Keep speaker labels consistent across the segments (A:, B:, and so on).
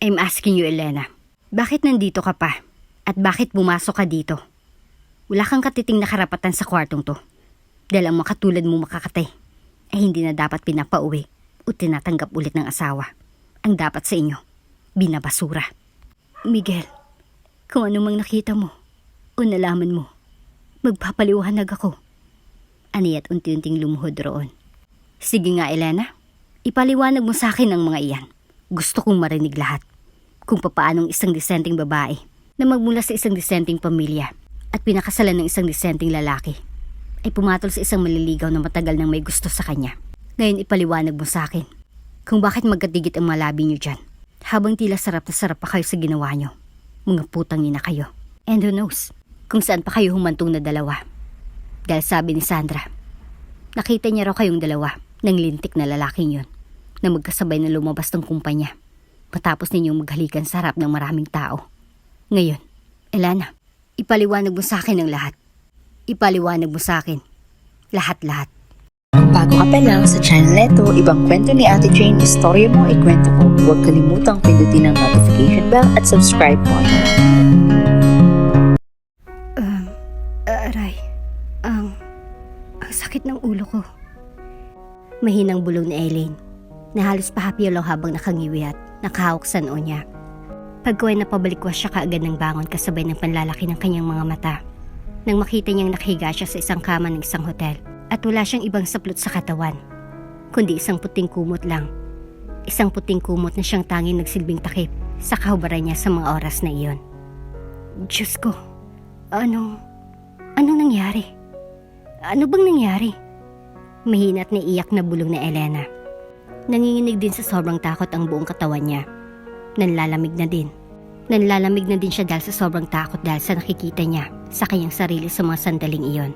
A: I'm asking you, Elena. Bakit nandito ka pa? At bakit pumasok ka dito? Wala kang katiting na karapatan sa kwartong to. Dahil ang mga katulad mo makakatay ay hindi na dapat pinapauwi o tinatanggap ulit ng asawa. Ang dapat sa inyo, binabasura. Miguel, kung ano mang nakita mo o nalaman mo, magpapaliwanag ako. Ani at unti-unting lumuhod roon. Sige nga, Elena. Ipaliwanag mo sa akin ang mga iyan. Gusto kong marinig lahat. Kung papaanong isang disenteng babae na magmula sa isang disenteng pamilya at pinakasalan ng isang disenteng lalaki ay pumatol sa isang maliligaw na matagal nang may gusto sa kanya. Ngayon ipaliwanag mo sa akin kung bakit magkatigit ang mga labi niyo dyan habang tila sarap na sarap pa kayo sa ginawa niyo. Mga putang ina kayo. And who knows kung saan pa kayo humantong na dalawa. Dahil sabi ni Sandra, nakita niya raw kayong dalawa ng lintik na lalaking yun na magkasabay na lumabas ng kumpanya matapos ninyong maghalikan sa harap ng maraming tao. Ngayon, Elena, ipaliwanag mo sa akin ang lahat. Ipaliwanag mo sa akin. Lahat-lahat.
B: Kung bago ka pa lang sa channel neto, ibang kwento ni Ate Jane, istorya mo, ikwento ko. Huwag kalimutang pindutin ang notification bell at subscribe button.
A: Aray, ang sakit ng ulo ko. Mahinang bulong ni Eileen na halos pahapyaw habang nakangiwi at nakahawak sa noo niya. Pagkaway na pabalikwas siya kaagad ng bangon kasabay ng panlalaki ng kanyang mga mata. Nang makita niyang nakahiga siya sa isang kama ng isang hotel at wala siyang ibang saplot sa katawan, kundi isang puting kumot lang. Isang puting kumot na siyang tanging nagsilbing takip sa kahubaran niya sa mga oras na iyon. Diyos ko, anong nangyari? Ano bang nangyari? Mahina at naiyak na bulong na Elena. Nanginginig din sa sobrang takot ang buong katawan niya. Nanlalamig na din. Nanlalamig na din siya dahil sa sobrang takot dahil sa nakikita niya sa kanyang sarili sa mga sandaling iyon.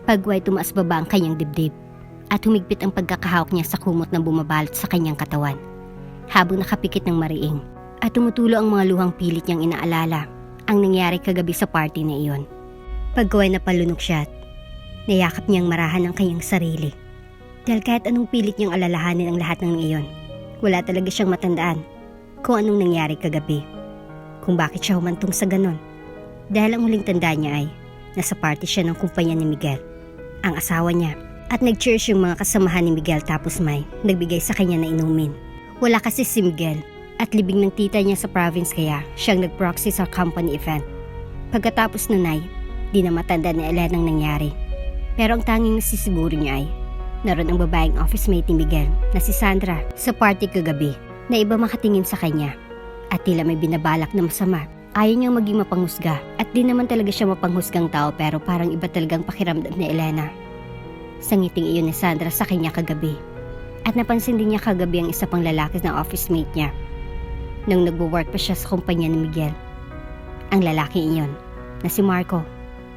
A: Pagway tumaas baba ang kanyang dibdib at humigpit ang pagkakahawak niya sa kumot na bumabalot sa kanyang katawan. Habang nakapikit ng mariing at tumutulo ang mga luhang pilit niyang inaalala ang nangyari kagabi sa party na iyon. Pagkaway na palunok siya at nayakap niyang marahan ang kanyang sarili. Dahil kahit anong pilit niyang alalahanin ang lahat ng iyon, wala talaga siyang matandaan kung anong nangyari kagabi. Kung bakit siya humantong sa ganon. Dahil ang huling tanda niya ay nasa party siya ng kumpanya ni Miguel, ang asawa niya, at nag-cheers yung mga kasamahan ni Miguel tapos may nagbigay sa kanya na inumin. Wala kasi si Miguel at libing ng tita niya sa province kaya siyang nag-proxy sa company event. Pagkatapos nun ay di na matanda ni Elena ang nangyari. Pero ang tanging nasisiguro niya ay naroon ang babaeng office mate ni Miguel na si Sandra sa party kagabi na iba makatingin sa kanya at tila may binabalak na masama. Ayaw niyang maging mapanghusga at di naman talaga siya mapanghusgang tao pero parang iba talagang pakiramdam ni Elena. Sa ngiting iyon ni Sandra sa kanya kagabi at napansin din niya kagabi ang isa pang lalaki na office mate niya nang nagwo-work pa siya sa kumpanya ni Miguel. Ang lalaki iyon na si Marco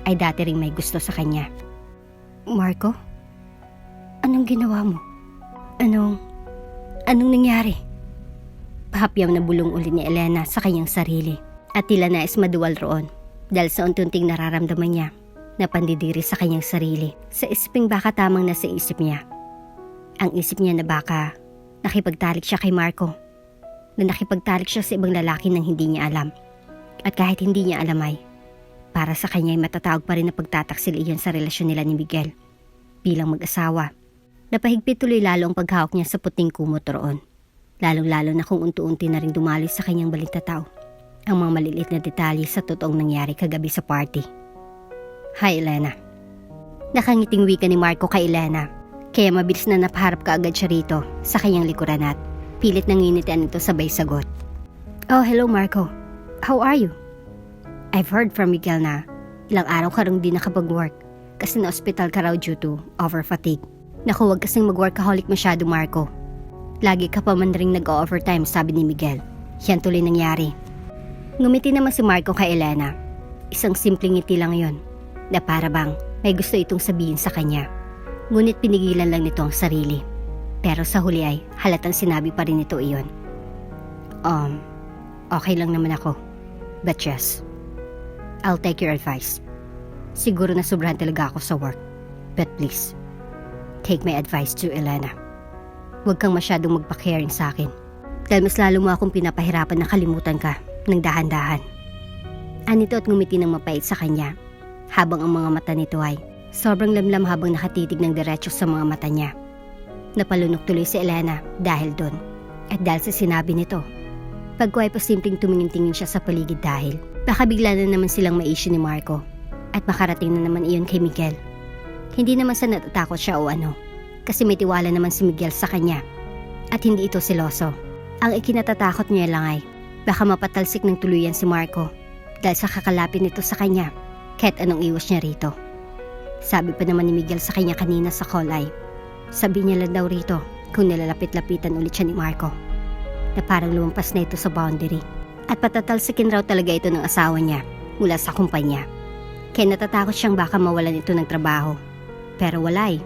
A: ay dati ring may gusto sa kanya. Marco? Anong ginawa mo? Anong nangyari? Pahapyaw na bulong uli ni Elena sa kanyang sarili at tila nais maduwal roon dahil sa unti-unting nararamdaman niya na pandidiri sa kanyang sarili sa isiping baka tamang nasa isip niya. Ang isip niya na baka nakipagtalik siya kay Marco, na nakipagtalik siya sa ibang lalaki nang hindi niya alam. At kahit hindi niya alam ay para sa kanya ay matatawag pa rin na pagtataksil iyon sa relasyon nila ni Miguel. Bilang mag-asawa, napahigpit tuloy lalo ang paghawak niya sa puting kumot roon. Lalong-lalo na kung unti-unti na rin dumaloy sa kanyang balintataw ang mga maliliit na detalye sa totoong nangyari kagabi sa party. Hi, Elena. Nakangiting wika ni Marco kay Elena, kaya mabilis na napaharap kaagad siya rito sa kanyang likuran at pilit nanginitan ito sabay sagot. Oh, hello Marco. How are you? I've heard from Miguel na ilang araw ka rin di nakapag-work kasi na-hospital ka raw due to over-fatigue. Naku, huwag kasing mag-workaholic masyado, Marco. Lagi ka pa man rin nag-overtime, sabi ni Miguel. Yan tuloy nangyari. Ngumiti naman si Marco kay Elena. Isang simpleng ngiti lang yon na para bang may gusto itong sabihin sa kanya. Ngunit pinigilan lang nito ang sarili. Pero sa huli ay halatang sinabi pa rin nito iyon. Okay lang naman ako. But yes, I'll take your advice. Siguro na sobrahan talaga ako sa work. But please, take my advice to Elena. Huwag kang masyadong magpa-caring sa akin. dahil mas lalo mo akong pinapahirapan na kalimutan ka ng dahan-dahan. Anito at ngumiti ng mapait sa kanya, habang ang mga mata nito ay sobrang lamlam habang nakatitig ng diretso sa mga mata niya. Napalunok tuloy si Elena dahil doon, at dahil sa sinabi nito. Pagko ay pasimpleng tumingin-tingin siya sa paligid dahil baka bigla na naman silang ma-issue ni Marco at makarating na naman iyon kay Miguel. Hindi naman sa natatakot siya o ano, kasi may tiwala naman si Miguel sa kanya at hindi ito seloso. Ang ikinatatakot niya lang ay baka mapatalsik ng tuluyan si Marco dahil sa kakalapit nito sa kanya kahit anong iwas niya rito. Sabi pa naman ni Miguel sa kanya kanina sa call ay sabi niya lang daw rito kung nilalapit-lapitan ulit siya ni Marco na parang lumampas na ito sa boundary at patatalsikin raw talaga ito ng asawa niya mula sa kumpanya. Kaya natatakot siyang baka mawalan ito ng trabaho. Pero wala eh.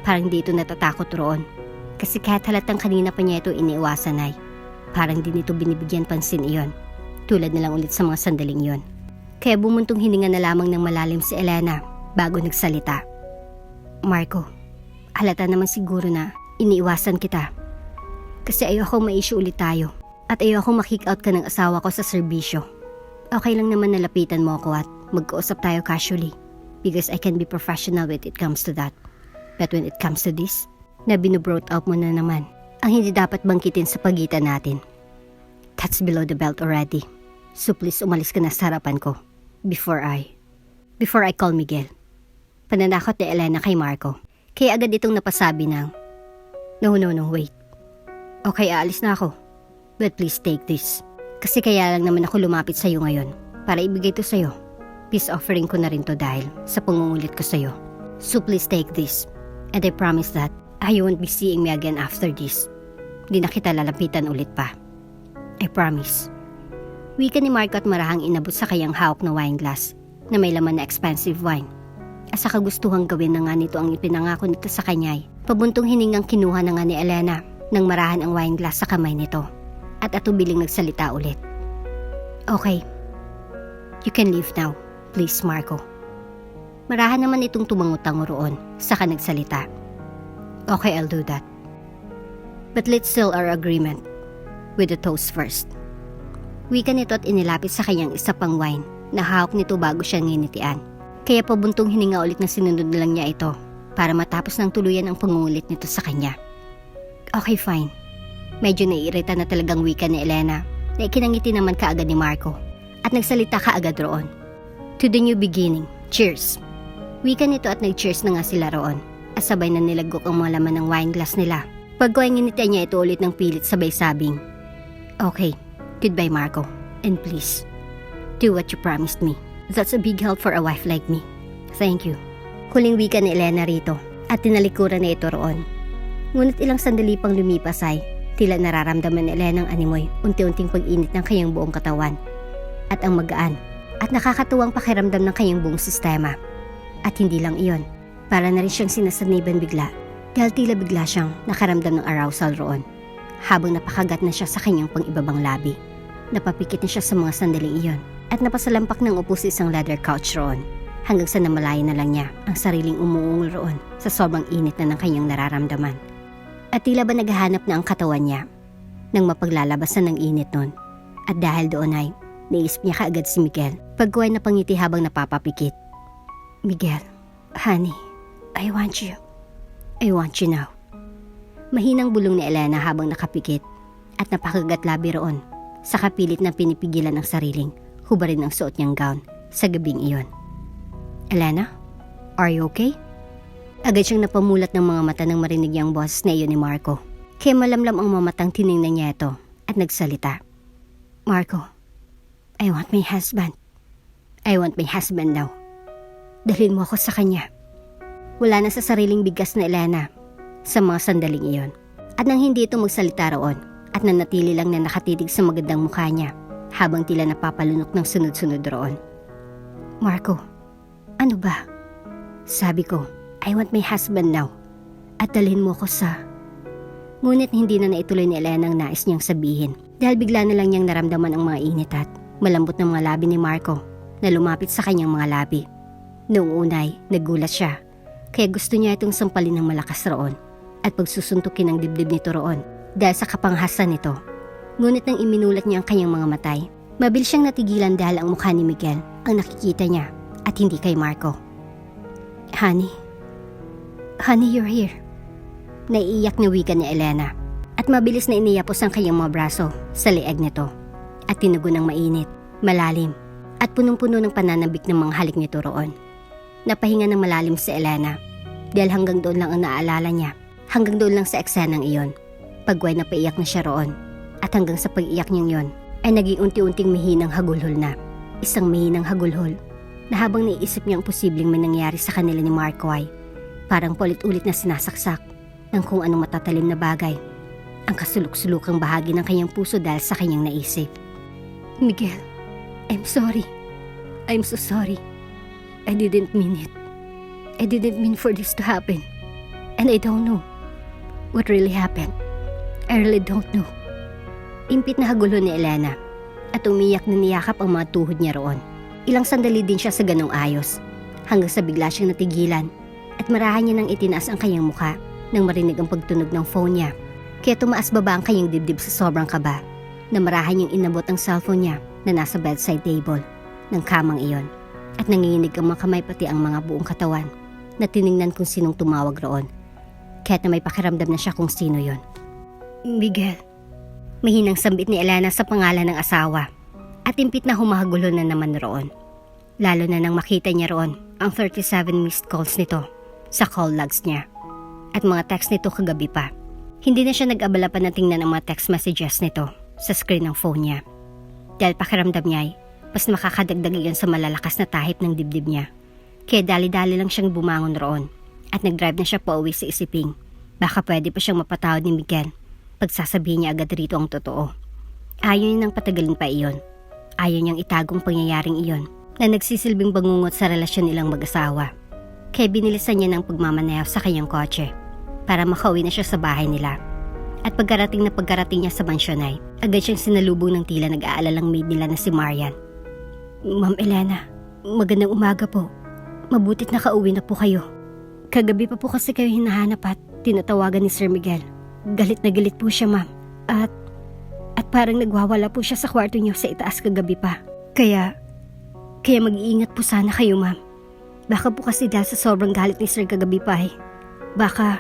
A: Parang di ito natatakot roon. Kasi kahit halatang kanina pa niya ito iniiwasan ay parang di nito binibigyan pansin iyon. Tulad na lang ulit sa mga sandaling iyon. Kaya bumuntong hininga na lamang ng malalim si Elena bago nagsalita. Marco, halata naman siguro na iniiwasan kita. Kasi ayoko ma-issue ulit tayo at ayoko ma-kick out ka ng asawa ko sa serbisyo. Okay lang naman nalapitan mo ako at magkausap tayo casually because I can be professional when it comes to that. But when it comes to this, na binubrought up mo na naman ang hindi dapat bangkitin sa pagitan natin. That's below the belt already. So please umalis ka na sa harapan ko before I call Miguel. Pananakot ni Elena kay Marco. Kaya agad itong napasabi ng No, wait. Okay, aalis na ako. But please take this. Kasi kaya lang naman ako lumapit sa'yo ngayon para ibigay to sa'yo. Peace offering ko na rin to dahil sa pangungulit ko sa'yo. So please take this. And I promise that I won't be seeing me again after this. Di na kita lalapitan ulit pa. I promise. Wika ni Marco at marahang inabot sa kayang hawak na wine glass na may laman na expensive wine. At sa kagustuhang gawin na nga nito ang ipinangako nito sa kanya ay pabuntong hiningang kinuha na nga ni Elena nang marahan ang wine glass sa kamay nito at atubiling nagsalita ulit. Okay, you can leave now, please Marco. Marahan naman itong tumangutango roon, saka nagsalita. Okay, I'll do that. But let's seal our agreement with the toast first. Wika nito at inilapit sa kanyang isa pang wine na hawak nito bago siya nginitian. Kaya pabuntong hininga ulit na sinunod na lang niya ito para matapos ng tuluyan ang pangungulit nito sa kanya. Okay, fine. Medyo naiirita na talagang wika ni Elena na ikinangiti naman kaagad ni Marco at nagsalita kaagad roon. To the new beginning, cheers! Wika nito at nag-cheers na nga sila roon at sabay na nilagok ang mga laman ng wine glass nila. Pagkuhay nginitian niya ito ulit ng pilit sabay sabing, Okay, goodbye Marco, and please, do what you promised me. That's a big help for a wife like me. Thank you. Huling wika ni Elena rito at tinalikuran na ito roon. Ngunit ilang sandali pang lumipas ay tila nararamdaman ni Elena ang animoy unti-unting pag-init ng kanyang buong katawan at ang magaan at nakakatuwang pakiramdam ng kanyang buong sistema. At hindi lang iyon, para na rin siyang sinasaniban bigla dahil tila bigla siyang nakaramdam ng arousal roon habang napakagat na siya sa kanyang pang-ibabang labi. Napapikit na siya sa mga sandaling iyon at napasalampak ng upo sa isang leather couch roon hanggang sa namalayan na lang niya ang sariling umuungol roon sa sobrang init na ng kanyang nararamdaman. At tila ba naghahanap na ang katawan niya nang mapaglalabasan ng init nun. At dahil doon ay naisip niya kaagad si Miguel pagkuhay na pangiti habang napapapikit. Miguel, honey, I want you. I want you now. Mahinang bulong ni Elena habang nakapikit at napakagat labi roon sa kapilit na pinipigilan ng sariling hubarin ang suot niyang gown sa gabing iyon. Elena, are you okay? Agad siyang napamulat ng mga mata nang marinig niyang boses na iyon ni Marco. Kaya malamlam ang mamatang tiningnan niya ito at nagsalita. Marco, I want my husband. I want my husband now. Dalhin mo ako sa kanya. Wala na sa sariling bigkas na Elena sa mga sandaling iyon. At nang hindi ito magsalita roon at nanatili lang na nakatitig sa magandang mukha niya habang tila napapalunok ng sunod-sunod roon. Marco, ano ba? Sabi ko, I want my husband now. At dalhin mo ko sa... Ngunit hindi na naituloy ni Elena ang nais niyang sabihin dahil bigla na lang niyang naramdaman ang mga init at malambot ng mga labi ni Marco na lumapit sa kanyang mga labi. Noong unay, nagulat siya kaya gusto niya itong sampalin ng malakas roon at pagsusuntukin ang dibdib nito roon dahil sa kapanghasan nito Ngunit nang iminulat niya ang kanyang mga matay, mabilis siyang natigilan dahil ang mukha ni Miguel ang nakikita niya at hindi kay Marco. Honey, you're here. Naiiyak na wika ni Elena at mabilis na iniyapos ang kanyang mga braso sa leeg nito at tinugon ng mainit, malalim at punong-puno ng pananabik ng mga halik nito roon. Napahinga ng malalim si Elena dahil hanggang doon lang ang naalala niya, hanggang doon lang sa eksenang iyon. Pagway na paiyak na siya roon at hanggang sa pag-iyak niyang yon ay naging unti-unting mihinang hagulhol na. Isang mihinang hagulhol na habang naiisip niya ang posibleng may nangyari sa kanila ni Marco ay parang paulit-ulit na sinasaksak ng kung anong matatalim na bagay ang kasulok-sulukang bahagi ng kanyang puso dahil sa kanyang naisip. Miguel, I'm sorry. I'm so sorry. I didn't mean it. I didn't mean for this to happen. And I don't know what really happened. I really don't know. Impit na hagulo ni Elena at umiyak na niyakap ang mga tuhod niya roon. Ilang sandali din siya sa ganong ayos hanggang sa bigla siyang natigilan at marahan niya nang itinaas ang kanyang mukha nang marinig ang pagtunog ng phone niya. Kaya tumaas baba ang kanyang dibdib sa sobrang kaba na marahan niyang inabot ang cellphone niya na nasa bedside table ng kamang iyon at nanginginig ang mga kamay pati ang mga buong katawan na tiningnan kung sinong tumawag roon. Kahit na may pakiramdam na siya kung sino yon. Miguel. Mahinang sambit ni Elena sa pangalan ng asawa at impit na humahagulo na naman roon. Lalo na nang makita niya roon ang 37 missed calls nito sa call logs niya at mga text nito kagabi pa. Hindi na siya nag-abala pa na tingnan ang mga text messages nito sa screen ng phone niya. Dahil pakiramdam niya ay mas makakadagdag iyon sa malalakas na tahip ng dibdib niya. Kaya dali-dali lang siyang bumangon roon at nag-drive na siya pauwi sa isiping. Baka pwede pa siyang mapatawad ni Miguel pagsasabihin niya agad rito ang totoo. Ayaw niya nang patagalin pa iyon. Ayaw niyang itagong pangyayaring iyon na nagsisilbing bangungot sa relasyon nilang mag-asawa. Kaya binilisan niya ng pagmamaneho sa kanyang kotse para makauwi na siya sa bahay nila. At pagkarating niya sa mansyon ay agad siyang sinalubong ng tila nag-aalalang maid nila na si Marian. Ma'am Elena, magandang umaga po. Mabutit nakauwi na po kayo. Kagabi pa po kasi kayo hinahanap at tinatawagan ni Sir Miguel. Galit na galit po siya, ma'am. At parang nagwawala po siya sa kwarto niyo sa itaas kagabi pa. Kaya mag-iingat po sana kayo, ma'am. Baka po kasi dahil sa sobrang galit ni Sir kagabi pa eh. Baka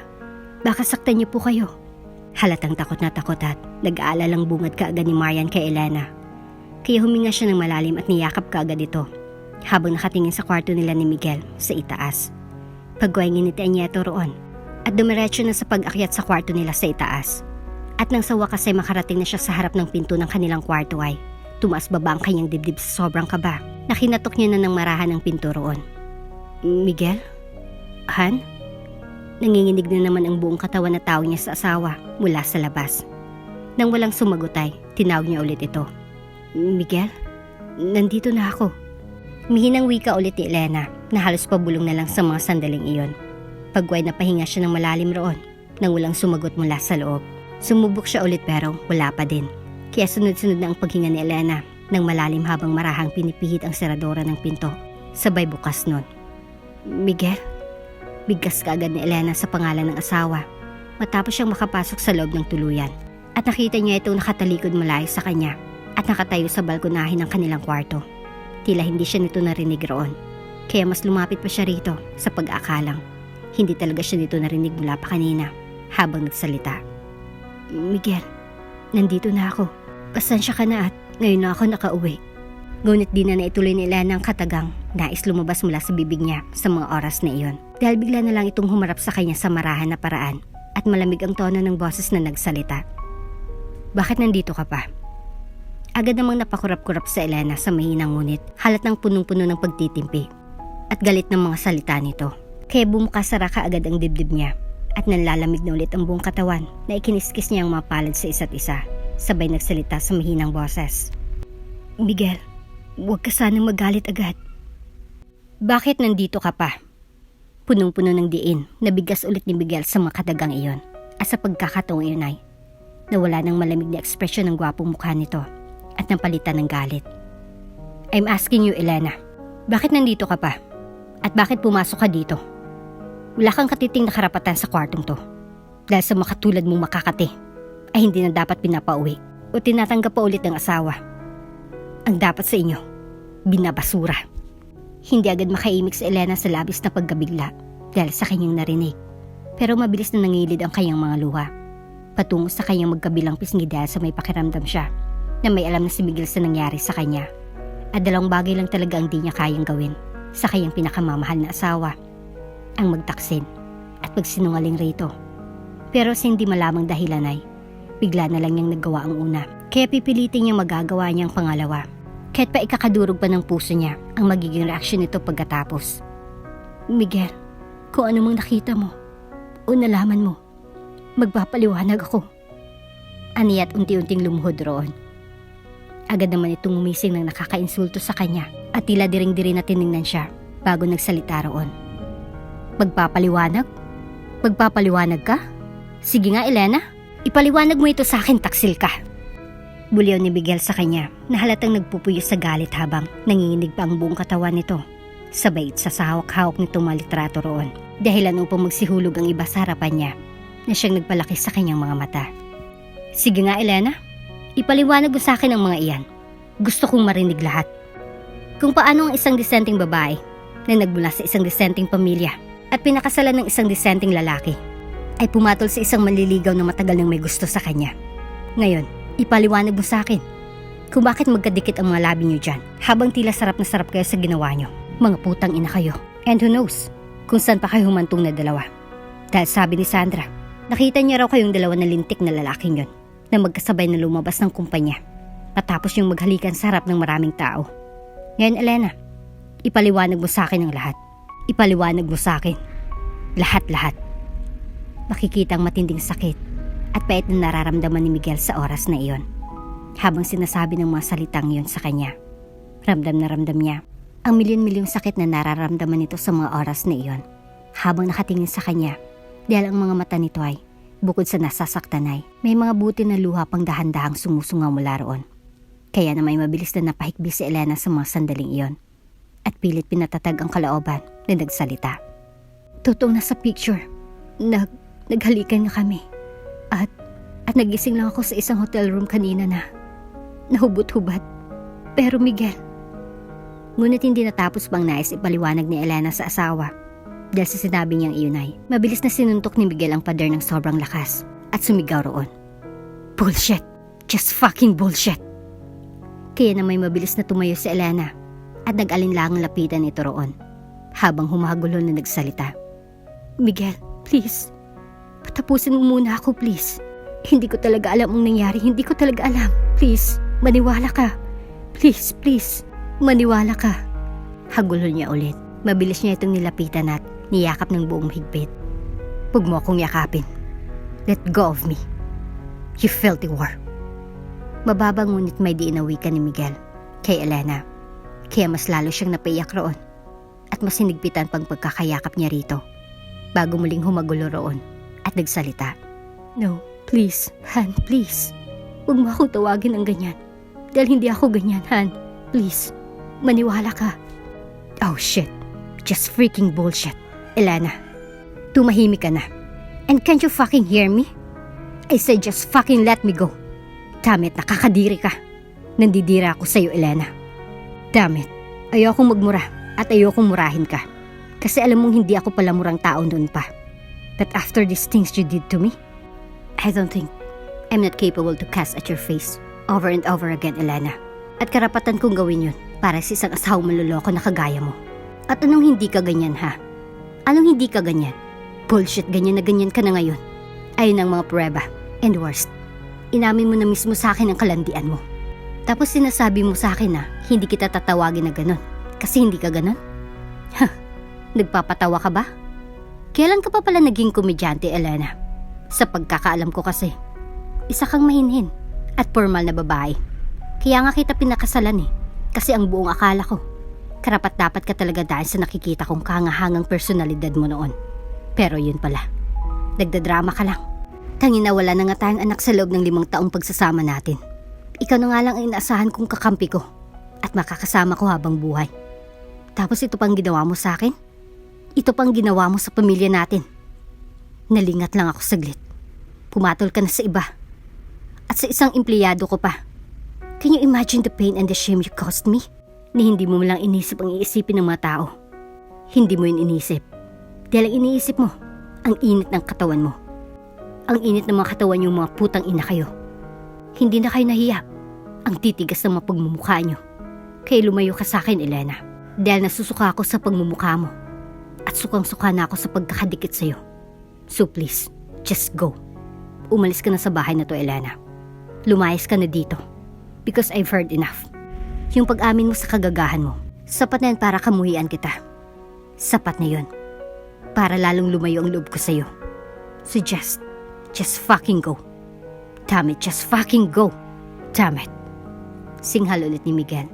A: saktan niyo po kayo. Halatang takot na takot at nag-aalalang bungad kaagad ni Marian kay Elena. Kaya huminga siya ng malalim at niyakap kaagad ito habang nakatingin sa kwarto nila ni Miguel sa itaas. Pagway nginitian niya ito roon at dumiretso na sa pag-akyat sa kwarto nila sa itaas. At nang sa wakas ay makarating na siya sa harap ng pinto ng kanilang kwarto ay tumaas baba ang kanyang dibdib sa sobrang kaba na kinatok niya na ng marahan ng pinto roon. Miguel? Han? Nanginginig na naman ang buong katawan na tao niya sa asawa mula sa labas. Nang walang sumagot ay tinawag niya ulit ito. Miguel? Nandito na ako. Mihinang wika ulit ni Elena na halos pabulong na lang sa mga sandaling iyon. Pagway na pahinga siya ng malalim roon nang walang sumagot mula sa loob. Sumubok siya ulit pero wala pa din. Kaya sunod-sunod na ang paghinga ni Elena ng malalim habang marahang pinipihit ang seradora ng pinto. Sabay bukas nun. Miguel? Bigkas kaagad ni Elena sa pangalan ng asawa matapos siyang makapasok sa loob ng tuluyan. At nakita niya itong nakatalikod malayo sa kanya at nakatayo sa balkonahin ng kanilang kwarto. Tila hindi siya nito narinig roon. Kaya mas lumapit pa siya rito sa pag-aakalang hindi talaga siya nito narinig mula pa kanina habang nagsalita. Miguel, nandito na ako. Pasensya ka na at ngayon na ako nakauwi. Ngunit di na naituloy ni Elena ang katagang nais lumabas mula sa bibig niya sa mga oras na iyon. Dahil bigla na lang itong humarap sa kanya sa marahan na paraan at malamig ang tono ng boses na nagsalita. Bakit nandito ka pa? Agad namang napakurap-kurap sa Elena sa mahinang ngunit halatang punong-puno ng pagtitimpi at galit ng mga salita nito. Kaya bumukasara kaagad ang dibdib niya at nanlalamig na ulit ang buong katawan na ikiniskis niya ang mga palad sa isa't isa. Sabay nagsalita sa mahinang boses. Miguel, huwag ka sanang magalit agad. Bakit nandito ka pa? Punong-puno ng diin na bigas ulit ni Miguel sa mga katagang iyon. At sa pagkakataong iyon ay nawala ng malamig na ekspresyon ng gwapong mukha nito at napalitan ng galit. I'm asking you, Elena, bakit nandito ka pa? At bakit pumasok ka dito? Wala kang katiting na karapatan sa kwartong to. Dahil sa makatulad mong makakate, ay hindi na dapat pinapauwi. o tinatanggap pa ulit ng asawa. Ang dapat sa inyo, binabasura. Hindi agad makaimik si Elena sa labis na pagkabigla dahil sa kanyang narinig. Pero mabilis na nangilid ang kanyang mga luha. Patungo sa kanyang magkabilang pisngi dahil sa may pakiramdam siya na may alam na si Miguel sa nangyari sa kanya. At dalawang bagay lang talaga ang di niya kayang gawin sa kanyang pinakamamahal na asawa. Ang magtaksin at magsinungaling rito. Pero sa hindi malamang dahilan ay bigla na lang niyang naggawa ang una. Kaya pipilitin niyang magagawa niyang pangalawa. Kahit pa ikakadurog pa ng puso niya ang magiging reaksyon nito pagkatapos. Miguel, kung ano mang nakita mo o nalaman mo, magpapaliwanag ako. Aniya't unti-unting lumuhod roon. Agad naman itong umising ng nakakainsulto sa kanya at tila diring-diri na tiningnan siya bago nagsalita roon. Magpapaliwanag? Magpapaliwanag ka? Sige nga, Elena. Ipaliwanag mo ito sa akin, taksil ka. Buliw ni Miguel sa kanya na halatang nagpupuyo sa galit habang nanginginig pa ang buong katawan nito. Sabay sa hawak-hawak nitong mga litrato roon. Dahilan upang magsihulog ang iba sa harapan niya na siyang nagpalaki sa kanyang mga mata. Sige nga, Elena. Ipaliwanag mo sa akin ang mga iyan. Gusto kong marinig lahat. Kung paano ang isang disenteng babae na nagmula sa isang disenteng pamilya at pinakasalan ng isang disenteng lalaki ay pumatol sa isang manliligaw na matagal nang may gusto sa kanya. Ngayon, ipaliwanag mo sa akin kung bakit magkadikit ang mga labi niyo dyan habang tila sarap na sarap kayo sa ginawa niyo. Mga putang ina kayo. And who knows kung saan pa kayo humantong na dalawa. Dahil sabi ni Sandra, nakita niya raw kayong dalawa na lintik na lalaking yon na magkasabay na lumabas ng kumpanya patapos yung maghalikan sa harap ng maraming tao. Ngayon, Elena, ipaliwanag mo sa akin ang lahat. Ipaliwanag mo sa akin. Lahat-lahat. Makikita ang matinding sakit at pait na nararamdaman ni Miguel sa oras na iyon. Habang sinasabi ng mga salitang iyon sa kanya, ramdam na ramdam niya ang milyon-milyong sakit na nararamdaman nito sa mga oras na iyon. Habang nakatingin sa kanya, dahil ang mga mata nito ay, bukod sa nasasaktan ay, may mga buti na luha pang dahan-dahang sumusungaw mula roon. Kaya na may mabilis na napahikbi si Elena sa mga sandaling iyon. At pilit pinatatag ang kalooban na nagsalita. Totoong nasa picture, naghalikan na kami. At nagising lang ako sa isang hotel room kanina na nahubot-hubad. Pero Miguel, ngunit hindi natapos pang nais ipaliwanag ni Elena sa asawa. Dahil sa sinabi niyang iyon ay, mabilis na sinuntok ni Miguel ang pader ng sobrang lakas at sumigaw roon. Bullshit! Just fucking bullshit! Kaya na may mabilis na tumayo si Elena at nag-alinlangang lapitan ito roon habang humagulo na nagsalita. Miguel, please, patapusin mo muna ako, please. Hindi ko talaga alam ang nangyari. Hindi ko talaga alam. Please, maniwala ka. Please, please, maniwala ka. Hagulol niya ulit. Mabilis niya itong nilapitan at niyakap ng buong higpit. Huwag mo akong yakapin. Let go of me. You filthy whore. Mababa ngunit may di inawi ka ni Miguel kay Elena. Kaya mas lalo siyang napaiyak roon at mas sinigpitan pang pagkakayakap niya rito bago muling humagulo roon at nagsalita. No, please, Han, please. Huwag mo akong tawagin ng ganyan. Dahil hindi ako ganyan, Han. Please, maniwala ka. Oh shit, just freaking bullshit. Elena, tumahimik ka na. And can't you fucking hear me? I said just fucking let me go. Damn it, nakakadiri ka. Nandidira ako sa'yo, Elena. Damn it, ayokong magmura at ayokong murahin ka. Kasi alam mong hindi ako pala murang tao noon pa. But after these things you did to me, I don't think I'm not capable to cast at your face over and over again, Elena. At karapatan kong gawin yun para sa isang asawang maluloko na kagaya mo. At anong hindi ka ganyan, ha? Anong hindi ka ganyan? Bullshit, ganyan na ganyan ka na ngayon. Ayun ang mga pruweba. And worst, inamin mo na mismo sa akin ang kalandian mo. Tapos sinasabi mo sa akin na hindi kita tatawagin na ganon. Kasi hindi ka ganon? Ha? Nagpapatawa ka ba? Kailan ka pa pala naging komedyante, Elena? Sa pagkakaalam ko kasi, isa kang mahinhin at formal na babae. Kaya nga kita pinakasalan eh. Kasi ang buong akala ko, karapat dapat ka talaga dahil sa nakikita kong kahangahangang personalidad mo noon. Pero yun pala, nagdadrama ka lang. Tangin na wala na nga tayong anak sa loob ng 5 taong pagsasama natin. Ikaw na nga lang ang inaasahan kong kakampi ko at makakasama ko habang buhay. Tapos ito pang ginawa mo sa akin? Ito pang ginawa mo sa pamilya natin. Nalingat lang ako saglit. Pumatol ka na sa iba. At sa isang empleyado ko pa. Can you imagine the pain and the shame you caused me? Ni hindi mo lang inisip ang iisipin ng mga tao. Hindi mo yun inisip. Dahil ang iniisip mo, ang init ng katawan mo. Ang init ng mga katawan yung mga putang ina kayo. Hindi na kayo nahiya. Ang titigas ng mga pagmumukha nyo. Kaya lumayo ka sa akin, Elena. Dahil nasusuka ako sa pagmumukha mo. At sukang-suka na ako sa pagkakadikit sa'yo. So please, just go. Umalis ka na sa bahay na to, Elena. Lumayas ka na dito. Because I've heard enough. Yung pag-amin mo sa kagagahan mo, sapat na yan para kamuhian kita. Sapat na yun. Para lalong lumayo ang loob ko sa'yo. So just fucking go. Damn it, just fucking go. Damn it. Singhal ulit ni Miguel.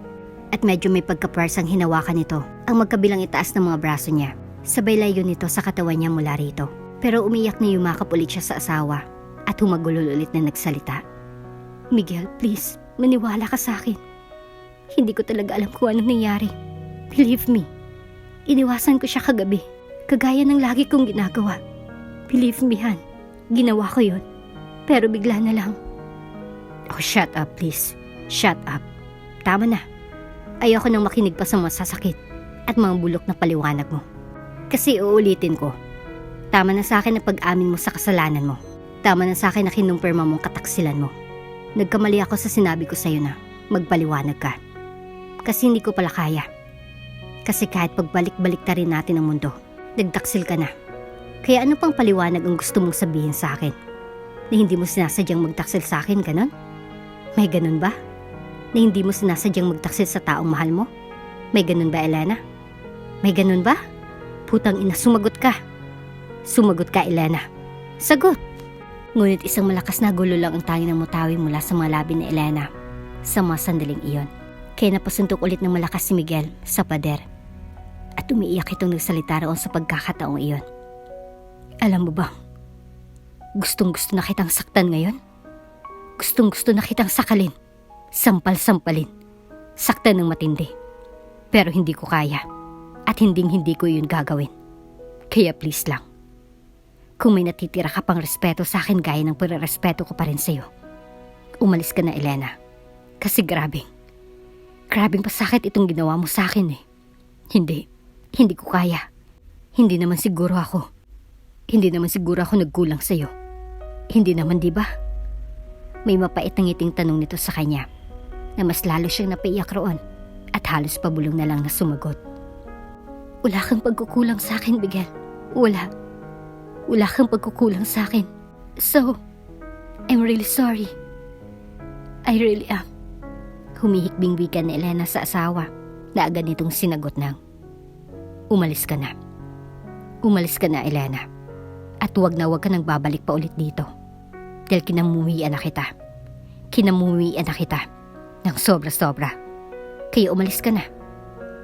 A: At medyo may pagkaparsang hinawakan nito ang magkabilang itaas ng mga braso niya. Sabay layo nito sa katawan niya mula rito. Pero umiyak na yumakap ulit siya sa asawa at humagulol ulit na nagsalita. Miguel, please, maniwala ka sa akin. Hindi ko talaga alam kung anong nangyari. Believe me, iniwasan ko siya kagabi. Kagaya ng lagi kong ginagawa. Believe me, Han, ginawa ko yun. Pero bigla na lang. Oh, shut up, please. Shut up. Tama na. Ayoko nang makinig pa sa masasakit at mga bulok na paliwanag mo. Kasi uulitin ko. Tama na sa akin na pag-amin mo sa kasalanan mo. Tama na sa akin na kinumpirma mong kataksilan mo. Nagkamali ako sa sinabi ko sa'yo na magpaliwanag ka. Kasi hindi ko pala kaya. Kasi kahit pagbalik-balik ta rin natin ang mundo, nagtaksil ka na. Kaya ano pang paliwanag ang gusto mong sabihin sa akin? Na hindi mo sinasadyang magtaksil sa akin, ganon? May ganon ba? Na hindi mo sinasadyang magtaksil sa taong mahal mo? May ganon ba, Elena? May ganon ba? Putang ina, sumagot ka. Sumagot ka, Elena. Sagot! Ngunit isang malakas na gulo lang ang tanging ng mutawi mula sa mga labi ni Elena sa mga sandaling iyon. Kaya napasuntok ulit ng malakas si Miguel sa pader. At umiiyak itong nagsalita roon sa pagkakataong iyon. Alam mo ba, gustong-gusto na kitang saktan ngayon? Gustong-gusto na kitang sakalin. Sampal-sampalin. Saktan ng matindi. Pero hindi ko kaya. At hindi ko yun gagawin. Kaya please lang. Kung may natitira ka pang respeto sa akin gaya ng pagrespeto ko pa rin sa'yo, umalis ka na, Elena. Kasi grabing pasakit itong ginawa mo sa akin eh. Hindi ko kaya. Hindi naman siguro ako nagkulang sa'yo. Hindi naman, di ba? May mapait na ngiting tanong nito sa kanya na mas lalo siyang napaiyak roon at halos pabulong na lang na sumagot. Wala kang pagkukulang sa akin, Miguel. Wala kang pagkukulang sa akin. So, I'm really sorry. I really am. Humihikbing-wikan ni Elena sa asawa na agad nitong sinagot ng, Umalis ka na. Umalis ka na, Elena. At huwag ka nang babalik pa ulit dito. Dahil kinamuhian na kita. Kinamuhian na kita ng sobra-sobra. Kaya umalis ka na.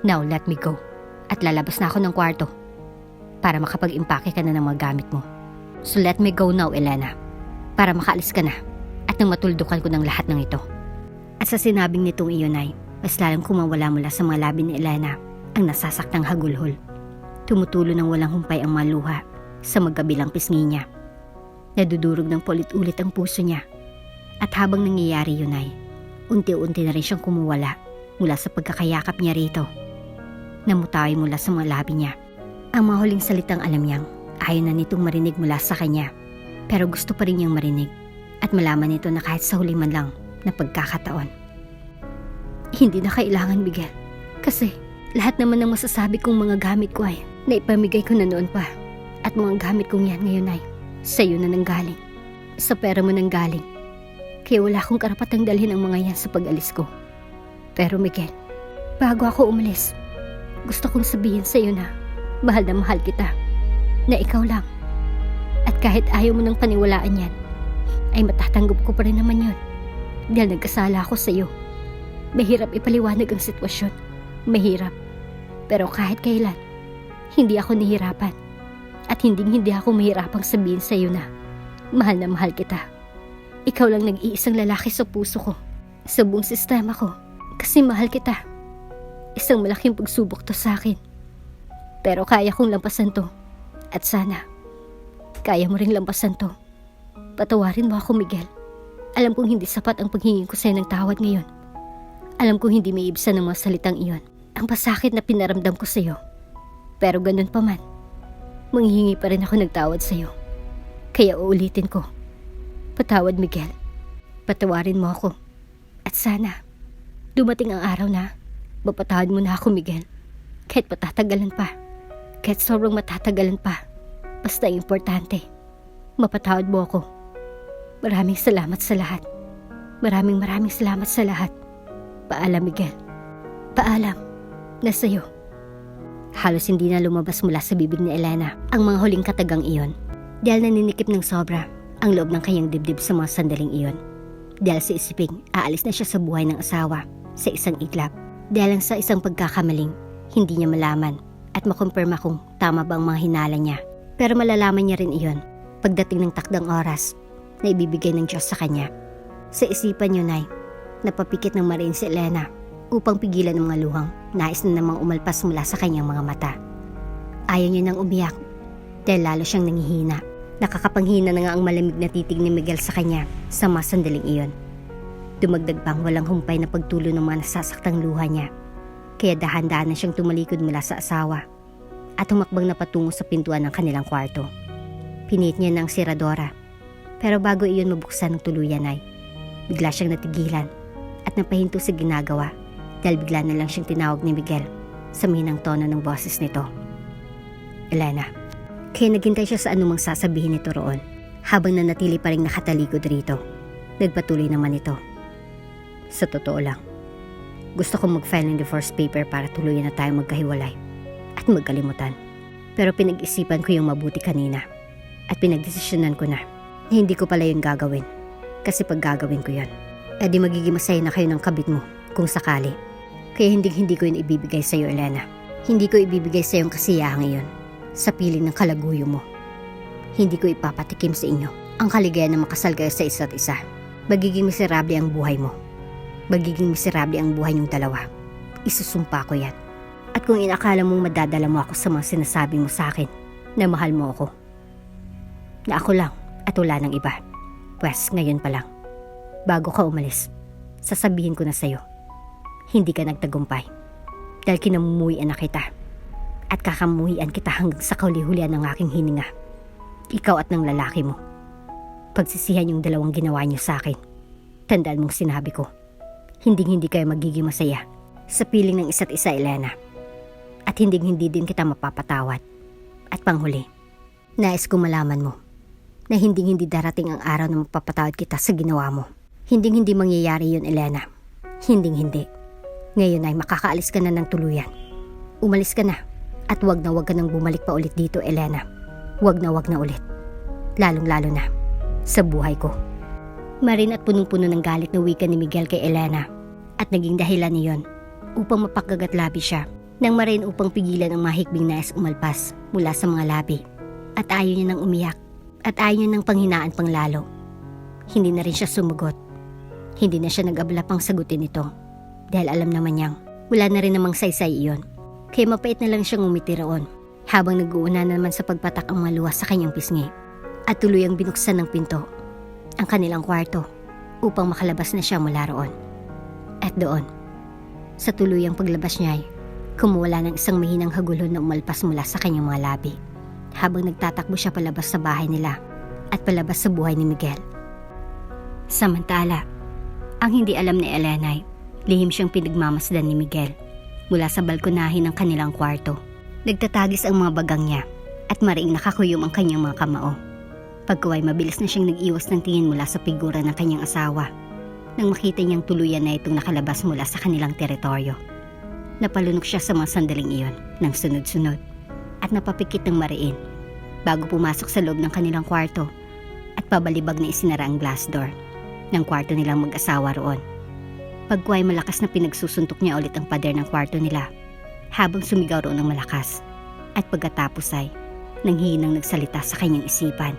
A: Now let me go. At lalabas na ako ng kwarto para makapag-impake ka na ng mga gamit mo. So let me go now, Elena. Para makaalis ka na at nang matuldukan ko ng lahat ng ito. At sa sinabing nitong iyon ay mas lalong kumawala mula sa mga labi ni Elena ang nasasaktang hagulhol. Tumutulo ng walang humpay ang mga luha sa magkabilang pisngi niya. Nadudurog ng paulit-ulit ang puso niya. At habang nangyayari yun ay, unti-unti na rin siyang kumuwala mula sa pagkakayakap niya rito. Namutawi mula sa mga labi niya. Ang mga huling salitang alam niyang ayaw na nitong marinig mula sa kanya. Pero gusto pa rin niyang marinig at malaman nito na kahit sa huli man lang na pagkakataon. Hindi na kailangan, Miguel. Kasi lahat naman ng masasabi kong mga gamit ko ay naipamigay ko na noon pa. At mga gamit kong yan ngayon ay sa'yo na nanggaling. Sa pera mo nanggaling. Kaya wala akong karapatang dalhin ang mga yan sa pag-alis ko. Pero Miguel, bago ako umalis, gusto kong sabihin sa'yo na mahal kita. Na ikaw lang. At kahit ayaw mo ng paniwalaan yan, ay matatanggap ko pa rin naman yun. Dahil nagkasala ako sa'yo. Mahirap ipaliwanag ang sitwasyon. Mahirap. Pero kahit kailan, hindi ako nahirapan. At hindi ako mahirapang sabihin sa'yo na mahal kita. Ikaw lang nag-iisang lalaki sa puso ko, sa buong sistema ko. Kasi mahal kita. Isang malaking pagsubok to sa akin. Pero kaya kong lampasan to. At sana, kaya mo ring lampasan to. Patawarin mo ako, Miguel. Alam kong hindi sapat ang paghingi ko sa'yo ng tawad ngayon. Alam kong hindi may ibsan ng mga salitang iyon ang pasakit na pinaramdam ko sa'yo. Pero ganun pa man, manghihingi pa rin ako ng tawad sa'yo. Kaya uulitin ko. Patawad, Miguel. Patawarin mo ako. At sana, dumating ang araw na mapatawad mo na ako, Miguel. Kahit matatagalan pa. Kahit sobrang matatagalan pa. Basta importante, mapatawad mo ako. Maraming salamat sa lahat. Maraming salamat sa lahat. Paalam, Miguel. Paalam. Na sa'yo. Halos hindi na lumabas mula sa bibig ni Elena ang mga huling katagang iyon. Dahil naninikip ng sobra ang loob ng kanyang dibdib sa mga sandaling iyon. Dahil sa isiping aalis na siya sa buhay ng asawa sa isang iglap. Dahil lang sa isang pagkakamaling hindi niya malaman at makumpirma kung tama ba ang mga hinala niya. Pero malalaman niya rin iyon pagdating ng takdang oras na ibibigay ng Diyos sa kanya. Sa isipan niyo, Nay, napapikit ng mariin si Elena upang pigilan ang mga luhang nais na namang umalpas mula sa kanyang mga mata. Ayaw niya nang umiyak dahil lalo siyang nanghihina. Nakakapanghina na nga ang malamig na titig ni Miguel sa kanya sa mga sandaling iyon. Dumagdag pang walang humpay na pagtulo ng mga nasasaktang luha niya. Kaya dahan-dahan na siyang tumalikod mula sa asawa at humakbang na patungo sa pintuan ng kanilang kwarto. Pinit niya ng siradora. Pero bago iyon mabuksan ng tuluyan ay bigla siyang natigilan at napahinto sa ginagawa dahil bigla na lang siyang tinawag ni Miguel sa mahinang tono ng boses nito. Elena. Kaya naghintay siya sa anumang sasabihin nito roon habang nanatili pa rin nakatalikod rito. Nagpatuloy naman ito. Sa totoo lang, gusto kong mag-file ng divorce paper para tuluyan na tayo magkahiwalay at magkalimutan. Pero pinag-isipan ko yung mabuti kanina at pinagdesisyonan ko na hindi ko pala yung gagawin. Kasi pag gagawin ko yun, edi magiging masaya na kayo ng kabit mo kung sakali. Kaya hindi ko yun ibibigay sa'yo, Elena. Hindi ko ibibigay sa'yo yung kasiyahang iyon sa piling ng kalaguyo mo. Hindi ko ipapatikim sa inyo ang kaligayahan na makasal kayo sa isa't isa. Magiging miserable ang buhay mo. Magiging miserable ang buhay niyong dalawa. Isusumpa ko yan. At kung inakala mong madadala mo ako sa mga sinasabi mo sa akin na mahal mo ako, na ako lang at wala ng iba, pues ngayon pa lang, bago ka umalis, sasabihin ko na sa'yo, hindi ka nagtagumpay dahil kinamumuhian na kita at kakamuhian kita hanggang sa kauli-hulian ng aking hininga. Ikaw at ng lalaki mo. Pagsisihan yung dalawang ginawa niyo sa akin. Tandaan mong sinabi ko, hindi kayo magiging masaya sa piling ng isa't isa, Elena. At hindi din kita mapapatawad. At panghuli, nais kong malaman mo na hindi darating ang araw na mapapatawad kita sa ginawa mo. Hindi mangyayari yun, Elena. Hindi. Ngayon ay makakaalis ka na ng tuluyan. Umalis ka na. At wag ka nang bumalik pa ulit dito, Elena. Wag na ulit. Lalong-lalo na sa buhay ko. Marin at punong-puno ng galit na wika ni Miguel kay Elena. At naging dahilan niyon upang mapagkagatlabi siya nang marin upang pigilan ang mahikbing nais umalpas mula sa mga labi. At ayaw niya nang umiyak. At ayaw niya nang panghinaan pang lalo. Hindi na rin siya sumugot. Hindi na siya nag-abala pang sagutin ito. Dahil alam naman niyang wala na rin namang saysay iyon. Kaya mapait na lang siyang umiti roon habang nag-uuna na naman sa pagpatak ang mga luha sa kanyang pisngi at tuluyang binuksan ng pinto ang kanilang kwarto upang makalabas na siya mula roon. At doon, sa tuluyang paglabas niya ay kumuwala ng isang mahinang hagulhon na umalpas mula sa kanyang mga labi habang nagtatakbo siya palabas sa bahay nila at palabas sa buhay ni Miguel. Samantala, ang hindi alam ni Elena ay lihim siyang pinagmamasdan ni Miguel mula sa balkonahin ng kanilang kwarto. Nagtatagis ang mga bagang niya at mariing nakakuyom ang kanyang mga kamao. Pagkaway mabilis na siyang nag-iwas ng tingin mula sa figura ng kanyang asawa nang makita niyang tuluyan na itong nakalabas mula sa kanilang teritoryo. Napalunok siya sa mga sandaling iyon ng sunod-sunod at napapikit ng mariin bago pumasok sa loob ng kanilang kwarto at pabalibag na isinara ang glass door ng kwarto nilang mag-asawa roon. Pagkuhay malakas na pinagsusuntok niya ulit ang pader ng kwarto nila habang sumigaw roon ng malakas at pagkatapos ay nanghihinang nagsalita sa kanyang isipan.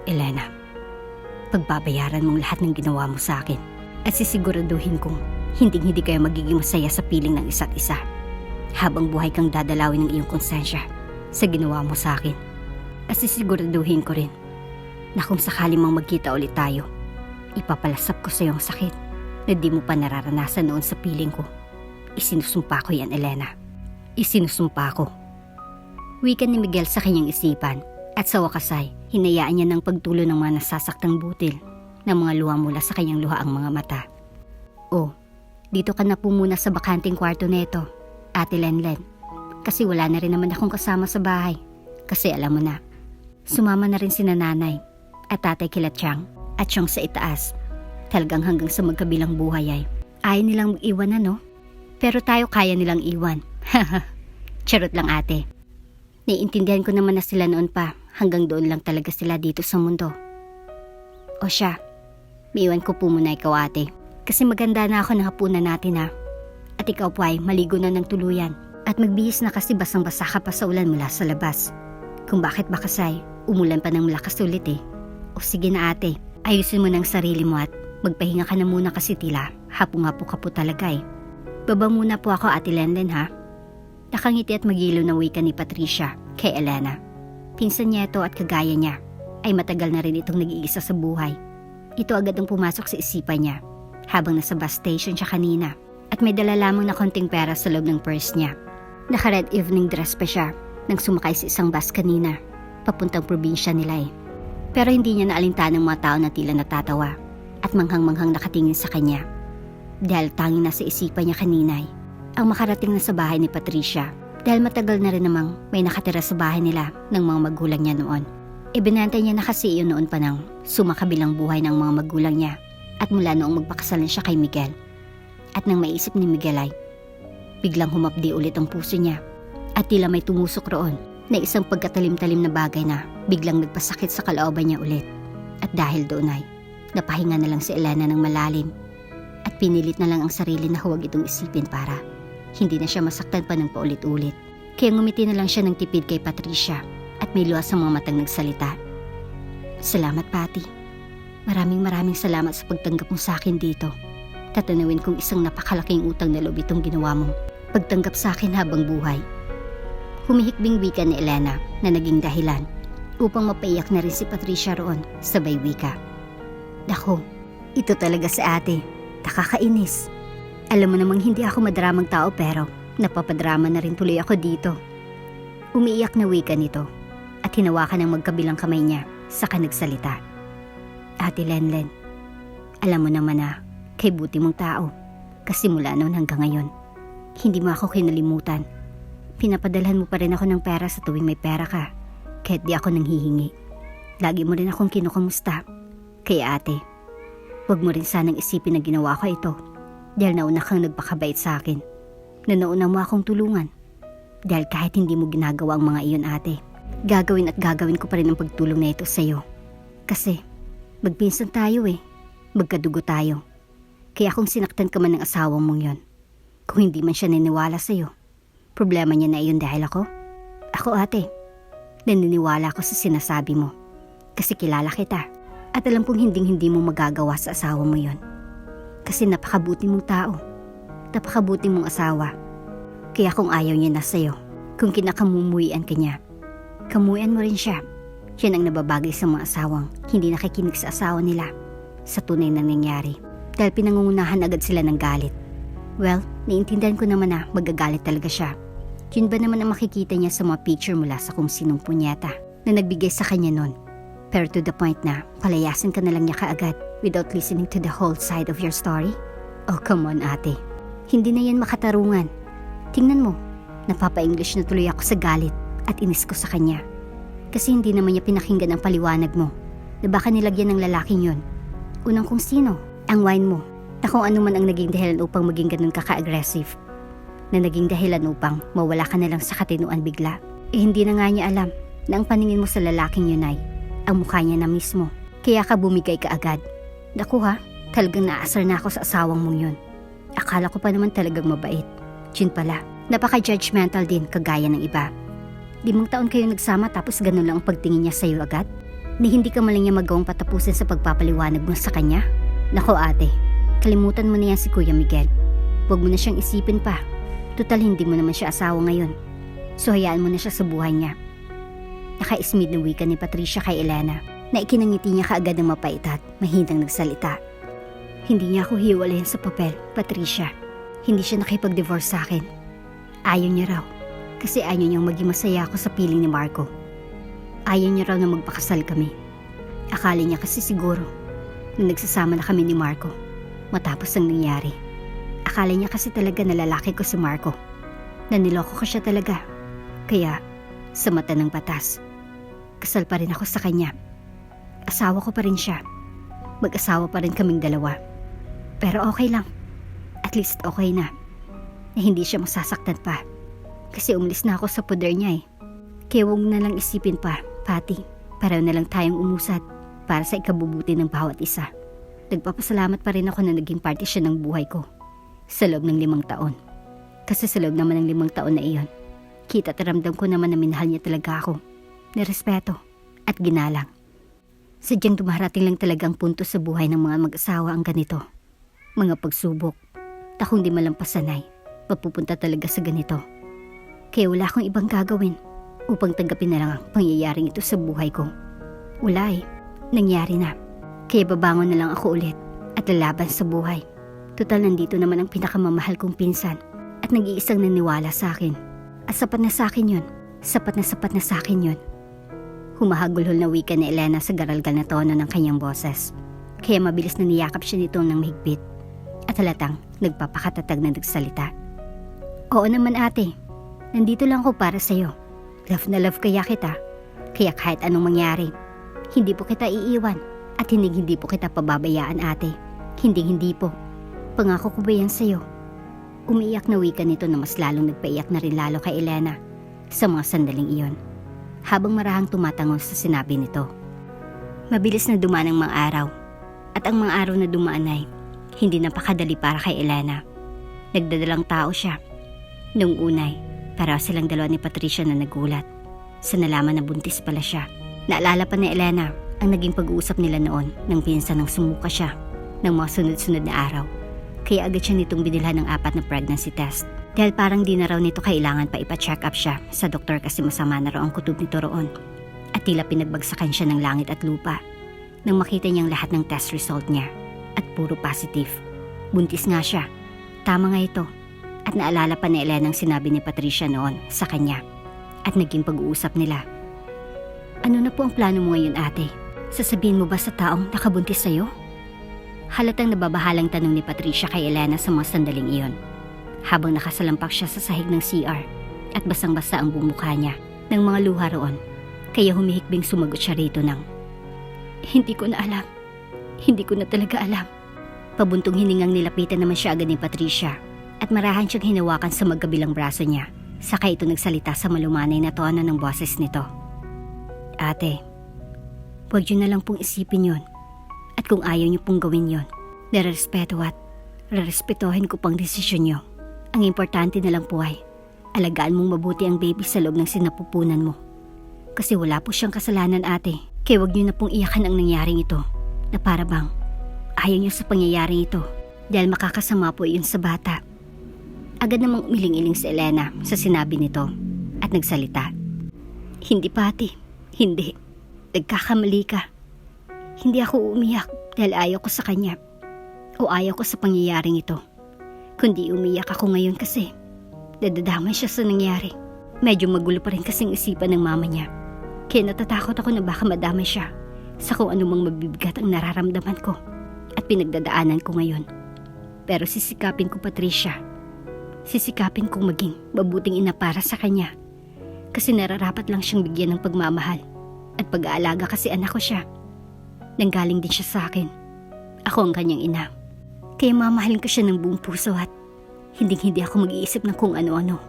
A: Elena, pagbabayaran mong lahat ng ginawa mo sa akin at sisiguraduhin kong hindi kayo magiging masaya sa piling ng isa't isa habang buhay kang dadalawin ng iyong konsensya sa ginawa mo sa akin. At sisiguraduhin ko rin na kung sakali mang magkita ulit tayo, Ipapalasap ko sa iyong sakit na di mo pa nararanasan noon sa piling ko. Isinusumpa ko yan, Elena. Isinusumpa ko. Wika ni Miguel sa kanyang isipan at sa wakas ay hinayaan niya ng pagtulo ng mga nasasaktang butil ng mga luha mula sa kanyang luhaang mga mata. Oh, dito ka na po muna sa bakanting kwarto neto, Ate Lenlen. Kasi wala na rin naman akong kasama sa bahay. Kasi alam mo na, sumama na rin sina nanay at tatay kila Chang at siyang sa itaas. Talagang hanggang sa magkabilang buhay ay ayaw nilang mag-iwan no? Pero tayo kaya nilang iwan. Charot lang ate. Naiintindihan ko naman na sila noon pa. Hanggang doon lang talaga sila dito sa mundo. O siya, maiwan ko po muna ikaw ate. Kasi maganda na ako ng hapunan natin ha. At ikaw po ay maligo na ng tuluyan. At magbihis na kasi basang-basa ka pa sa ulan mula sa labas. Kung bakit ba kasay, umulan pa ng malakas ulit eh. O sige na ate, ayusin mo ng sarili mo at magpahinga ka na muna kasi tila hapong-hapo ka po talaga eh. Baba muna po ako Ate Lenlen ha. Nakangiti at magilo na wika ni Patricia kay Elena. Pinsan niya ito at kagaya niya ay matagal na rin itong nag-iisa sa buhay. Ito agad ang pumasok sa isipan niya habang nasa bus station siya kanina at may dala lamang na konting pera sa loob ng purse niya. Naka-red evening dress pa siya nang sumakay sa isang bus kanina papuntang probinsya nila eh. Pero hindi niya naalintan ng mga tao na tila natatawa at manghang-manghang nakatingin sa kanya. Dahil tanging nasa isipan niya kanina ay ang makarating na sa bahay ni Patricia dahil matagal na rin namang may nakatira sa bahay nila ng mga magulang niya noon. Ibinantay niya na kasi iyon noon pa ng sumakabilang buhay ng mga magulang niya at mula noong magpakasalan siya kay Miguel. At nang maisip ni Miguel ay biglang humapdi ulit ang puso niya at tila may tumusok roon na isang pagkatalim-talim na bagay na biglang nagpasakit sa kalooban niya ulit. At dahil doon ay napahinga na lang si Elena ng malalim at pinilit na lang ang sarili na huwag itong isipin para hindi na siya masaktan pa ng paulit-ulit. Kaya ngumiti na lang siya ng tipid kay Patricia at may luha sa mga matang nagsalita. Salamat Patty. Maraming salamat sa pagtanggap mo sa akin dito. Tatanawin kong isang napakalaking utang na loob itong ginawa mong pagtanggap sa akin habang buhay. Humihikbing wika ni Elena na naging dahilan upang mapaiyak na rin si Patricia roon sabay wika. Nako, ito talaga si ate. Nakakainis. Alam mo namang hindi ako madramang tao pero napapadrama na rin tuloy ako dito. Umiiyak na wika nito at hinawakan ng magkabilang kamay niya saka nagsalita. Ate Lenlen, alam mo naman na kay buti mong tao kasi mula noon hanggang ngayon hindi mo ako kinalimutan. Pinapadalhan mo pa rin ako ng pera sa tuwing may pera ka kahit di ako nanghihingi. Lagi mo rin akong kinukumusta. Kaya ate, huwag mo rin sanang isipin na ginawa ko ito dahil nauna kang nagpakabait sa akin. Na nauna mo akong tulungan. Dahil kahit hindi mo ginagawa ang mga iyon ate, gagawin at gagawin ko pa rin ang pagtulong na ito sa'yo. Kasi magpinsan tayo eh. Magkadugo tayo. Kaya kung sinaktan ka man ng asawa mong yon, kung hindi man siya naniniwala sa'yo, problema niya na iyon dahil ako. Ako ate, naniniwala ako sa sinasabi mo. Kasi kilala kita. At alam kong hindi mo magagawa sa asawa mo yon. Kasi napakabuti mong tao. Napakabuti mong asawa. Kaya kung ayaw niya na sa'yo, kung kinakamumuian ka niya, kamuian mo rin siya. Yan ang nababagay sa mga asawang hindi nakikinig sa asawa nila sa tunay na nangyari. Dahil pinangungunahan agad sila ng galit. Well, naiintindihan ko naman na magagalit talaga siya. Yun ba naman ang makikita niya sa mga picture mula sa kung sinong punyeta na nagbigay sa kanya nun. Pero to the point na palayasin ka na lang niya kaagad without listening to the whole side of your story? Oh, come on ate. Hindi na yan makatarungan. Tingnan mo, napapa-English na tuloy ako sa galit at inis ko sa kanya. Kasi hindi naman niya pinakinggan ang paliwanag mo na baka nilagyan ng lalaking yon. Unang kung sino, ang wine mo, na kung ano man ang naging dahilan upang maging ganun kaka-aggressive. Na naging dahilan upang mawala ka na lang sa katinuan bigla. Eh hindi na nga niya alam na ang paningin mo sa lalaking yun ay ang mukha niya na mismo. Kaya ka bumigay ka agad. Naku ha, talagang naasar na ako sa asawang mong yun. Akala ko pa naman talagang mabait. Yun pala, napaka-judgmental din kagaya ng iba. 5 taon kayo nagsama tapos ganun lang ang pagtingin niya sa'yo agad? Ni hindi ka malang niya magawang patapusin sa pagpapaliwanag mo sa kanya? Nako ate, kalimutan mo na yan si Kuya Miguel. Huwag mo na siyang isipin pa. Total hindi mo naman siya asawa ngayon. So hayaan mo na siya sa buhay niya. Naka-ismid na wika ni Patricia kay Elena na ikinangiti niya kaagad ng mapait at mahinang nagsalita. Hindi niya ako hiwalayan sa papel, Patricia. Hindi siya nakipag-divorce sa akin. Ayaw niya raw. Kasi ayaw niyang maging masaya ako sa piling ni Marco. Ayaw niya raw na magpakasal kami. Akala niya kasi siguro na nagsasama na kami ni Marco matapos ang nangyari. Akala niya kasi talaga na lalaki ko si Marco. Na niloko ko siya talaga. Kaya, sa mata ng batas, kasal pa rin ako sa kanya. Asawa ko pa rin siya. Mag-asawa pa rin kaming dalawa. Pero okay lang. At least okay na. Na hindi siya masasaktan pa. Kasi umalis na ako sa poder niya eh. Kaya huwag na lang isipin pa, Patty. Pareho na lang tayong umusad para sa ikabubuti ng bawat isa. Nagpapasalamat pa rin ako na naging parte siya ng buhay ko. Sa loob ng 5 taon. Kasi sa loob naman ng 5 taon na iyon, kita at ramdam ko naman na minahal niya talaga ako. Nirespeto at ginalang. Sadyang dumarating lang talaga ang punto sa buhay ng mga mag-asawa ang ganito. Mga pagsubok na kung di malampasan ay mapupunta talaga sa ganito. Kaya wala akong ibang gagawin upang tanggapin na lang ang pangyayaring ito sa buhay ko. Wala eh, nangyari na. Kaya babangon na lang ako ulit at lalaban sa buhay. Total nandito naman ang pinakamamahal kong pinsan at nag-iisang naniwala sa akin. At sapat na sa akin yun. Sapat na sa akin yun. Humahagulhol na wika ni Elena sa garalgal na tono ng kanyang boses. Kaya mabilis na niyakap siya nito ng mahigpit. At halatang nagpapakatatag na nagsalita. Oo naman ate, nandito lang ako para sa'yo. Love na love kaya kita. Kaya kahit anong mangyari, hindi po kita iiwan. At hindi po kita pababayaan ate. Hindi po. Pangako ko ba yan sa'yo? Umiiyak na wika nito na mas lalong nagpaiyak na rin lalo kay Elena sa mga sandaling iyon. Habang marahang tumatango sa sinabi nito. Mabilis na dumaan ang mga araw. At ang mga araw na dumaan ay hindi napakadali para kay Elena. Nagdadalang tao siya. Noong unay, para silang dalawa ni Patricia na nagulat. Sa nalaman na buntis pala siya. Naalala pa ni Elena ang naging pag-uusap nila noon nang pinsan ng sumuka siya ng mga sunod-sunod na araw. Kaya agad siya nitong binilhan ng 4 na pregnancy test. Dahil parang di na raw nito kailangan pa ipa-check up siya sa doktor kasi masama na raw ang kutob nito roon. At tila pinagbagsakan siya ng langit at lupa nang makita niyang lahat ng test result niya. At puro positive. Buntis nga siya. Tama nga ito. At naalala pa ni Elena ang sinabi ni Patricia noon sa kanya. At naging pag-uusap nila. Ano na po ang plano mo ngayon ate? Sasabihin mo ba sa taong nakabuntis sa'yo? Halatang nababahalang tanong ni Patricia kay Elena sa mga sandaling iyon. Habang nakasalampak siya sa sahig ng CR at basang-basa ang bumukha niya ng mga luha roon. Kaya humihikbing sumagot siya rito ng, Hindi ko na alam. Hindi ko na talaga alam. Pabuntong hiningang nilapitan naman siya agad ni Patricia at marahan siyang hinawakan sa magkabilang braso niya. Saka ito nagsalita sa malumanay na tono ng boses nito. Ate, huwag niyo na lang pong isipin yon. At kung ayaw niyo pong gawin yon, nirespeto at rerespetuhin ko pang desisyon niyo. Ang importante na lang po ay alagaan mong mabuti ang baby sa loob ng sinapupunan mo. Kasi wala po siyang kasalanan ate. Kaya huwag niyo na pong iyakan ang nangyaring ito na para bang ayaw niyo sa pangyayaring ito dahil makakasama po iyon sa bata. Agad namang umiling-iling si Elena sa sinabi nito at nagsalita. Hindi pati, hindi. Nagkakamali ka. Hindi ako umiyak dahil ayaw ko sa kanya o ayaw ko sa pangyayaring ito. Kundi umiyak ako ngayon kasi nadadamay siya sa nangyari. Medyo magulo pa rin kasing isipan ng mama niya. Kaya natatakot ako na baka madamay siya sa kung anumang mabibigat ang nararamdaman ko at pinagdadaanan ko ngayon. Pero sisikapin ko Patricia. Sisikapin kong maging mabuting ina para sa kanya. Kasi nararapat lang siyang bigyan ng pagmamahal at pag-aalaga kasi anak ko siya. Nanggaling din siya sa akin. Ako ang kanyang ina. Kaya mamahalin ko siya ng buong puso at hindi ako mag-iisip ng kung ano-ano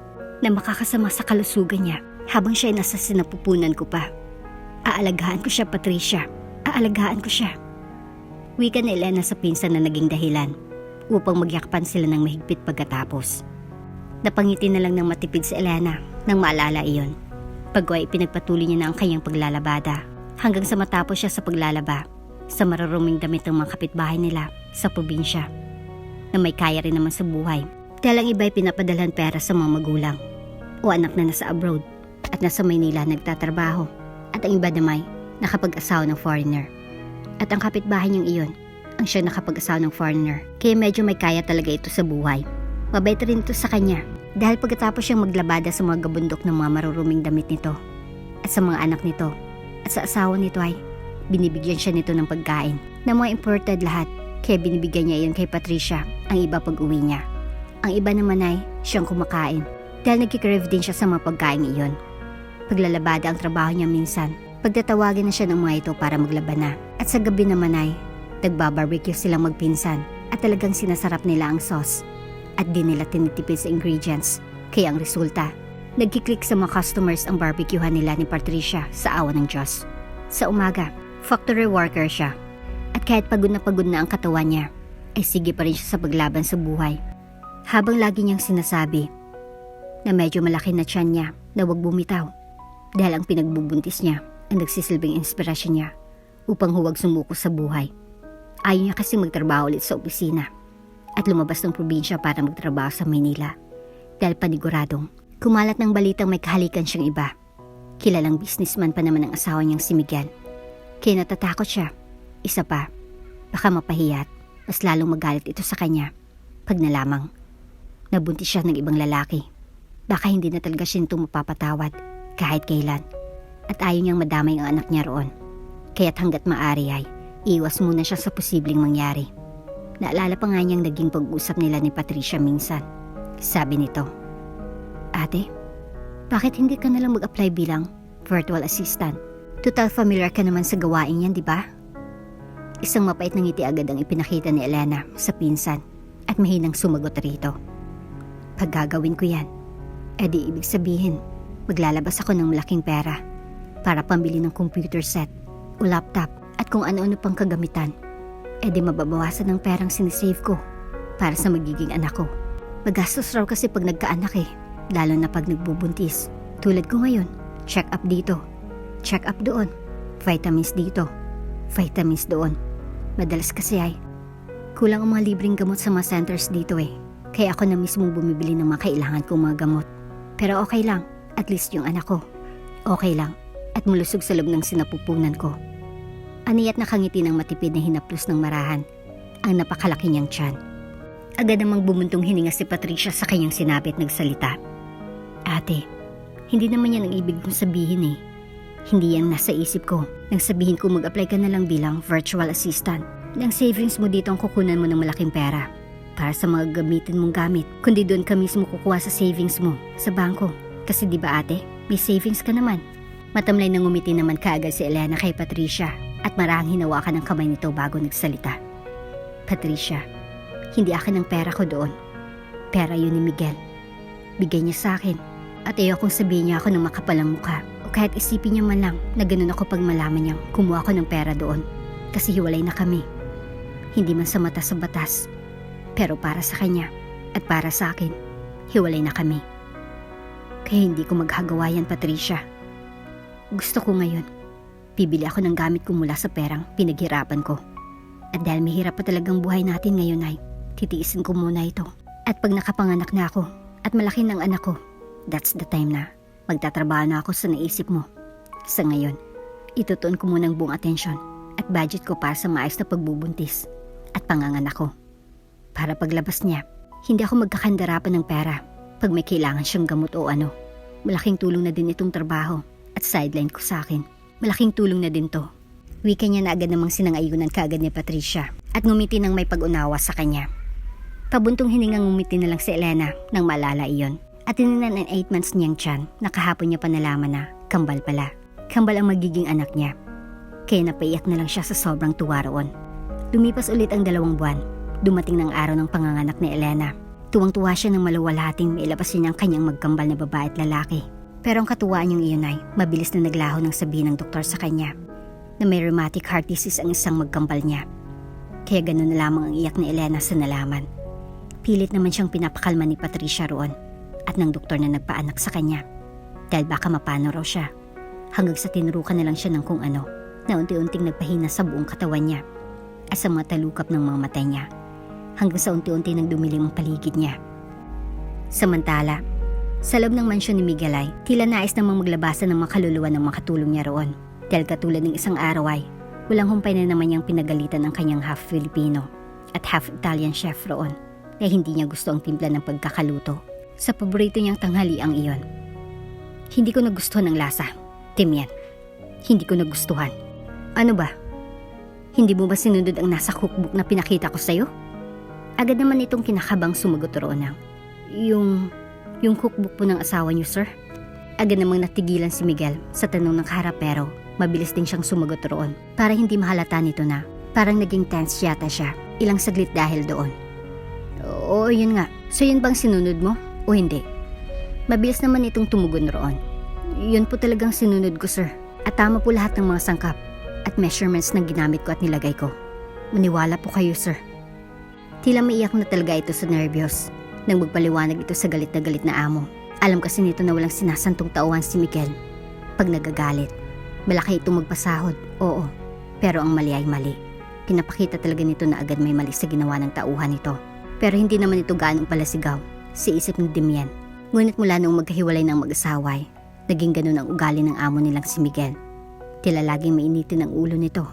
A: na makakasama sa kalusugan niya habang siya ay nasa sinapupunan ko pa. Aalagaan ko siya Patricia. Aalagaan ko siya. Wika ni Elena sa pinsan na naging dahilan upang magyakpan sila ng mahigpit pagkatapos. Napangiti na lang ng matipid si Elena nang maalala iyon. Pagway pinagpatuloy niya na ang kanyang paglalabada hanggang sa matapos siya sa paglalaba sa maruruming damit ng mga kapitbahay nila sa probinsya na may kaya rin naman sa buhay dahil ang iba ay pinapadalhan pera sa mga magulang o anak na nasa abroad at nasa Maynila nagtatrabaho at ang iba naman nakapag-asawa ng foreigner. At ang kapitbahay niyang iyon ang ang siyang nakapag-asawa ng foreigner. Kaya medyo may kaya talaga ito sa buhay. Mabait rin ito sa kanya. Dahil pagkatapos siyang maglabada sa mga gabundok ng mga maruruming damit nito at sa mga anak nito at sa asawa nito ay binibigyan siya nito ng pagkain na mga imported lahat. Kaya binibigyan niya iyon kay Patricia, ang iba pag-uwi niya. Ang iba naman ay siyang kumakain dahil nagkikrave din siya sa mga pagkain iyon. Paglalabada ang trabaho niya minsan, pagtatawagin na siya ng mga ito para maglaba na. At sa gabi naman ay nagbabarbecue silang magpinsan at talagang sinasarap nila ang sauce. At di nila tinitipid sa ingredients. Kaya ang resulta, nagkiklik sa mga customers ang barbecuehan nila ni Patricia sa awa ng Diyos. Sa umaga, factory worker siya. At kahit pagod na ang katawan niya, ay sige pa rin siya sa paglaban sa buhay. Habang lagi niyang sinasabi na medyo malaki na tiyan niya na huwag bumitaw. Dahil ang pinagbubuntis niya ang nagsisilbing inspirasyon niya upang huwag sumuko sa buhay. Ayaw niya kasi magtrabaho ulit sa opisina at lumabas ng probinsya para magtrabaho sa Maynila dahil paniguradong kumalat ng balitang may kahalikan siyang iba. Kilalang businessman pa naman ang asawa niyang si Miguel. Kaya natatakot siya. Isa pa, baka mapahiyat, mas lalong magalit ito sa kanya pag nalamang nabuntis siya ng ibang lalaki. Baka hindi na talaga siya nito mapapatawad kahit kailan at ayaw niyang madamay ang anak niya roon. Kaya't hanggat maaari ay iwas muna siya sa posibleng mangyari. Naalala pa nga niyang naging pag-usap nila ni Patricia minsan. Sabi nito, "Ate, bakit hindi ka nalang mag-apply bilang virtual assistant? Total familiar ka naman sa gawain yan, di ba?" Isang mapait na ngiti agad ang ipinakita ni Elena sa pinsan at mahinang sumagot rito. "Pag gagawin ko yan, edi ibig sabihin, maglalabas ako ng malaking pera para pambili ng computer set o laptop at kung ano-ano pang kagamitan. Edi mababawasan ng perang sinisave ko para sa magiging anak ko. Magastos raw kasi pag nagkaanak lalo na pag nagbubuntis. Tulad ko ngayon, check up dito, check up doon, vitamins dito, vitamins doon. Madalas kasi ay kulang ang mga libreng gamot sa mga centers dito Kaya ako na mismong bumibili ng mga kailangan kong mga gamot. Pero okay lang, at least yung anak ko. Okay lang, at mulusog sa loob ng sinapupunan ko." Aniyat nakangiti ng matipid na hinaplos ng marahan ang napakalaki niyang tiyan. Agad namang bumuntong hininga si Patricia sa kanyang sinabi at nagsalita. "Ate, hindi naman yan ang ibig kong sabihin Hindi yan nasa isip ko nang sabihin ko mag-apply ka na lang bilang virtual assistant. Nang savings mo dito ang kukunan mo ng malaking pera para sa mga gamitin mong gamit. Kundi doon ka mismo kukuha sa savings mo sa bangko. Kasi di ba ate, may savings ka naman." Matamlay na ngumiti naman kaagad si Elena kay Patricia at marahang hinawakan ang kamay nito bago nagsalita. "Patricia, hindi akin ang pera ko doon. Pera yun ni Miguel. Bigay niya sa akin at ayokong sabihin niya ako ng makapalang mukha o kahit isipin niya man lang na ganun ako pag malaman niyang kumuha ko ng pera doon kasi hiwalay na kami. Hindi man sa mata sa batas, pero para sa kanya at para sa akin, hiwalay na kami. Kaya hindi ko maghagawa yan, Patricia. Gusto ko ngayon, bibili ako ng gamit ko mula sa perang pinaghirapan ko. At dahil mahirap pa talagang buhay natin ngayon ay titiisin ko muna ito. At pag nakapanganak na ako at malaki ng anak ko, that's the time na magtatrabaho na ako sa naisip mo. Sa ngayon, itutuon ko muna ang buong atensyon at budget ko para sa maayos na pagbubuntis at panganganak ko. Para paglabas niya, hindi ako magkakandarapan ng pera pag may kailangan siyang gamot o ano. Malaking tulong na din itong trabaho at sideline ko sa akin. Malaking tulong na din to." Wika niya na agad namang sinangayunan kaagad ni Patricia at ngumiti ng may pag-unawa sa kanya. Pabuntong hiningang ngumiti na lang si Elena nang maalala iyon. At tininan ang 8 months niyang tiyan na kahapon niya pa nalaman na kambal pala. Kambal ang magiging anak niya. Kaya napaiyak na lang siya sa sobrang tuwa roon. Lumipas ulit ang 2 buwan. Dumating ng araw ng panganganak ni Elena. Tuwang-tuwa siya nang maluwalhating mailabasin niya ang kanyang magkambal na babae at lalaki. Pero ang katuwaan niyang iyon ay mabilis na naglaho ng sabihin ng doktor sa kanya na may rheumatic heart disease ang isang magkambal niya. Kaya ganun na lamang ang iyak ni Elena sa nalaman. Pilit naman siyang pinapakalma ni Patricia roon at ng doktor na nagpaanak sa kanya dahil baka mapano raw siya. Hanggang sa tinurukan na lang siya ng kung ano na unti-unting nagpahina sa buong katawan niya at sa mga talukap ng mga mata niya hanggang sa unti-unti nang dumilim ang paligid niya. Samantala, sa loob ng mansyon ni Miguel ay tila nais namang maglabasan ng mga kaluluwa ng makatulong niya roon dahil katulad ng isang araw ay Walang humpay na naman niyang pinagalitan ang kanyang half Filipino at half Italian chef roon na hindi niya gusto ang timpla ng pagkakaluto sa paborito niyang tanghaliang iyon. Hindi ko nagustuhan ang lasa, Demian. Hindi ko nagustuhan. Ano ba? Hindi mo ba sinunod ang nasa cookbook na pinakita ko sa'yo? Agad naman itong kinakabang sumagot roon ng, yung cookbook po ng asawa niyo, sir? Agad namang natigilan si Miguel sa tanong ng kaharap pero mabilis din siyang sumagot roon para hindi mahalata nito na parang naging tense yata siya ilang saglit dahil doon. Oo, yun nga. So yun bang sinunod mo o hindi? Mabilis naman itong tumugon roon. Yun po talagang sinunod ko, sir. At tama po lahat ng mga sangkap at measurements na ginamit ko at nilagay ko. Maniwala po kayo, sir. Tila maiyak na talaga ito sa nervyos nang magpaliwanag ito sa galit na amo. Alam kasi nito na walang sinasantong tauhan si Miguel. Pag nagagalit, malaki itong magpasahod, oo. Pero ang mali ay mali. Pinapakita talaga nito na agad may mali sa ginawa ng tauhan nito. Pero hindi naman ito gaanong palasigaw sa isip ni Demian. Ngunit mula noong magkahiwalay ng mag-asaway, naging ganun ang ugali ng amo nilang si Miguel. Tila laging mainitin ang ulo nito.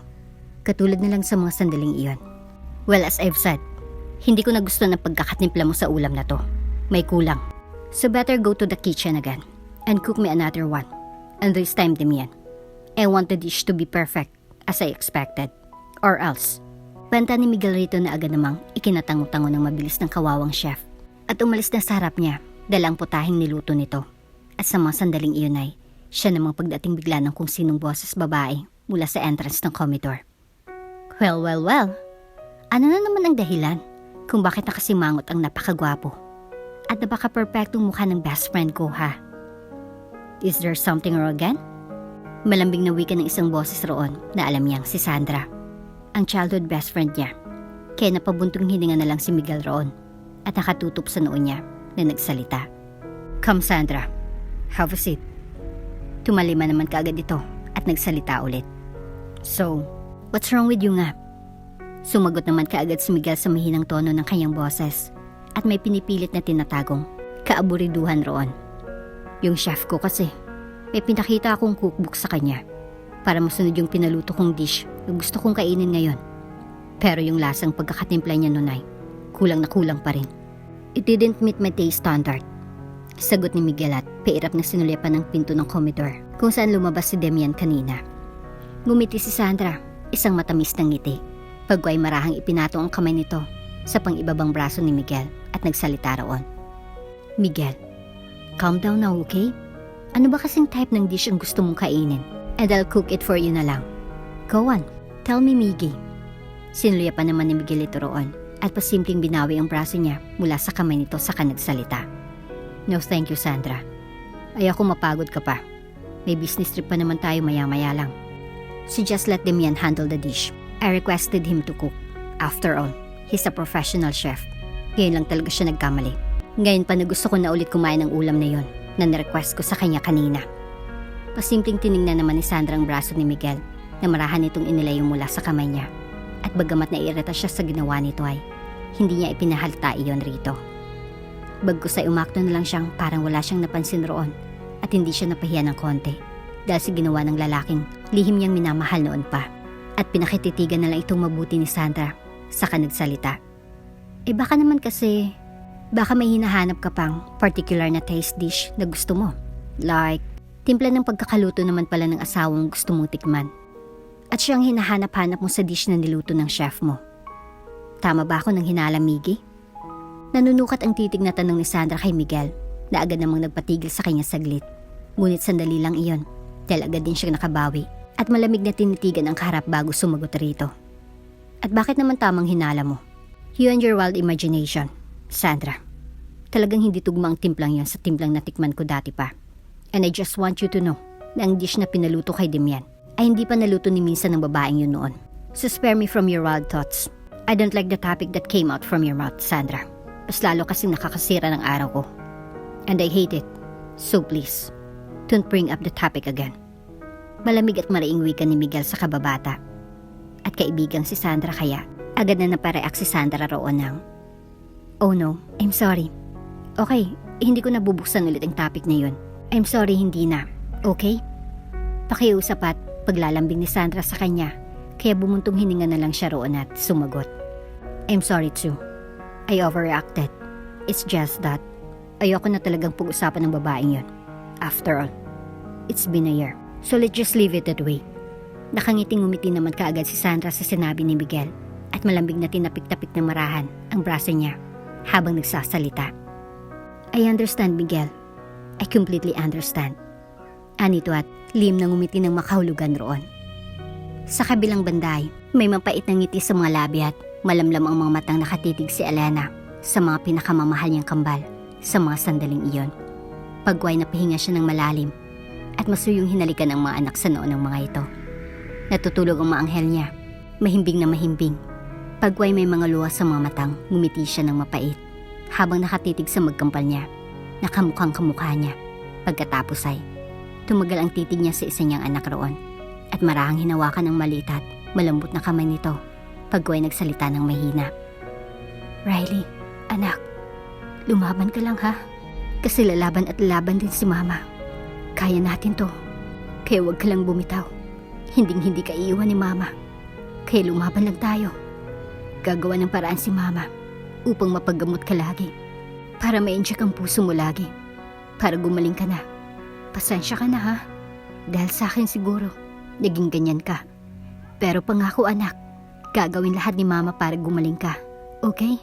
A: Katulad na lang sa mga sandaling iyon. Well, as I've said, hindi ko nagustuhan ang pagkakatimpla mo sa ulam na to. May kulang. So better go to the kitchen again and cook me another one. And this time, Demian, I want the dish to be perfect as I expected. Or else. Banta ni Miguel rito na agad namang ikinatango-tango ng mabilis ng kawawang chef. At umalis na sa harap niya, dalang putahing niluto nito. At sa mga sandaling iyon ay, siya namang pagdating bigla ng kung sinong boses babae mula sa entrance ng comedor. Well. Ano na naman ang dahilan kung bakit nakasimangot ang napakagwapo? At napaka-perfectong mukha ng best friend ko, ha? Is there something wrong again? Malambing na wika ng isang boses roon na alam niyang si Sandra, ang childhood best friend niya. Kaya napabuntong hininga na lang si Miguel roon at nakatutup sa noo niya na nagsalita. Come, Sandra. Have a seat. Tumalima naman kaagad ito at nagsalita ulit. So, what's wrong with you nga? Sumagot naman kaagad si Miguel sa mahinang tono ng kanyang boses at may pinipilit na tinatagong kaaburiduhan roon. Yung chef ko kasi, may pinakita akong cookbook sa kanya para masunod yung pinaluto kong dish na gusto kong kainin ngayon. Pero yung lasang pagkakatimpla niya nun ay kulang na kulang pa rin. It didn't meet my taste standard. Sagot ni Miguel at pairap na sinulipan ng pinto ng comedor kung saan lumabas si Demian kanina. Ngumiti si Sandra, isang matamis na ngiti. Pagway marahang ipinato ang kamay nito sa pang-ibabang braso ni Miguel at nagsalita roon. Miguel, calm down now, okay? Ano ba kasing type ng dish ang gusto mong kainin? And I'll cook it for you na lang. Go on, tell me, Miggy. Sinulipan naman ni Miguel ito roon at pasimpleng binawi ang braso niya mula sa kamay nito saka nagsalita. No thank you, Sandra. Ayoko mapagod ka pa. May business trip pa naman tayo maya-maya lang. So just let Demian handle the dish. I requested him to cook. After all, he's a professional chef. Ngayon lang talaga siya nagkamali. Ngayon pa na gusto ko na ulit kumain ng ulam na yon na nirequest ko sa kanya kanina. Pasimpleng tiningnan naman ni Sandra ang braso ni Miguel na marahan itong inilayo mula sa kamay niya. At bagamat naiirita siya sa ginawa nito ay hindi niya ipinahalta iyon rito. Bagkus ay umakto na lang siyang parang wala siyang napansin roon at hindi siya napahiya ng konti dahil sa ginawa ng lalaking lihim niyang minamahal noon pa. At pinakititigan na lang itong mabuti ni Sandra saka nagsalita. Baka naman kasi baka may hinahanap ka pang particular na taste dish na gusto mo. Like, timpla ng pagkakaluto naman pala ng asawang gusto mong tikman. At siyang hinahanap-hanap mo sa dish na niluto ng chef mo. Tama ba ako ng hinala, Miggy? Nanunukat ang titig na tanong ni Sandra kay Miguel na agad namang nagpatigil sa kanya saglit. Ngunit sandali lang iyon dahil agad din siyang nakabawi at malamig na tinitigan ang kaharap bago sumagot rito. At bakit naman tamang hinala mo? You and your wild imagination, Sandra. Talagang hindi tugma ang timplang yan sa timplang natikman ko dati pa. And I just want you to know na ang dish na pinaluto kay Demian ay hindi pa naluto ni minsan ng babaeng yun noon. So spare me from your wild thoughts. I don't like the topic that came out from your mouth, Sandra. Mas lalo kasing nakakasira ng araw ko. And I hate it. So please, don't bring up the topic again. Malamig at maraing wika ni Miguel sa kababata. At kaibigang si Sandra kaya agad na napareact si Sandra roon ng, oh no, I'm sorry. Okay, hindi ko nabubuksan ulit ang topic na yun. I'm sorry, hindi na. Okay? Pakiusap at paglalambing ni Sandra sa kanya Kaya bumuntong hininga na lang siya roon at sumagot. I'm sorry too. I overreacted. It's just that ayoko na talagang pag-usapan ng babaeng yon. After all, it's been a year. So let's just leave it that way. Nakangiting-ngumiti naman kaagad si Sandra sa sinabi ni Miguel at malambing na tinapik-tapik ng marahan ang braso niya habang nagsasalita. I understand, Miguel. I completely understand. Anito at lihim na ngumiti ng makahulugan roon. Sa kabilang banday, may mapait na ngiti sa mga labi at malamlam ang mga matang nakatitig si Elena sa mga pinakamamahal niyang kambal sa mga sandaling iyon. Pagway na pahinga siya ng malalim at masuyong hinalikan ang mga anak sa noo ng mga ito. Natutulog ang mga anghel niya, mahimbing na mahimbing. Pagway may mga luha sa mga matang, ngumiti siya ng mapait habang nakatitig sa magkampal niya, nakamukhang kamukha niya. Pagkatapos ay tumagal ang titig niya sa isa niyang anak roon at marahang hinawakan ng maliit at malambot na kamay nito. Pagway nagsalita ng mahina. Riley, anak, lumaban ka lang ha. Kasi lalaban at lalaban din si Mama. Kaya natin to. Kaya huwag ka lang bumitaw. Hinding-hindi ka iiwan ni Mama. Kaya lumaban lang tayo. Gagawa ng paraan si Mama upang mapaggamot ka lagi. Para ma-inject ang puso mo lagi. Para gumaling ka na. Pasensya ka na ha. Dahil sa akin siguro, naging ganyan ka. Pero pangako anak, gagawin lahat ni Mama para gumaling ka. Okay?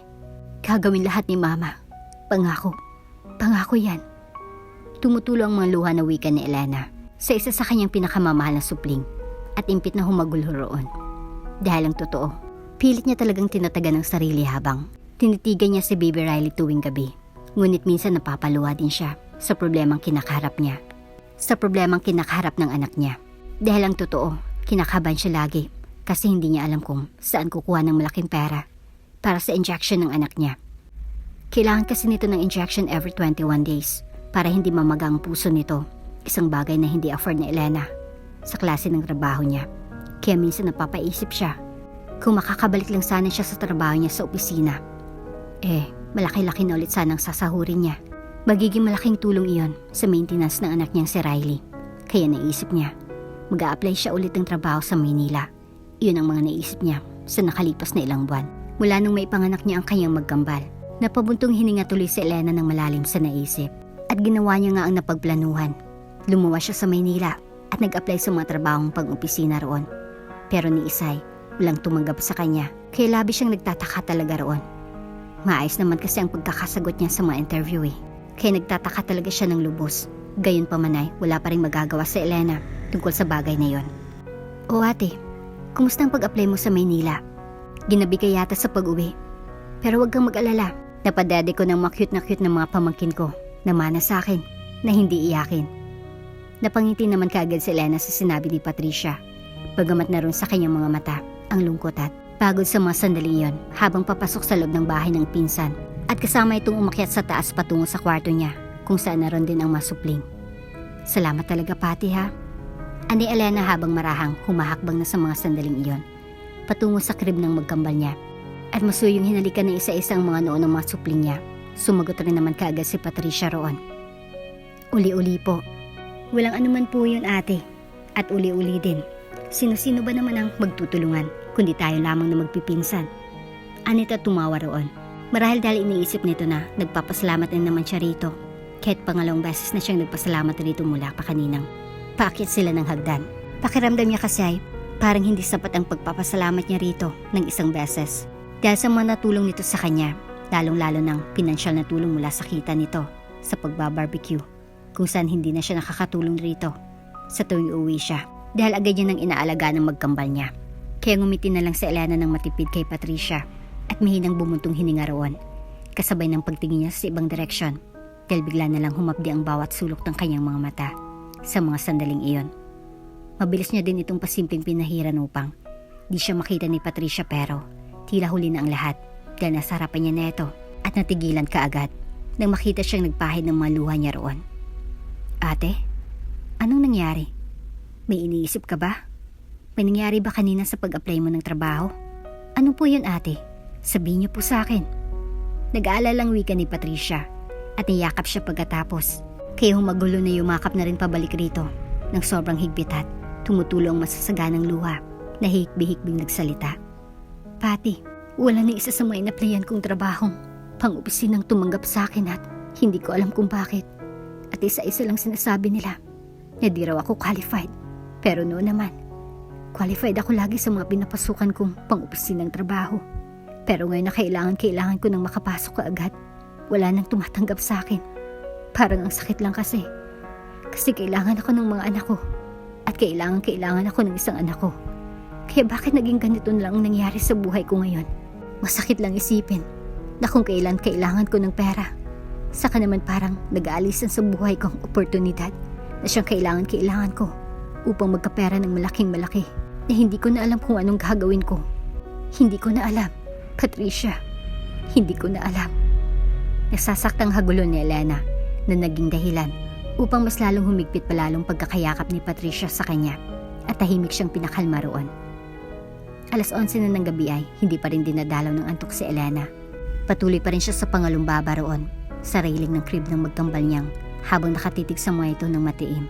A: Gagawin lahat ni Mama. Pangako. Pangako yan. Tumutulo ang mga luha na wika ni Elena sa isa sa kanyang pinakamamahal na supling at impit na humagulho roon. Dahil ang totoo, pilit niya talagang tinatagan ng sarili habang tinitigan niya si Baby Riley tuwing gabi. Ngunit minsan napapaluha din siya sa problemang kinakaharap niya. Sa problemang kinakaharap ng anak niya. Dahil ang totoo, kinakabahan siya lagi kasi hindi niya alam kung saan kukuha ng malaking pera para sa injection ng anak niya. Kailangan kasi nito ng injection every 21 days para hindi mamaga ang puso nito, isang bagay na hindi afford ni Elena sa klase ng trabaho niya. Kaya minsan napapaisip siya kung makakabalik lang sana siya sa trabaho niya sa opisina. Malaki-laki na ulit sanang sasahurin niya. Magiging malaking tulong iyon sa maintenance ng anak niyang si Riley. Kaya naisip niya, mag-a-apply siya ulit ng trabaho sa Maynila. Iyon ang mga naisip niya sa nakalipas na ilang buwan. Mula nung maipanganak niya ang kanyang magkambal, napabuntong hininga tuloy si Elena ng malalim sa naisip. At ginawa niya nga ang napagplanuhan. Lumuwas siya sa Maynila at nag-apply sa mga trabahong pang-opisina roon. Pero ni Isay, walang tumanggap sa kanya, kaya labi siyang nagtataka talaga roon. Maayos naman kasi ang pagkakasagot niya sa mga interview kaya nagtataka talaga siya ng lubos. Gayon pa man ay wala pa rin magagawa sa Elena tungkol sa bagay na yon. O ate, kumusta ang pag-apply mo sa Maynila? Ginabi ka yata sa pag-uwi. Pero huwag kang mag-alala, napadede ko ng mga cute na mga pamangkin ko na mana sa akin na hindi iyakin. Napangiti naman kaagad si Elena sa sinabi ni Patricia, bagamat naroon sa kanyang mga mata ang lungkot at pagod sa mga sandaling yon habang papasok sa loob ng bahay ng pinsan at kasama itong umakyat sa taas patungo sa kwarto niya kung saan naroon din ang masupling. Salamat talaga Pati ha. Ani Elena habang marahang humahakbang na sa mga sandaling iyon patungo sa crib ng magkambal niya at masuyong hinalikan ng isa-isang mga noo ng mga supling niya. Sumagot rin naman kaagad si Patricia roon. Uli-uli po. Walang anuman po yun ate. At uli-uli din. Sino-sino ba naman ang magtutulungan kundi tayo lamang na magpipinsan? Anita tumawa roon. Marahil dahil iniisip nito na nagpapasalamat din naman siya rito. Kahit pangalawang beses na siyang nagpasalamat rito mula pa kaninang paakyat sila ng hagdan. Pakiramdam niya kasi ay parang hindi sapat ang pagpapasalamat niya rito ng isang beses. Dahil sa mga natulong nito sa kanya, lalong-lalo ng pinansyal na tulong mula sa kita nito sa pagbabarbecue, kung saan hindi na siya nakakatulong rito sa tuwing uwi siya dahil agad niya nang inaalaga ng magkambal niya. Kaya ngumiti na lang si Elena ng matipid kay Patricia at mahinang bumuntong hininga roon, kasabay ng pagtingin niya sa ibang direksyon dahil bigla na lang humapdi ang bawat sulok ng kanyang mga mata sa mga sandaling iyon. Mabilis niya din itong pasimpleng pinahiran upang di siya makita ni Patricia pero tila huli na ang lahat dahil nasa harapan niya neto at natigilan kaagad nang makita siyang nagpahid ng mga luha niya roon. Ate, anong nangyari? May iniisip ka ba? May nangyari ba kanina sa pag-apply mo ng trabaho? Ano po yun ate? Sabihin niyo po sa akin. Nag-aalalang wika ni Patricia at niyakap siya pagkatapos. Kaya humagulo na yumakap na rin pabalik rito ng sobrang higpit at tumutulo ang masasaganang luha Nahihikbi-hikbing nagsalita. Pati, wala na isa sa mga inaplayan kong trabahong pang-opisinang tumanggap sa akin at hindi ko alam kung bakit. At isa-isa lang sinasabi nila na di raw ako qualified. Pero noon naman, qualified ako lagi sa mga pinapasukan kong pang-opisinang trabaho. Pero ngayon na kailangan ko nang makapasok kaagad, wala nang tumatanggap sa akin. Parang ang sakit lang kasi. Kasi kailangan ako ng mga anak ko. At kailangan ako ng isang anak ko. Kaya bakit naging ganito lang ang nangyari sa buhay ko ngayon? Masakit lang isipin na kung kailan kailangan ko ng pera. Saka naman parang nag-aalisan sa buhay ko ang oportunidad na siyang kailangan ko upang magkapera ng malaking-malaki na hindi ko na alam kung anong gagawin ko. Hindi ko na alam, Patricia. Hindi ko na alam. Nasasaktang hagulo ni Elena na naging dahilan upang mas lalong humigpit palalong pagkakayakap ni Patricia sa kanya at tahimik siyang pinakalma roon. Alas 11 na ng gabi ay hindi pa rin dinadalaw ng antok si Elena. Patuloy pa rin siya sa pangalumbaba roon sa railing ng crib ng magkambal niyang habang nakatitig sa mga ito ng matiim.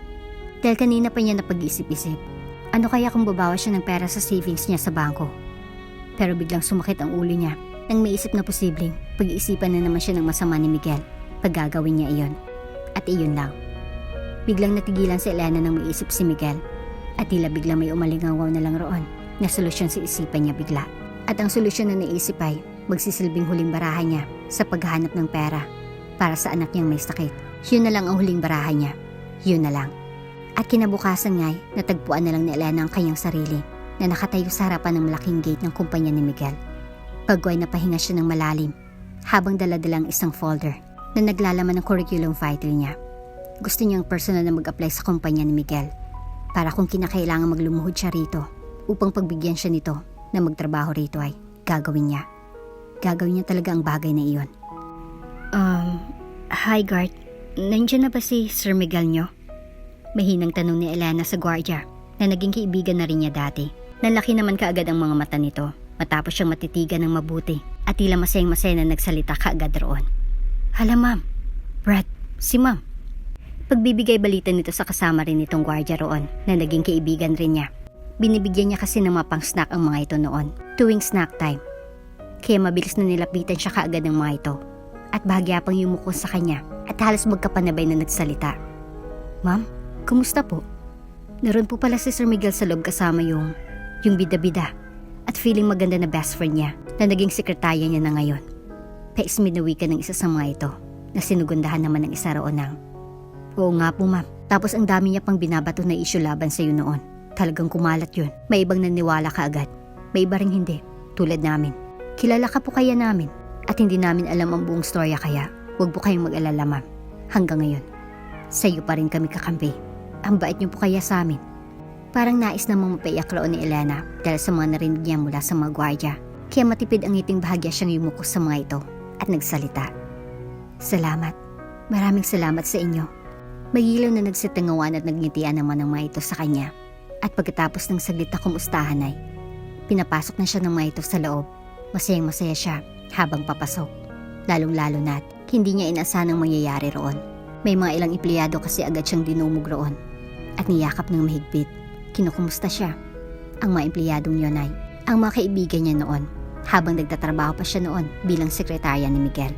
A: Dahil kanina pa niya napag-isip-isip, ano kaya kung babawas siya ng pera sa savings niya sa bangko? Pero biglang sumakit ang ulo niya nang maisip na posibleng pag-iisipan na naman siya ng masama ni Miguel pag gagawin niya iyon. At iyon lang. Biglang natigilan si Elena nang maisip si Miguel at tila biglang may umalingawaw na lang roon na solusyon sa isipan niya bigla. At ang solusyon na naisip ay magsisilbing huling barahan niya sa paghahanap ng pera para sa anak niyang may sakit. Yun na lang ang huling barahan niya. Yun na lang. At kinabukasan nga'y natagpuan na lang ni Elena ang kanyang sarili na nakatayo sa harapan ng malaking gate ng kumpanya ni Miguel. Pagway napahinga siya ng malalim habang dala-dala ang isang folder na naglalaman ng curriculum file niya. Gusto niyang personal na mag-apply sa kumpanya ni Miguel para kung kinakailangan maglumuhod siya rito upang pagbigyan siya nito na magtrabaho rito ay gagawin niya. Gagawin niya talaga ang bagay na iyon. Hi guard. Nandiyan na ba si Sir Miguel niyo? Mahinang tanong ni Elena sa gwardiya na naging kaibigan na rin niya dati. Nalaki naman kaagad ang mga mata nito matapos siyang matitigan ng mabuti at tila masayang-masaya na nagsalita kaagad roon. Hala ma'am, Brad, si ma'am. Pagbibigay balita nito sa kasama rin nitong gwardiya roon na naging kaibigan rin niya. Binibigyan niya kasi ng mga pang-snack ang mga ito noon, tuwing snack time. Kaya mabilis na nilapitan siya kaagad ng mga ito at bahagya pang yumuko sa kanya at halos magkapanabay na nagsalita. Ma'am, kumusta po? Naroon po pala si Sir Miguel sa loob kasama yung bida-bida at feeling maganda na best friend niya na naging sekretarya niya na ngayon. Paismid na wika ng isa sa mga ito na sinugundahan naman ng isa roon ng, oo nga po ma'am, tapos ang dami niya pang binabato na issue laban sa iyo noon. Talagang kumalat yun. May ibang naniwala ka agad. May iba ring hindi, tulad namin. Kilala ka po kaya namin at hindi namin alam ang buong storya kaya huwag po kayong mag-alala ma'am. Hanggang ngayon, sa iyo pa rin kami kakampi. Ang bait niyo po kaya sa amin. Parang nais namang mapaiyak roon ni Elena dahil sa mga narinig niya mula sa mga gwardiya. Kaya matipid ang ngiting bahagya siyang yumuko sa mga ito at nagsalita. Salamat. Maraming salamat sa inyo. Magilaw na nagsitangawan at nagngitian naman ang mga ito sa kanya. At pagkatapos ng saglit na kumustahan ay pinapasok na siya ng mga ito sa loob. Masayang-masaya siya habang papasok. Lalong-lalo na't hindi niya inasahan ang mangyayari roon. May mga ilang empleyado kasi agad siyang dinumog roon at niyakap ng mahigpit. Kinukumusta siya. Ang mga empleyadong yun ay ang mga kaibigan niya noon habang nagtatrabaho pa siya noon bilang sekretarya ni Miguel.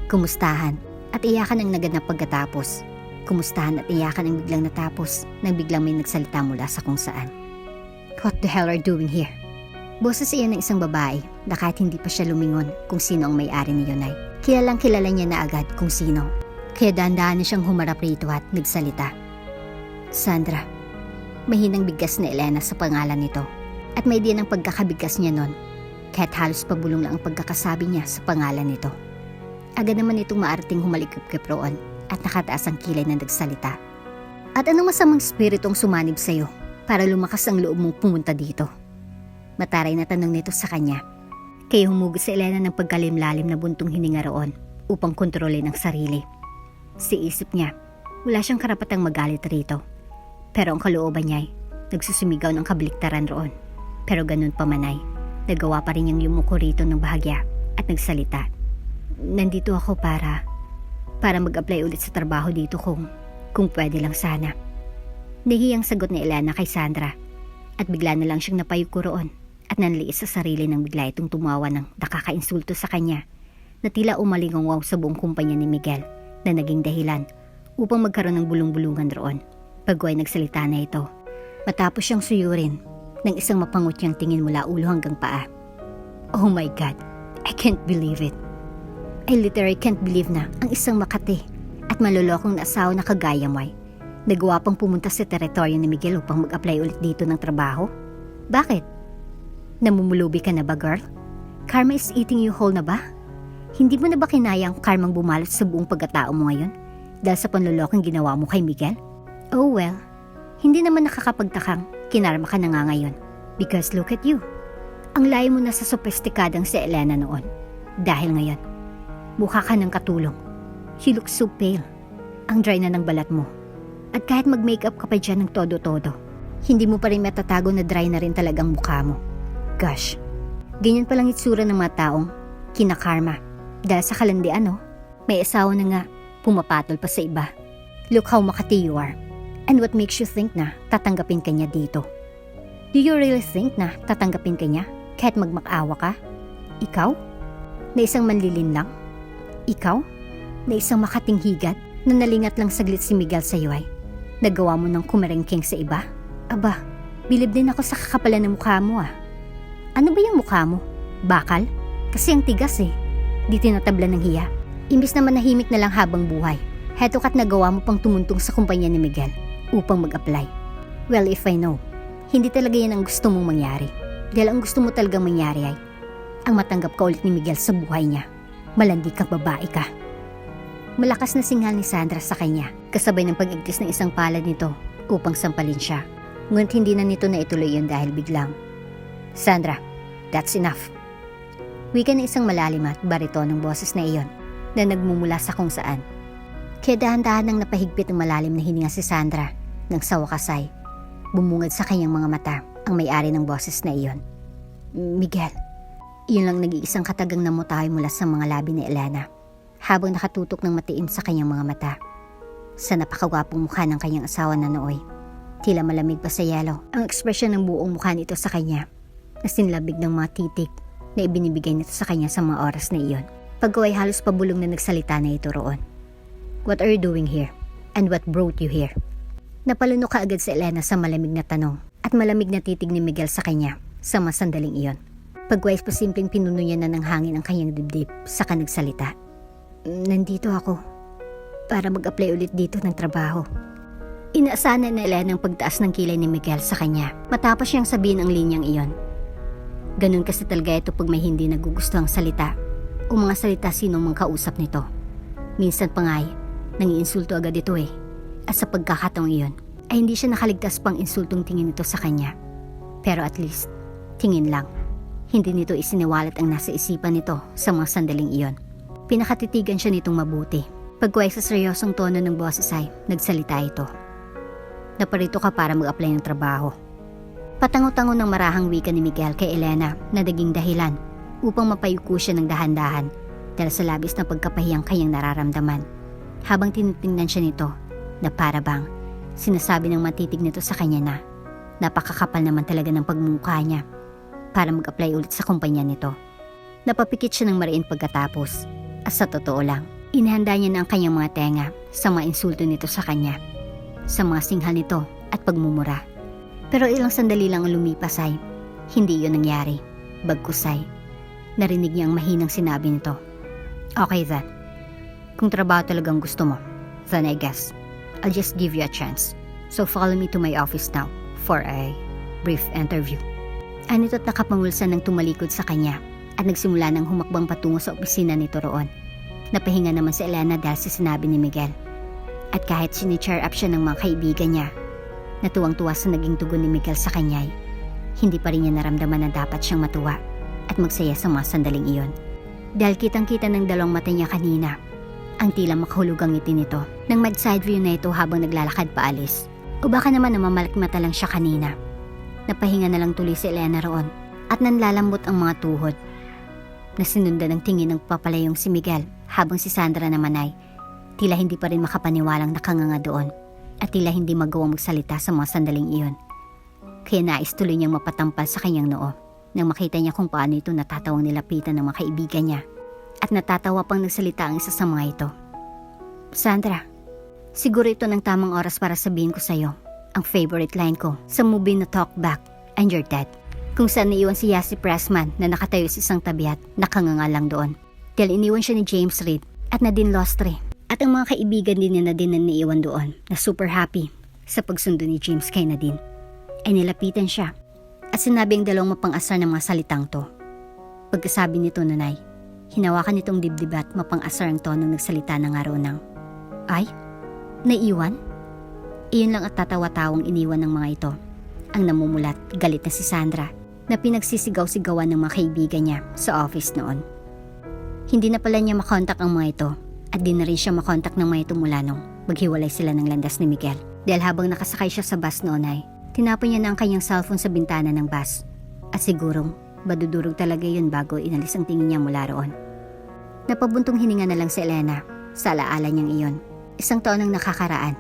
A: Kumustahan at iyakan ang naganap pagkatapos. Kumustahan at iyakan ang biglang natapos nang biglang may nagsalita mula sa kung saan. What the hell are you doing here? Boses iyan ng isang babae na kahit hindi pa siya lumingon kung sino ang may-ari ni Yunay. Kilalang kilala niya na agad kung sino. Kaya dahan-dahan na siyang humarap rito at nagsalita. Sandra. Mahinang bigkas na Elena sa pangalan nito. At may diyan ang pagkakabigkas niya nun. Kahit halos pabulong lang ang pagkakasabi niya sa pangalan nito. Agad naman itong maarating humalikip-kip roon at nakataas ang kilay na nagsalita. At anong masamang spiritong sumanib sa'yo para lumakas ang loob mong pumunta dito? Mataray na tanong nito sa kanya. Kaya humugot si Elena ng pagkalimlalim na buntong hininga roon upang kontrolin ang sarili. Si isip niya, wala siyang karapatang magalit rito. Pero ang kalooban niya ay nagsusumigaw ng kabaliktaran roon. Pero ganun pa man ay, nagawa pa rin niyang yumuko rito ng bahagya at nagsalita. Nandito ako para mag-apply ulit sa trabaho dito kung pwede lang sana. Nahiyang sagot ni Elena kay Sandra. At bigla na lang siyang napayuko roon at nanliis sa sarili nang bigla itong tumawa ng nakakainsulto sa kanya na tila umalingaw sa buong kumpanya ni Miguel na naging dahilan upang magkaroon ng bulong-bulungan roon. Pagway nagsalita na ito matapos siyang suyurin ng isang mapangutyang tingin mula ulo hanggang paa. Oh my God, I can't believe it. I literally can't believe na ang isang makati at malulokong na asawa na kagaya mo ay nagawa pang pumunta sa teritoryo ni Miguel upang mag-apply ulit dito ng trabaho? Bakit? Namumulubi ka na ba, girl? Karma is eating you whole na ba? Hindi mo na ba kinaya ang karmang bumalot sa buong pagkatao mo ngayon dahil sa panlulokong ginawa mo kay Miguel? Oh well, hindi naman nakakapagtakang kinarma ka na nga ngayon. Because look at you. Ang layo mo na sa sophisticadang si Elena noon. Dahil ngayon, mukha ka ng katulong. She looks so pale. Ang dry na ng balat mo. At kahit mag-makeup ka pa dyan ng todo-todo, hindi mo pa rin matatago na dry na rin talagang mukha mo. Gosh, ganyan palang itsura ng mga taong kinakarma. Dahil sa kalandian, no? May asawa na nga, pumapatol pa sa iba. Look how makati you are. And what makes you think na tatanggapin ka niya dito? Do you really think na tatanggapin ka niya kahit magmakaawa ka? Ikaw? Na isang manlilin lang? Ikaw? Na isang makating higat na nalingat lang saglit si Miguel sa iyo ay nagawa mo ng kumerengking sa iba? Aba, bilib din ako sa kakapalan ng mukha mo ah. Ano ba yung mukha mo? Bakal? Kasi ang tigas eh. Di tinatabla ng hiya. Imbis na manahimik na lang habang buhay, heto ka't nagawa mo pang tumuntong sa kumpanya ni Miguel upang mag-apply. Well, if I know, hindi talaga yan ang gusto mong mangyari. Dahil ang gusto mo talagang mangyari ay ang matanggap ka ulit ni Miguel sa buhay niya. Malandi kang babae ka. Malakas na singhal ni Sandra sa kanya, kasabay ng pag-igtis ng isang palad nito upang sampalin siya. Ngunit hindi na nito na ituloy yun dahil biglang, Sandra, that's enough. Wika ng isang malalim at baritonong boses na iyon na nagmumula sa kung saan. Kaya dahan-dahan nang napahigpit ng malalim na hininga si Sandra nang sa wakas ay bumungad sa kanyang mga mata ang may-ari ng boses na iyon. Miguel, iyon lang nag-iisang katagang namutahay mula sa mga labi ni Elena habang nakatutok ng matiim sa kanyang mga mata. Sa napakagwapong mukha ng kanyang asawa na nooy, tila malamig pa sa yelo ang ekspresyon ng buong mukha nito sa kanya na sinlabig ng mga titik na ibinibigay nito sa kanya sa mga oras na iyon. Pagkaway halos pabulong na nagsalita na ito roon. What are you doing here? And what brought you here? Napaluno ka agad si Elena sa malamig na tanong at malamig na titig ni Miguel sa kanya sa mga sandaling iyon. Pagwais pa simpleng pinuno niya na ng hangin ang kanyang dibdib saka nagsalita. Nandito ako para mag-apply ulit dito ng trabaho. Inaasahan na Elena ang pagtaas ng kilay ni Miguel sa kanya matapos siyang sabihin ang linyang iyon. Ganun kasi talaga ito pag may hindi nagugustuhang salita o mga salita sinong mang kausap nito. Minsan pa nga ay nangiinsulto agad ito eh. At sa pagkakataong iyon ay hindi siya nakaligtas pang insultong tingin nito sa kanya. Pero at least, tingin lang. Hindi nito isiniwalat ang nasa isipan nito sa mga sandaling iyon. Pinakatitigan siya nitong mabuti. Pagkuhay sa seryosong tono ng boses ay nagsalita ito. Naparito ka para mag-apply ng trabaho. Patango-tango ng marahang wika ni Miguel kay Elena na naging dahilan upang mapayuko siya ng dahan-dahan dahil sa labis na pagkapahiyang kanyang nararamdaman. Habang tinitingnan siya nito na para bang sinasabi ng matitig nito sa kanya na napakakapal naman talaga ng pagmumukha niya para mag-apply ulit sa kumpanya nito. Napapikit siya ng mariin pagkatapos at sa totoo lang, inihanda niya na ang kanyang mga tenga sa mga insulto nito sa kanya, sa mga singhal nito at pagmumura. Pero ilang sandali lang ang lumipas ay hindi yun nangyari. Bagkus ay narinig niya ang mahinang sinabi nito. Okay then, kung trabaho talagang gusto mo, then I guess I'll just give you a chance. So follow me to my office now for a brief interview. Anito't nakapangulsan ng tumalikod sa kanya at nagsimula ng humakbang patungo sa opisina nito roon. Napahinga naman si Elena dahil sa sinabi ni Miguel. At kahit sini-cheer up siya ng mga kaibigan niya, natuwang-tuwa sa naging tugon ni Miguel sa kanya, hindi pa rin niya naramdaman na dapat siyang matuwa at magsaya sa mga sandaling iyon. Dahil kitang-kita ng dalawang mata niya kanina, ang tila makahulugang ngiti nito nang mag-side view na ito habang naglalakad paalis. O baka naman namamalikmata lang siya kanina. Napahinga na lang tuloy si Elena roon at nanlalambot ang mga tuhod. Nasinundan ng tingin ng papalayong si Miguel habang si Sandra naman ay tila hindi pa rin makapaniwalang nakanganga doon at tila hindi magawang magsalita sa mga sandaling iyon. Kaya nais tuloy niyang mapatampal sa kanyang noo nang makita niya kung paano ito natatawang nilapitan ng mga kaibigan niya. At natatawa pang nagsalita ang isa sa mga ito. Sandra, siguro ito ng tamang oras para sabihin ko sa'yo ang favorite line ko sa movie na Talk Back and You're Dead. Kung saan naiwan si Yasi Pressman na nakatayo sa isang tabi at nakanganga lang doon. Dahil iniwan siya ni James Reid at Nadine Lostre. At ang mga kaibigan din ni Nadine na naiwan doon na super happy sa pagsundo ni James kay Nadine ay nilapitan siya at sinabi ang dalawang mapang-asar ng mga salitang to. Pagkasabi nito, nanay, hinawakan nitong dibdib at mapang-asar ang tonong nagsalita ng araw ng, ay, naiwan? Iyon lang at tatawa-tawang iniwan ng mga ito. Ang namumulat, galit na si Sandra na pinagsisigaw-sigawan ng mga kaibigan niya sa office noon. Hindi na pala niya makontak ang mga ito at di na rin siya makontak ng mga ito mula nung maghiwalay sila ng landas ni Miguel. Dahil habang nakasakay siya sa bus noon ay tinapon niya na ang kanyang cellphone sa bintana ng bus. At sigurong badudurog talaga yun bago inalis ang tingin niya mula roon. Napabuntong hininga na lang si Elena sa alaala niyang iyon. Isang taon ang nakakaraan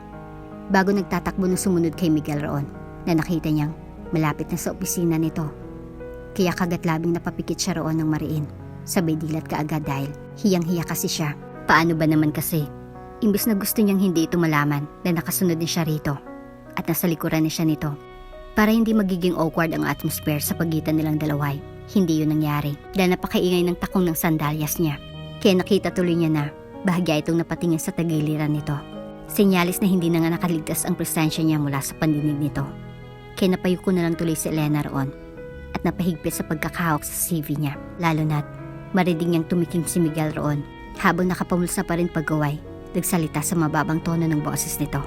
A: bago nagtatakbo ng sumunod kay Miguel roon na nakita niyang malapit na sa opisina nito. Kaya kagatlabing napapikit siya roon ng mariin. Sabay dilat kaagad dahil hiyang-hiya kasi siya. Paano ba naman kasi? Imbis na gusto niyang hindi ito malaman na nakasunod din siya rito at nasa likuran na siya nito. Para hindi magiging awkward ang atmosphere sa pagitan nilang dalaway, hindi yun nangyari dahil napakaingay ng takong ng sandalyas niya. Kaya nakita tuloy niya na bahagya itong napatingin sa tagiliran nito. Senyalis na hindi na nga nakaligtas ang presensya niya mula sa pandinig nito. Kaya napayuko na lang tuloy si Elena roon at napahigpit sa pagkakahawak sa CV niya. Lalo na't marinig niyang tumikim si Miguel roon habang nakapamulsa pa rin paggaway. Nagsalita sa mababang tono ng boses nito.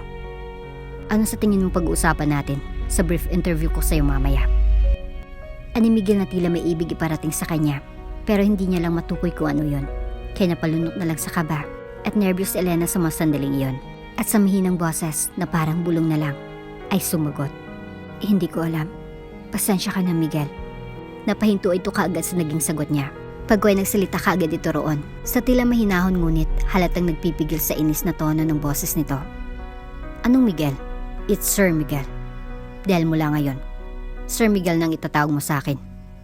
A: Ano sa tingin mong pag-uusapan natin sa brief interview ko sa'yo mamaya? Ani Miguel na tila may ibig iparating sa kanya pero hindi niya lang matukoy kung ano yun. Kaya napalunok na lang sa kaba at nervyos si Elena sa mga sandaling iyon. At sa mahinang boses na parang bulong na lang ay sumagot. Hindi ko alam. Pasensya ka na, Miguel. Napahinto ito kaagad sa naging sagot niya. Pagway nagsalita kaagad ito roon. Sa tila mahinahon ngunit halatang nagpipigil sa inis na tono ng boses nito. Anong Miguel? It's Sir Miguel. Dahil mula ngayon, Sir Miguel nang itatawag mo sa akin.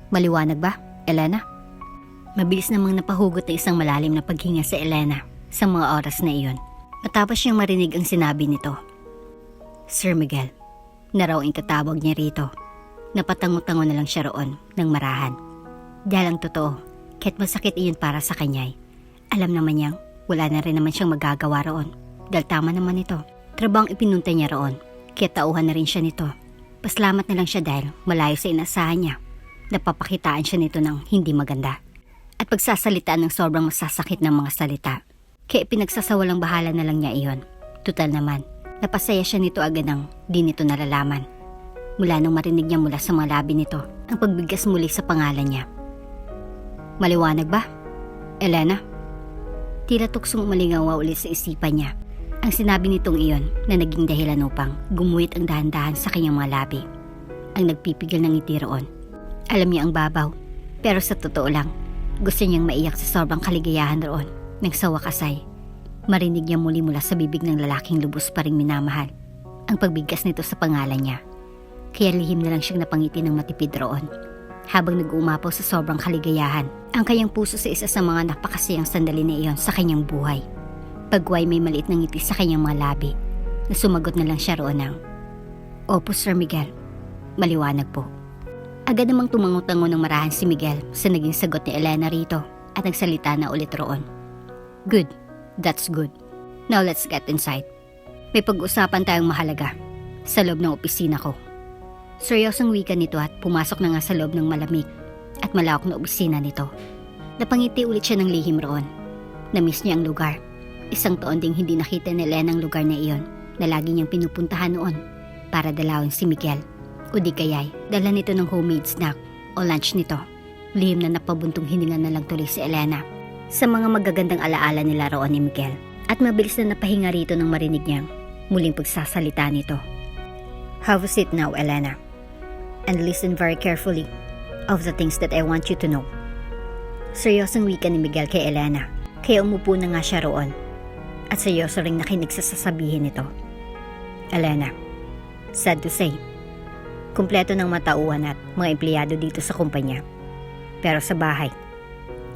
A: Maliwanag ba, Elena? Mabilis namang napahugot na isang malalim na paghinga sa Elena sa mga oras na iyon. Matapos niyang marinig ang sinabi nito. Sir Miguel, na raw ang tatawag niya rito. Napatango-tango na lang siya roon ng marahan. Dahil ang totoo, kahit masakit iyon para sa kanya, alam naman niyang wala na rin naman siyang magagawa roon. Dahil tama naman ito. Trabang ipinunta niya roon, kaya tauhan na rin siya nito. Pasalamat na lang siya dahil malayo sa inasahan niya. Napapakitaan siya nito ng hindi maganda. At pagsasalitaan ng sobrang masasakit ng mga salita. Kaya pinagsasawalang bahala na lang niya iyon. Tutal naman, napasaya siya nito agad ng di nito nalalaman. Mula nung marinig niya mula sa mga labi nito ang pagbigkas muli sa pangalan niya. Maliwanag ba, Elena? Tila tuksong umalingawa ulit sa isipan niya ang sinabi nitong iyon na naging dahilan upang gumuhit ang dahan-dahan sa kanyang mga labi. Ang nagpipigil ng ngiti roon. Alam niya ang babaw, pero sa totoo lang, gusto niyang maiyak sa sobrang kaligayahan roon. Nang sa wakas ay marinig niya muli mula sa bibig ng lalaking lubos pa ring minamahal ang pagbigkas nito sa pangalan niya. Kaya lihim na lang siyang napangiti ng matipid roon habang nag-uumapaw sa sobrang kaligayahan ang kanyang puso sa isa sa mga napakasayang sandali na iyon sa kanyang buhay. Pagway may maliit na ngiti sa kanyang mga labi na sumagot na lang siya roon ng, Opo, Sir Miguel. Maliwanag po. Agad namang tumango-tango ng marahan si Miguel sa naging sagot ni Elena rito at nagsalita na ulit roon. Good. That's good. Now let's get inside. May pag-usapan tayong mahalaga sa loob ng opisina ko. Seryosong wika nito at pumasok na nga sa loob ng malamig at malawak na opisina nito. Napangiti ulit siya ng lihim roon. Namiss niya ang lugar. Isang taon ding hindi nakita ni Elena ang lugar na iyon na lagi niyang pinupuntahan noon para dalawin si Miguel. O di kaya'y dala nito ng homemade snack o lunch nito. Lihim na napabuntong hininga na lang tuloy si Elena sa mga magagandang alaala nila roon ni Miguel. At mabilis na napahinga rito nang marinig niyang muling pagsasalita nito. Have a seat now, Elena. And listen very carefully of the things that I want you to know. Seryosong wika ni Miguel kay Elena. Kaya umupo na nga siya roon. At seryoso ring nakinig sa sasabihin nito. Elena, sad to say, Kumpleto ng matauhan at mga empleyado dito sa kumpanya. Pero sa bahay,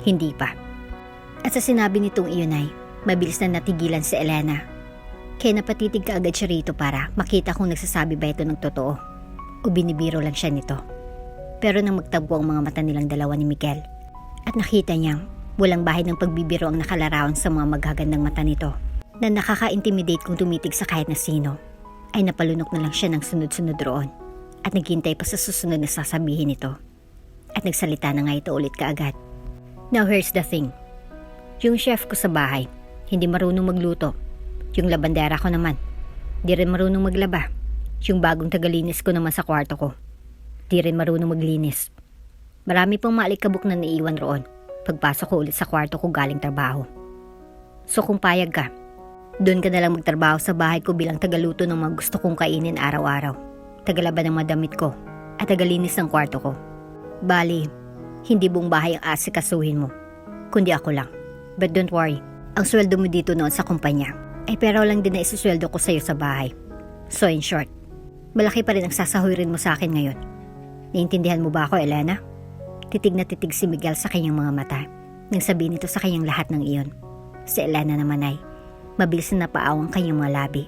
A: hindi pa. At sa sinabi nitong iyon ay, mabilis na natigilan si Elena. Kaya napatitig ka agad siya rito para makita kung nagsasabi ba ito ng totoo o binibiro lang siya nito. Pero nang magtagpo ang mga mata nilang dalawa ni Miguel at nakita niyang walang bahid ng pagbibiro ang nakalarawan sa mga maghagandang mata nito na nakaka-intimidate kung tumitig sa kahit na sino, ay napalunok na lang siya ng sunod-sunod roon at naghintay pa sa susunod na sasabihin nito. At nagsalita na nga ito ulit kaagad. Now here's the thing. Yung chef ko sa bahay, hindi marunong magluto. Yung labandera ko naman, di rin marunong maglaba. Yung bagong tagalinis ko naman sa kwarto ko, di rin marunong maglinis. Marami pang maalikabok na naiwan roon pagpasok ko ulit sa kwarto ko galing trabaho. So kung payag ka, doon ka na lang magtrabaho sa bahay ko bilang tagaluto ng mga gusto kong kainin araw-araw, tagalaba ng mga damit ko, at tagalinis ng kwarto ko. Bali, hindi buong bahay ang asikasuhin mo, kundi ako lang. But don't worry, ang sweldo mo dito noon sa kumpanya ay pero lang din na isusweldo ko sa'yo sa bahay. So in short, malaki pa rin ang sasahurin mo sa akin ngayon. Naiintindihan mo ba ako, Elena? Titig na titig si Miguel sa kanyang mga mata nang sabihin nito sa kanyang lahat ng iyon. Si Elena naman ay mabilis na napaaw ang kanyang mga labi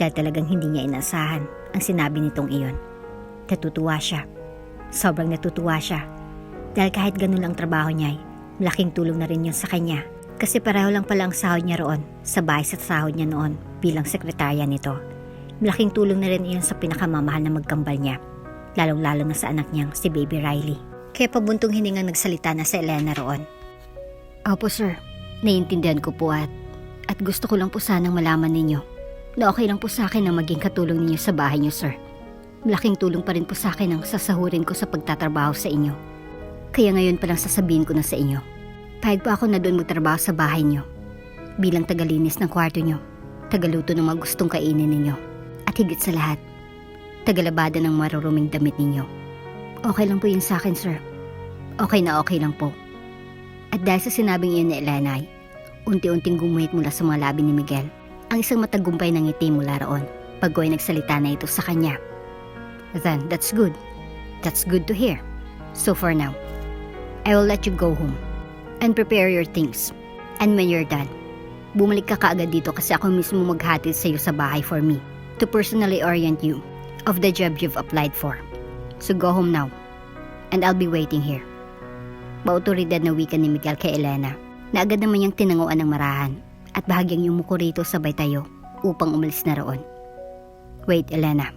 A: dahil talagang hindi niya inasahan ang sinabi nitong iyon. Natutuwa siya. Sobrang natutuwa siya dahil kahit ganun lang trabaho niya ay malaking tulong na rin yun sa kanya kasi pareho lang pala ang sahod niya roon sa bahay sa sahod niya noon bilang sekretarya nito. Malaking tulong na rin iyon sa pinakamamahal na magkambal niya, lalong-lalo na sa anak niyang si Baby Riley. Kaya pabuntong hiningang nagsalita na si Elena roon. Opo sir, naiintindihan ko po at gusto ko lang po sanang malaman ninyo na okay lang po sa akin na maging katulong ninyo sa bahay niyo sir. Malaking tulong pa rin po sa akin ang sasahurin ko sa pagtatrabaho sa inyo. Kaya ngayon palang sasabihin ko na sa inyo, pahig pa ako na doon magtrabaho sa bahay niyo bilang tagalinis ng kwarto niyo, tagaluto ng mga gustong kainin ninyo, at higit sa lahat, tagalabada ng maruruming damit ninyo. Okay lang po yun sa akin, sir. Okay na okay lang po. At dahil sa sinabing iyon ni Elena ay unti-unting gumuhit mula sa mga labi ni Miguel ang isang matagumpay ng ngiti mula roon pag ay nagsalita na ito sa kanya. Then, that's good. That's good to hear. So for now, I will let you go home and prepare your things. And when you're done, bumalik ka kaagad dito kasi ako mismo maghatid sa iyo sa bahay for me to personally orient you of the job you've applied for. So go home now, and I'll be waiting here. Maautoridad na wika ni Miguel kay Elena na agad naman niyang tinanguan ng marahan at bahagyang yumuko rito sabay tayo upang umalis na roon. Wait, Elena.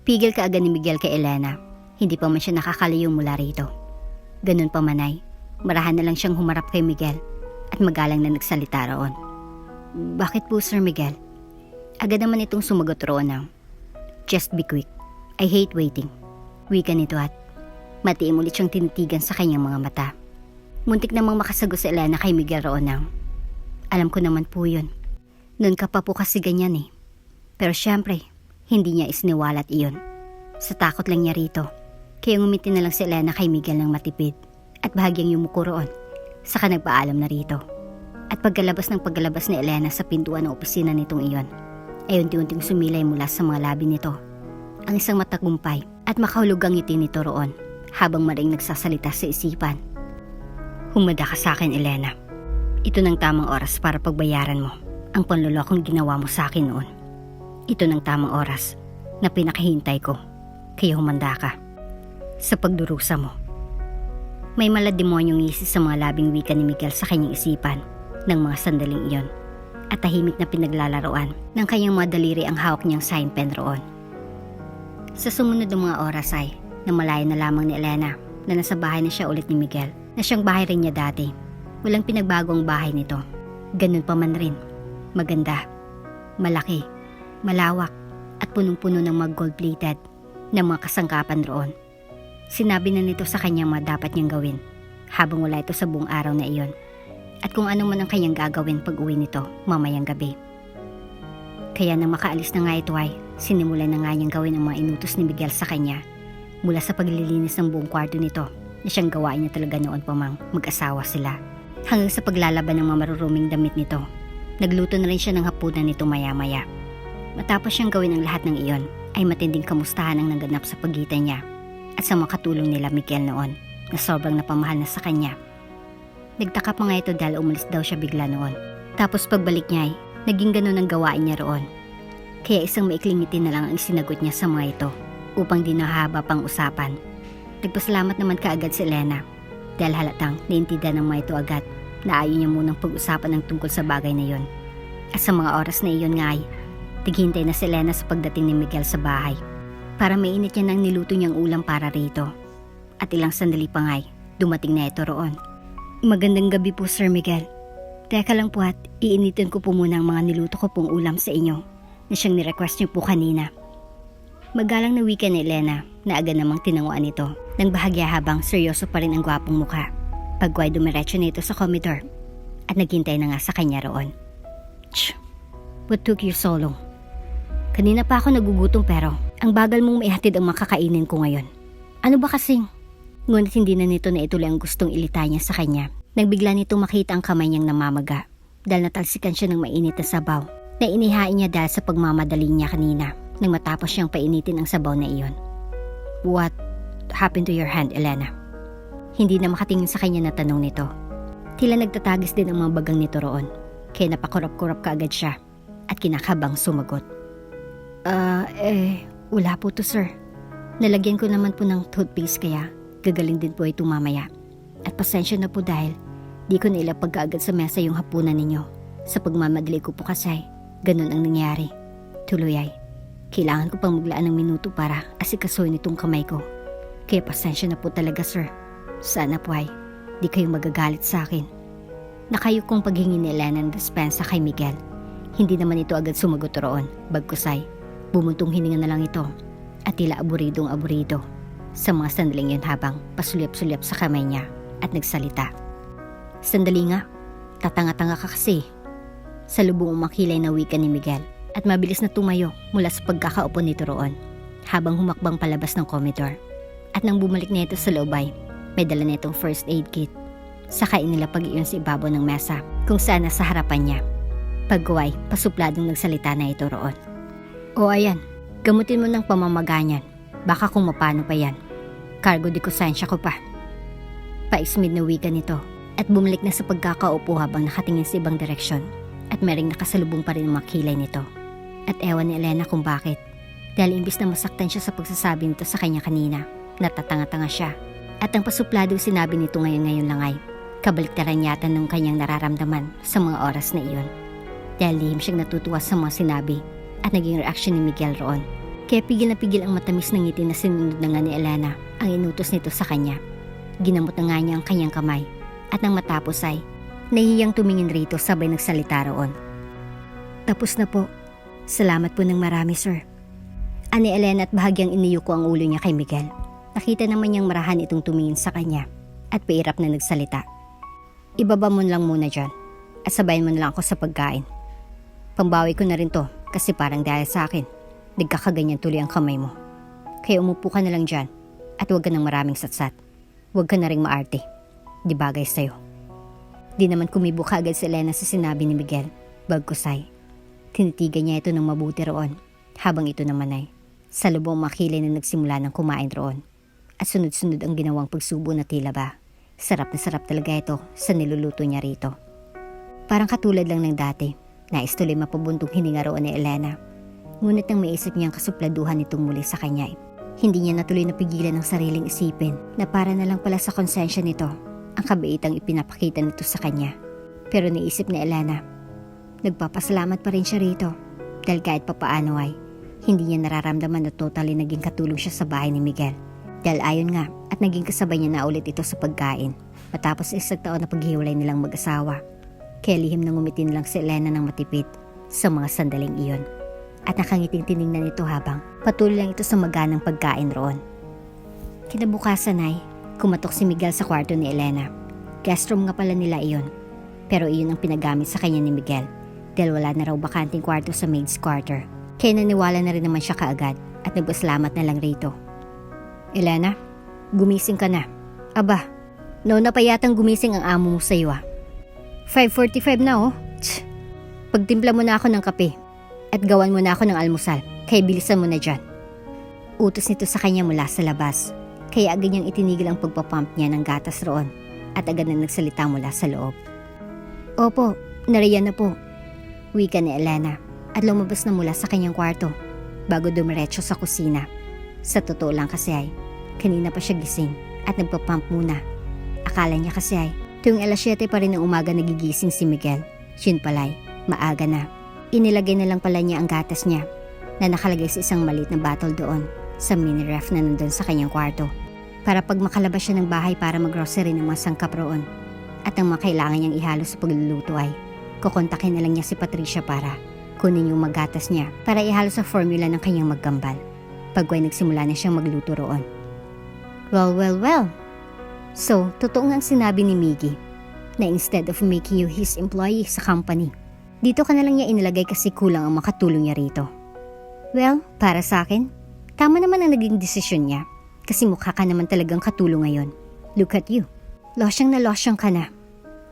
A: Pigil ka agad ni Miguel kay Elena. Hindi pa man siya nakakalayo mula rito. Ganun pa man ay, marahan na lang siyang humarap kay Miguel at magalang na nagsalita roon. Bakit po, Sir Miguel? Agad naman itong sumagot roon ng, just be quick. I hate waiting. Wika nito at matiim ulit siyang tinitigan sa kanyang mga mata. Muntik namang makasagot si Elena kay Miguel roon ng, alam ko naman po yun. Noon ka pa po kasi ganyan eh. Pero syempre, hindi niya isiniwalat iyon. Sa takot lang niya rito. Kaya ngumiti na lang si Elena kay Miguel ng matipid at bahagyang yumuko roon. Saka nagpaalam na rito. At pagkalabas ni Elena sa pintuan ng opisina nitong iyon, ay unti-unting sumilay mula sa mga labi nito ang isang matagumpay at makahulugang ngiti nito roon habang maring nagsasalita sa isipan. Humada ka sa akin, Elena. Ito ng tamang oras para pagbayaran mo ang panlulokong ginawa mo sa akin noon. Ito ng tamang oras na pinakahintay ko, kaya humanda ka sa pagdurusa mo. May malademonyong ngisi sa mga labing wika ni Miguel sa kanyang isipan ng mga sandaling iyon at tahimik na pinaglalaroan ng kanyang mga daliri ang hawak niyang sign pen roon. Sa sumunod ng mga oras ay namalayan na lamang ni Elena na nasa bahay na siya ulit ni Miguel na siyang bahay rin niya dati. Walang pinagbago ang bahay nito. Ganun pa man rin. Maganda, malaki, malawak at punong-puno ng mga gold-plated na mga kasangkapan roon. Sinabi na nito sa kanyang mga dapat niyang gawin habang wala ito sa buong araw na iyon at kung ano man ang kanyang gagawin pag uwi nito mamayang gabi. Kaya nang makaalis na nga ito ay sinimulan na nga niyang gawin ang mga inutos ni Miguel sa kanya mula sa paglilinis ng buong kwarto nito na siyang gawain niya talaga noon pa mang mag-asawa sila hanggang sa paglalaban ng mga maruruming damit nito. Nagluto na rin siya ng hapunan nito maya-maya. Matapos siyang gawin ang lahat ng iyon ay matinding kamustahan ang naganap sa pagitan niya at sa mga katulong nila Miguel noon na sobrang napamahal na sa kanya. Nagtaka pa nga ito dahil umalis daw siya bigla noon. Tapos pagbalik niya ay naging ganun ang gawain niya roon. Kaya isang maikling ngiti na lang ang sinagot niya sa mga ito upang di nahaba pang usapan. Nagpasalamat naman kaagad si Elena dahil halatang naintindihan ng mga ito agad na ayaw niya munang pag-usapan ng tungkol sa bagay na yon. At sa mga oras na iyon nga ay tighintay na si Elena sa pagdating ni Miguel sa bahay para mainit niya ng niluto niyang ulam para rito. At ilang sandali pa nga ay dumating na ito roon. Magandang gabi po Sir Miguel. Teka lang po at iinitin ko po muna ang mga niluto ko pong ulam sa inyo na siyang nirequest niyo po kanina. Magalang na wika ni Elena na agad namang tinanguan ito ng bahagya habang seryoso pa rin ang gwapong mukha. Pagway dumiretso na ito sa komedor at naghintay na nga sa kanya roon. What took you so long? Kanina pa ako nagugutom pero ang bagal mong maihatid ang makakainin ko ngayon. Ano ba kasing? Ngunit hindi na nito na ituloy ang gustong ilita niya sa kanya nang bigla nitong makita ang kamay niyang namamaga dahil natalsikan siya ng mainit na sabaw na inihain niya dahil sa pagmamadali niya kanina nang matapos siyang painitin ang sabaw na iyon. What happened to your hand, Elena? Hindi na makatingin sa kanya na tanong nito. Tila nagtatagis din ang mga bagang nito roon kaya napakurap-kurap kaagad siya at kinakabang sumagot. Wala po to sir. Nalagyan ko naman po ng toothpaste kaya gagaling din po ito mamaya. At pasensya na po dahil di ko nailapag kaagad sa mesa yung hapunan ninyo. Sa pagmamadali ko po kasi ganun ang nangyari. Tuloy ay kailangan ko pang maglaan ng minuto para asikasuhin itong kamay ko. Kaya pasensya na po talaga sir. Sana po ay di kayo magagalit sa akin. Nakayok kong paghingi ni Elena ng despensa kay Miguel. Hindi naman ito agad sumagot roon. Bagkus ay bumuntong hininga na lang ito at tila aburidong-aburido sa mga sandaling yun habang pasulyap-sulyap sa kamay niya at nagsalita. Sandali nga, tatanga-tanga ka kasi. Sa lubong umakilay na wika ni Miguel at mabilis na tumayo mula sa pagkakaupo nito roon habang humakbang palabas ng komedor. At nang bumalik na ito sa loob ay may dala na itong first aid kit. Saka inilapag iyon sa ibabaw ng mesa kung saan nasa harapan niya. Pagguway, pasupladong nagsalita na ito roon. O ayan, gamutin mo ng pamamaganyan. Baka kung mapano pa yan. Cargo de konsensya ko pa. Paismid na wika nito at bumalik na sa pagkakaupo habang nakatingin sa ibang direksyon at mereng nakasalubong pa rin ang mga kilay nito. At ewan ni Elena kung bakit. Dahil imbis na masaktan siya sa pagsasabi nito sa kanya kanina, natatanga-tanga siya. At ang pasuplado sinabi nito ngayon lang ay kabaliktaran yata ng kanyang nararamdaman sa mga oras na iyon. Dahil lihim siyang natutuwa sa mga sinabi at naging reaksyon ni Miguel roon. Kaya pigil na pigil ang matamis ng ngiti na sinunod na nga ni Elena ang inutos nito sa kanya. Ginamot na nga niya ang kanyang kamay at nang matapos ay nahihiyang tumingin rito sabay nagsalita roon. Tapos na po. Salamat po ng marami sir. Ani Elena at bahagyang iniyuko ang ulo niya kay Miguel. Nakita naman niyang marahan itong tumingin sa kanya at pairap na nagsalita. Ibaba mo lang muna dyan at sabayan mo na lang ako sa pagkain. Pambawi ko na rin to kasi parang dahil sa akin. Nagkakaganyan tuloy ang kamay mo. Kaya umupo ka na lang dyan at huwag ka ng maraming satsat. Huwag ka na ring maarte. Di bagay sa'yo. Di naman kumibo kaagad si Elena sa sinabi ni Miguel. Bagkus ay tinitigan niya ito ng mabuti roon habang ito naman ay sa lubong makilay na nagsimula ng kumain roon. At sunod-sunod ang ginawang pagsubo na tila ba. Sarap na sarap talaga ito sa niluluto niya rito. Parang katulad lang ng dati. Nais tuloy mapabuntong hininga roon ni Elena. Ngunit nang maisip niyang kasupladuhan itong muli sa kanya, hindi niya natuloy napigilan ang sariling isipin na para na lang pala sa konsensya nito ang kabaitang ipinapakita nito sa kanya. Pero naisip ni Elena, nagpapasalamat pa rin siya rito dahil kahit papaano ay hindi niya nararamdaman na totally naging katulong siya sa bahay ni Miguel. Dahil ayon nga at naging kasabay niya na ulit ito sa pagkain matapos isang taon na paghiwalay nilang mag-asawa. Kaya lihim na ngumiti lang si Elena ng matipid sa mga sandaling iyon. At nakangiting tiningnan ito habang patuloy lang ito sa maganang pagkain roon. Kinabukasan ay kumatok si Miguel sa kwarto ni Elena. Guest room nga pala nila iyon. Pero iyon ang pinagamit sa kanya ni Miguel dahil wala na raw bakanting kwarto sa maid's quarter. Kaya naniwala na rin naman siya kaagad at nagpasalamat na lang rito. Elena, gumising ka na. Aba, nauna pa yatang gumising ang amo mo sa iyo 5:45 na oh. Pagtimpla mo na ako ng kape. At gawan mo na ako ng almusal, kaya bilisan mo na dyan. Utos nito sa kanya mula sa labas, kaya agad niyang itinigil ang pagpapump niya ng gatas roon at agad na nagsalita mula sa loob. Opo, nariyan na po, wika ni Elena at lumabas na mula sa kanyang kwarto bago dumiretso sa kusina. Sa totoo lang kasi ay, kanina pa siya gising at nagpapump muna. Akala niya kasi ay, tuwing alas 7 pa rin ng umaga nagigising si Miguel. Yun pala'y, maaga na. Inilagay na lang pala niya ang gatas niya na nakalagay sa isang maliit na bottle doon sa mini ref na nandun sa kanyang kwarto. Para pag makalabas siya ng bahay para mag-grocery ng mga sangkap roon at ang mga kailangan niyang ihalo sa pagluluto ay, kukontakin na lang niya si Patricia para kunin yung magatas niya para ihalo sa formula ng kanyang magkambal. Pagway nagsimula na siyang magluto roon. Well. So, totoo nga ang sinabi ni Miggy na instead of making you his employee sa company, dito ka na lang niya inilagay kasi kulang ang makatulong niya rito. Well, para sa akin, tama naman ang naging desisyon niya kasi mukha ka naman talagang katulong ngayon. Look at you. Losyang na losyang ka na.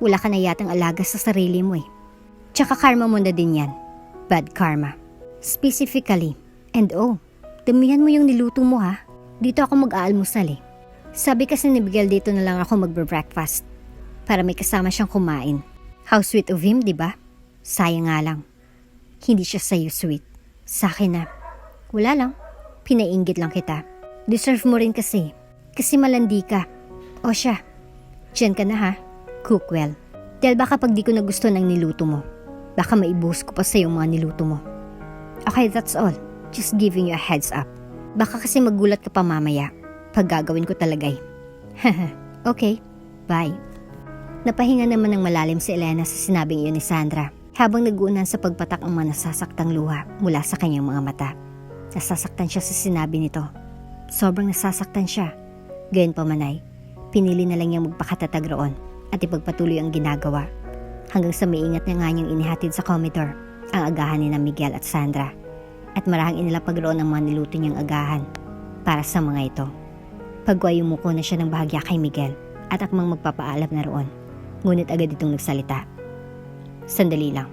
A: Wala ka na yatang alaga sa sarili mo eh. Tsaka karma mo na din yan. Bad karma. Specifically. And damihan mo yung niluto mo ha. Dito ako mag-aalmusal eh. Sabi kasi ni Miguel dito na lang ako magbe-breakfast para may kasama siyang kumain. How sweet of him, di ba? Sayang nga lang. Hindi siya sa'yo sweet. Sa akin na. Wala lang. Pinainggit lang kita. Deserve mo rin kasi. Kasi malandi ka. O siya. Diyan ka na ha. Cook well. Dahil baka pag di ko na gusto ng niluto mo, baka maibuhos ko pa sa'yo mga niluto mo. Okay, that's all. Just giving you a heads up. Baka kasi magulat ka pa mamaya pag gagawin ko talagay. Okay, bye. Napahinga naman ng malalim si Elena sa sinabing iyon ni Sandra habang nag-uunan sa pagpatak ang mga nasasaktang luha mula sa kanyang mga mata. Nasasaktan siya sa sinabi nito. Sobrang nasasaktan siya. Gayon pa man ay, pinili na lang niyang magpakatatag roon at ipagpatuloy ang ginagawa hanggang sa maingat na nga niyang inihatid sa Commodore ang agahan ni na Miguel at Sandra at marahang inilapag roon ang mga niluto niyang agahan para sa mga ito. Pagway umuko na siya ng bahagya kay Miguel at akmang magpapaalam na roon, ngunit agad itong nagsalita. Sandali lang.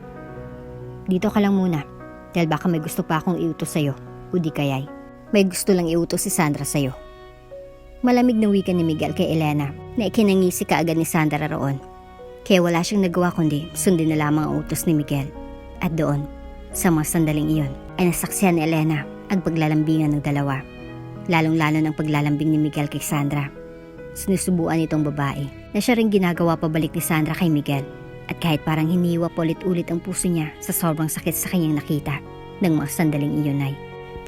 A: Dito ka lang muna dahil baka may gusto pa akong iutos sa'yo o di kaya'y may gusto lang iutos si Sandra sa'yo. Malamig na wika ni Miguel kay Elena na ikinangisi kaagad ni Sandra roon. Kaya wala siyang nagawa kundi sundin na lamang ang utos ni Miguel. At doon, sa mga sandaling iyon, ay nasaksihan ni Elena ang paglalambingan ng dalawa. Lalong-lalo ng paglalambing ni Miguel kay Sandra. Sinusubuan itong babae na siya rin ginagawa pabalik ni Sandra kay Miguel. At kahit parang hiniwa pa ulit-ulit ang puso niya sa sobrang sakit sa kanyang nakita ng mga sandaling iyon ay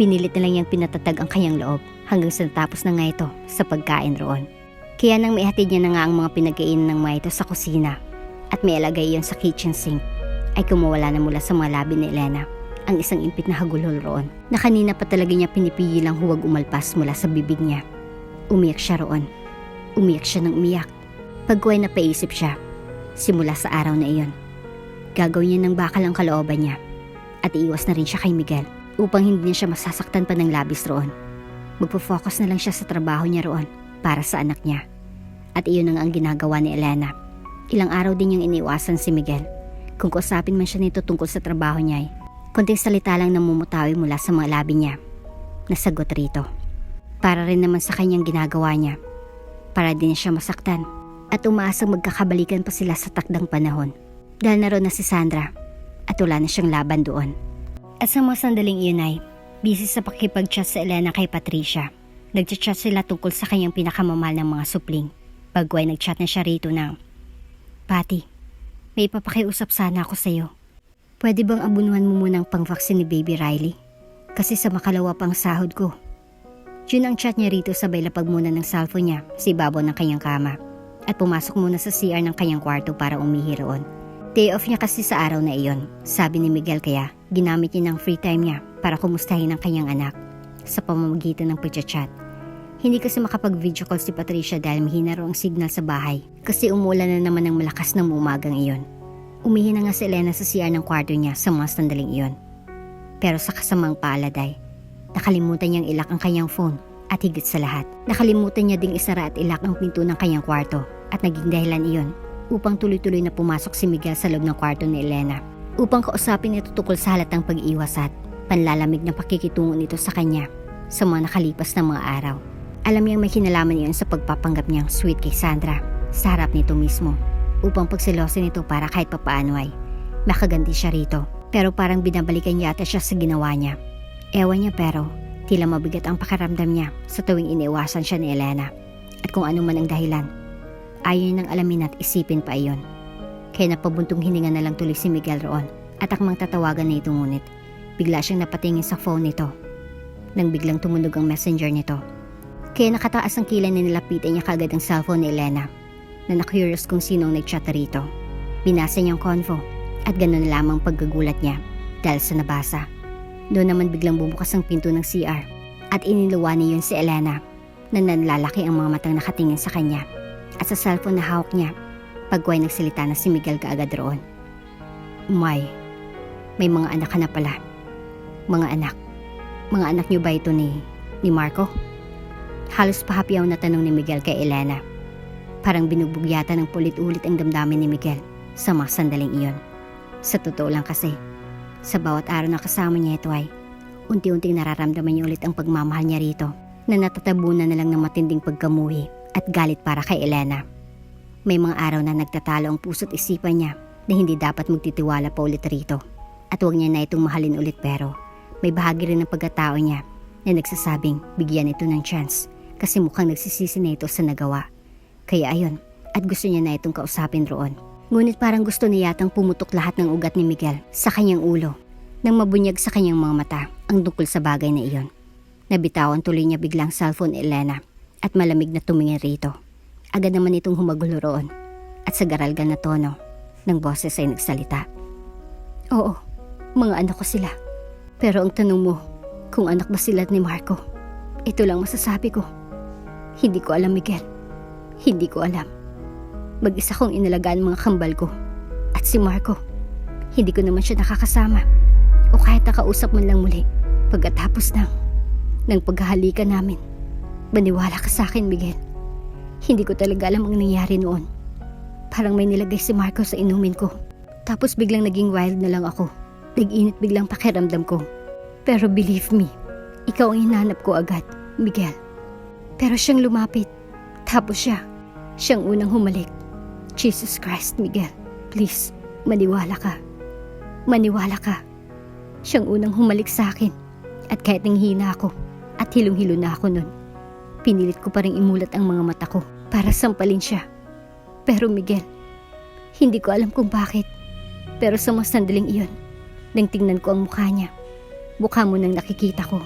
A: pinilit na lang niyang pinatatag ang kanyang loob hanggang sa natapos na nga ito sa pagkain roon. Kaya nang maihatid niya na nga ang mga pinagkainan ng mga ito sa kusina at may alagay iyon sa kitchen sink, ay kumawala na mula sa mga labi ni Elena ang isang impit na hagulhol roon na kanina pa talaga niya pinipigilang huwag umalpas mula sa bibig niya. Umiyak siya roon. Umiyak siya ng umiyak. Pagkuhay na paisip siya, simula sa araw na iyon, gagawin niya ng bakal ang kalooban niya at iiwas na rin siya kay Miguel upang hindi niya siya masasaktan pa ng labis roon. Magpo-focus na lang siya sa trabaho niya roon para sa anak niya. At iyon ang ginagawa ni Elena. Ilang araw din niyang iniwasan si Miguel. Kung kausapin man siya nito tungkol sa trabaho niya ay konting salita lang namumutawi mula sa mga labi niya. Nasagot rito. Para rin naman sa kanyang ginagawa niya. Para din siya masaktan. At umaasang magkakabalikan pa sila sa takdang panahon. Dahil naroon na si Sandra. At wala na siyang laban doon. At sa mga sandaling iyon ay busy sa pakipag-chat sa Elena kay Patricia. Nag-chat sila tungkol sa kanyang pinakamamahal ng mga supling. Bagway nag-chat na siya rito na, Pati, may ipapakiusap sana ako sa'yo. Pwede bang abunuhan mo munang pang-vaccine ni Baby Riley? Kasi sa makalawa pang sahod ko. Yun ang chat niya rito sabay lapag muna ng cellphone niya sa ibabaw ng kanyang kama. At pumasok muna sa CR ng kanyang kwarto para umihi roon. Day off niya kasi sa araw na iyon, sabi ni Miguel kaya ginamit niya ng free time niya para kumustahin ang kanyang anak sa pamamagitan ng pagchat. Hindi kasi makapag-video call si Patricia dahil mahina raw ang signal sa bahay kasi umuulan na naman ng malakas ng umagang iyon. Umihi na nga si Elena sa CR ng kwarto niya sa mga sandaling iyon. Pero sa kasamang palad ay nakalimutan niyang ilak ang kanyang phone at higit sa lahat, nakalimutan niya ding isara at ilak ang pinto ng kanyang kwarto at naging dahilan iyon upang tuloy-tuloy na pumasok si Miguel sa loob ng kwarto ni Elena upang kausapin ito tungkol sa halatang pag-iwas at panlalamig ng pakikitungo nito sa kanya sa mga nakalipas na mga araw. Alam niyang may kinalaman iyon sa pagpapanggap niyang sweet kay Sandra sa harap nito mismo upang pagselosin ito para kahit papaano ay makaganti siya rito. Pero parang binabalikan yata siya sa ginawa niya. Ewan niya pero tila mabigat ang pakiramdam niya sa tuwing iniiwasan siya ni Elena. At kung ano man ang dahilan, ayaw niya nang alamin at isipin pa iyon. Kaya napabuntong hininga na lang tuloy si Miguel roon at akmang tatawagan na ito ngunit bigla siyang napatingin sa phone nito nang biglang tumunog ang messenger nito. Kaya nakataas ang kilay na nilapitan niya kagad ang cellphone ni Elena na na-curious kung sino ang nag-chat rito. Binasa niyang convo at gano'n na lamang pagkagulat niya dahil sa nabasa. Doon naman biglang bumukas ang pinto ng CR at iniluwa niya yun si Elena na nanlalaki ang mga matang nakatingin sa kanya at sa cellphone na hawak niya pagway nagsalita na si Miguel kaagad roon. May mga anak ka na pala. Mga anak niyo ba ito ni Marco? Halos pahapiyaw na tanong ni Miguel kay Elena. Parang binubugyata ng pulit-ulit ang damdamin ni Miguel sa mga sandaling iyon. Sa totoo lang kasi, sa bawat araw na kasama niya ito ay unti-unting nararamdaman niya ulit ang pagmamahal niya rito na natatabunan na lang ng matinding pagkamuhi at galit para kay Elena. May mga araw na nagtatalo ang puso't isipan niya na hindi dapat magtitiwala pa ulit rito at huwag niya na itong mahalin ulit pero may bahagi rin ng pagkatao niya na nagsasabing bigyan ito ng chance kasi mukhang nagsisisi na ito sa nagawa. Kaya ayun, at gusto niya na itong kausapin roon. Ngunit parang gusto niya yatang pumutok lahat ng ugat ni Miguel sa kanyang ulo nang mabunyag sa kanyang mga mata ang tungkol sa bagay na iyon. Nabitawan tuloy niya biglang cellphone ni Elena at malamig na tumingin rito. Agad naman itong humagulo roon at sa garalgal na tono ng boses ay nagsalita. Oo, mga anak ko sila. Pero ang tanong mo, kung anak ba sila ni Marco, ito lang masasabi ko. Hindi ko alam, Miguel. Hindi ko alam. Mag-isa kong inalagaan mga kambal ko. At si Marco, hindi ko naman siya nakakasama. O kahit nakausap man lang muli pagkatapos ng paghahalikan namin. Maniwala ka sa akin, Miguel. Hindi ko talaga alam ang nangyari noon. Parang may nilagay si Marco sa inumin ko. Tapos biglang naging wild na lang ako. Nag-init biglang pakiramdam ko. Pero believe me, ikaw ang hinanap ko agad, Miguel. Pero siyang lumapit. Tapos siyang unang humalik. Jesus Christ, Miguel. Please, maniwala ka. Maniwala ka. Siyang unang humalik sa akin. At kahit nanghina ako, at hilong-hilo na ako nun, pinilit ko pa rin imulat ang mga mata ko para sampalin siya. Pero Miguel, hindi ko alam kung bakit. Pero sa mga sandaling iyon, nang tingnan ko ang mukha niya, mukha mo nang nakikita ko.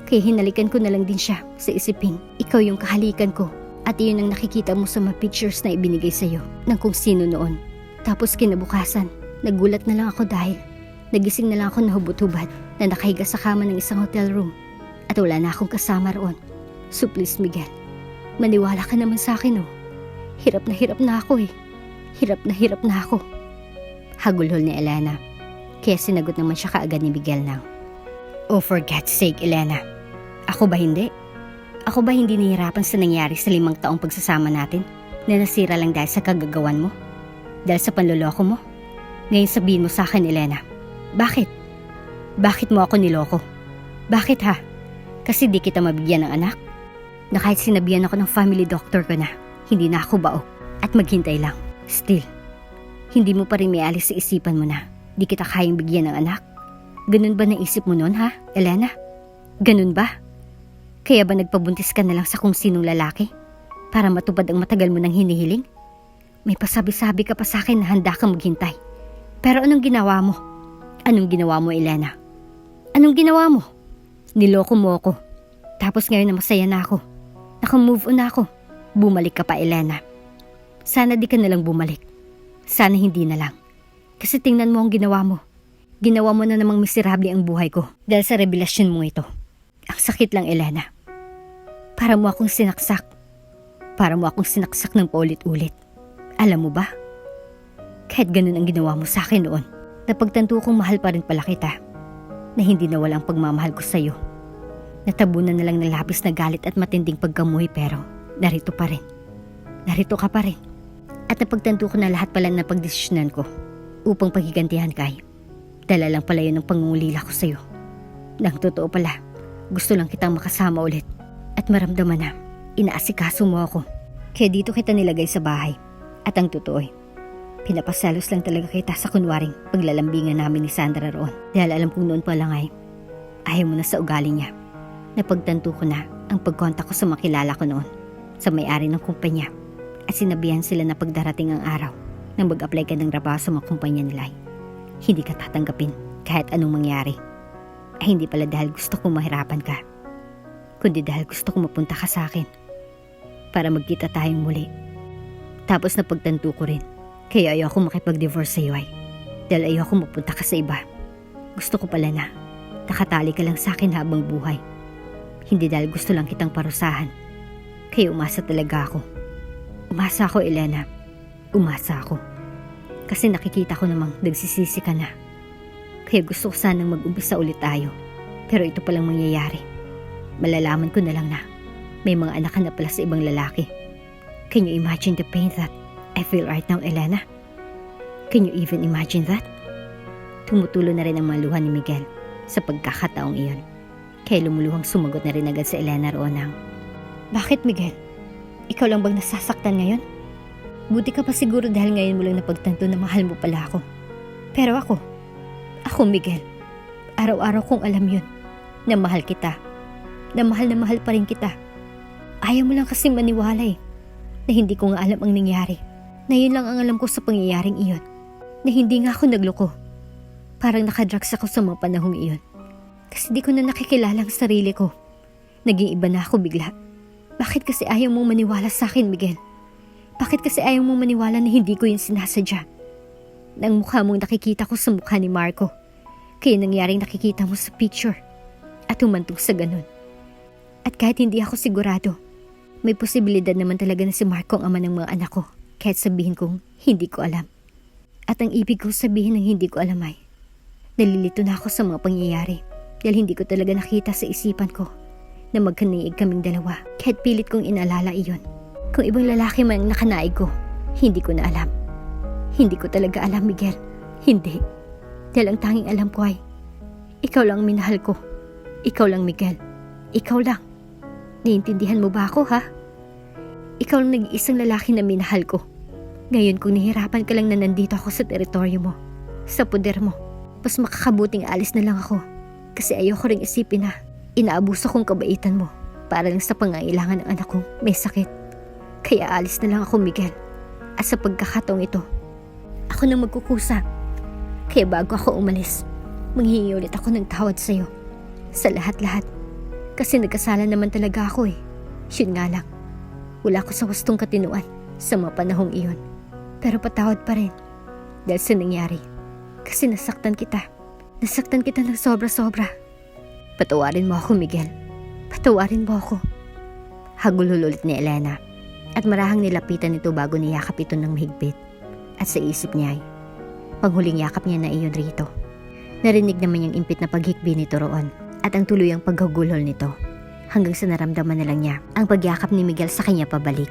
A: Kaya hinalikan ko na lang din siya sa isiping, ikaw yung kahalikan ko. At iyon ang nakikita mo sa mga pictures na ibinigay sa'yo ng kung sino noon. Tapos kinabukasan, nagulat na lang ako dahil nagising na lang ako nahubot-hubad na nakahiga sa kama ng isang hotel room. At wala na akong kasama roon. So please, Miguel, maniwala ka naman sa akin, oh. Hirap na ako eh. Hirap na ako. Hagulhol ni Elena. Kaya sinagot naman siya kaagad ni Miguel ng, oh, for God's sake, Elena. Ako ba hindi? Ako ba hindi nahihirapan sa nangyari sa 5 taong pagsasama natin na nasira lang dahil sa kagagawan mo? Dahil sa panloloko mo? Ngayon sabihin mo sa akin, Elena. Bakit? Bakit mo ako niloko? Bakit ha? Kasi di kita mabigyan ng anak? Na kahit sinabihan ako ng family doctor ko na hindi na ako bao at maghintay lang. Still, hindi mo pa rin may alis sa isipan mo na di kita kayang bigyan ng anak? Ganun ba naisip mo nun ha, Elena? Ganun ba? Kaya ba nagpabuntis ka na lang sa kung sinong lalaki? Para matupad ang matagal mo nang hinihiling? May pasabi-sabi ka pa sa akin na handa kang maghintay. Pero anong ginawa mo? Anong ginawa mo, Elena? Anong ginawa mo? Niloko mo ako. Tapos ngayon na masaya na ako. Naka-move on na ako. Bumalik ka pa, Elena. Sana di ka nalang bumalik. Sana hindi na lang. Kasi tingnan mo ang ginawa mo. Ginawa mo na namang miserable ang buhay ko dahil sa revelasyon mo ito. Ang sakit lang, Elena. Para mo akong sinaksak. Para mo akong sinaksak ng paulit-ulit. Alam mo ba? Kahit ganun ang ginawa mo sa akin noon, napagtanto kong mahal pa rin pala kita. Na hindi nawala ang pagmamahal ko sa'yo. Natabunan na lang ng labis na galit at matinding pagkamuhi pero narito pa rin. Narito ka pa rin. At napagtanto ko na lahat pala na pagdesisyonan ko upang paghigantihan kay. Dala lang pala yun ang pangungulila ko sa'yo. Nang totoo pala, Gusto lang kitang makasama ulit at maramdaman na inaasikaso mo ako. Kaya dito kita nilagay sa bahay. At ang totoo pinapasalos lang talaga kita sa kunwaring paglalambingan namin ni Sandra roon. Dahil alam kong noon pa lang ayaw mo na sa ugali niya. Napagtanto ko na ang pagkontak ko sa makilala ko noon sa may-ari ng kumpanya at sinabihan sila na pagdarating ang araw nang mag-apply ka ng trabaho sa mga kumpanya nila hindi ka tatanggapin kahit anong mangyari. Ay hindi pala dahil gusto kong mahirapan ka, kundi dahil gusto kong mapunta ka sa akin para magkita tayong muli. Tapos napagtanto ko rin kaya ayoko makipag-divorce sa iyo dahil ayoko mapunta ka sa iba. Gusto ko pala na nakatali ka lang sa akin habang buhay, hindi dahil gusto lang kitang parusahan. Kaya umasa talaga ako. Umasa ako, Elena. Umasa ako. Kasi nakikita ko namang nagsisisi ka na. Kaya gusto ko sanang mag-umpisa ulit tayo. Pero ito palang mangyayari. Malalaman ko na lang na may mga anak ka na pala sa ibang lalaki. Can you imagine the pain that I feel right now, Elena? Can you even imagine that? Tumutulo na rin ang mga luha ni Miguel sa pagkakataong iyon. Kaya lumuluhang sumagot na rin agad sa Elena roon ng, bakit, Miguel? Ikaw lang bang nasasaktan ngayon? Buti ka pa siguro dahil ngayon mo lang napagtanto na mahal mo pala ako. Pero ako Miguel, araw-araw kong alam yun, na mahal kita, na mahal pa rin kita. Ayaw mo lang kasing maniwala na hindi ko nga alam ang nangyari, na yun lang ang alam ko sa pangyayaring iyon, na hindi nga ako nagloko. Parang nakadrugs ako sa mga panahong iyon, kasi di ko na nakikilala ang sarili ko. Naging iba na ako bigla. Bakit kasi ayaw mong maniwala sa akin, Miguel? Bakit kasi ayaw mong maniwala na hindi ko yun sinasadya? Nang mukha mong nakikita ko sa mukha ni Marco, kaya nangyaring nakikita mo sa picture at humantong sa ganun. At kahit hindi ako sigurado, may posibilidad naman talaga na si Marco ang ama ng mga anak ko, kahit sabihin kong hindi ko alam. At ang ibig kong sabihin ng hindi ko alam ay, nalilito na ako sa mga pangyayari dahil hindi ko talaga nakita sa isipan ko na magkanaig kaming dalawa, kahit pilit kong inalala iyon. Kung ibang lalaki man ang nakanaig ko, hindi ko na alam. Hindi ko talaga alam, Miguel. Hindi. Dahil ang tanging alam ko ay, ikaw lang ang minahal ko. Ikaw lang, Miguel. Ikaw lang. Naiintindihan mo ba ako, ha? Ikaw lang nag-iisang lalaki na minahal ko. Ngayon kung nahihirapan ka lang na nandito ako sa teritoryo mo, sa poder mo, mas makakabuting alis na lang ako. Kasi ayoko ring isipin na inaabuso kong kabaitan mo para lang sa pangangailangan ng anak kong may sakit. Kaya alis na lang ako, Miguel. At sa pagkakataong ito, ako nang magkukusa. Kaya bago ako umalis, manghihingi ulit ako ng tawad sa'yo. Sa lahat-lahat. Kasi nagkasala naman talaga ako Yun nga lang, wala ko sa wastong katinuan sa mga panahong iyon. Pero patawad pa rin dahil sa nangyari. Kasi nasaktan kita. Nasaktan kita ng sobra-sobra. Patawarin mo ako, Miguel. Patawarin mo ako. Hagulhol ulit ni Elena. At marahang nilapitan nito bago niyakap ito ng mahigpit. At sa isip niya ay, panghuling yakap niya na iyon rito. Narinig naman yung impit na paghikbi nito roon. At ang tuluyang paghagulhol nito. Hanggang sa naramdaman na lang niya ang pagyakap ni Miguel sa kanya pabalik.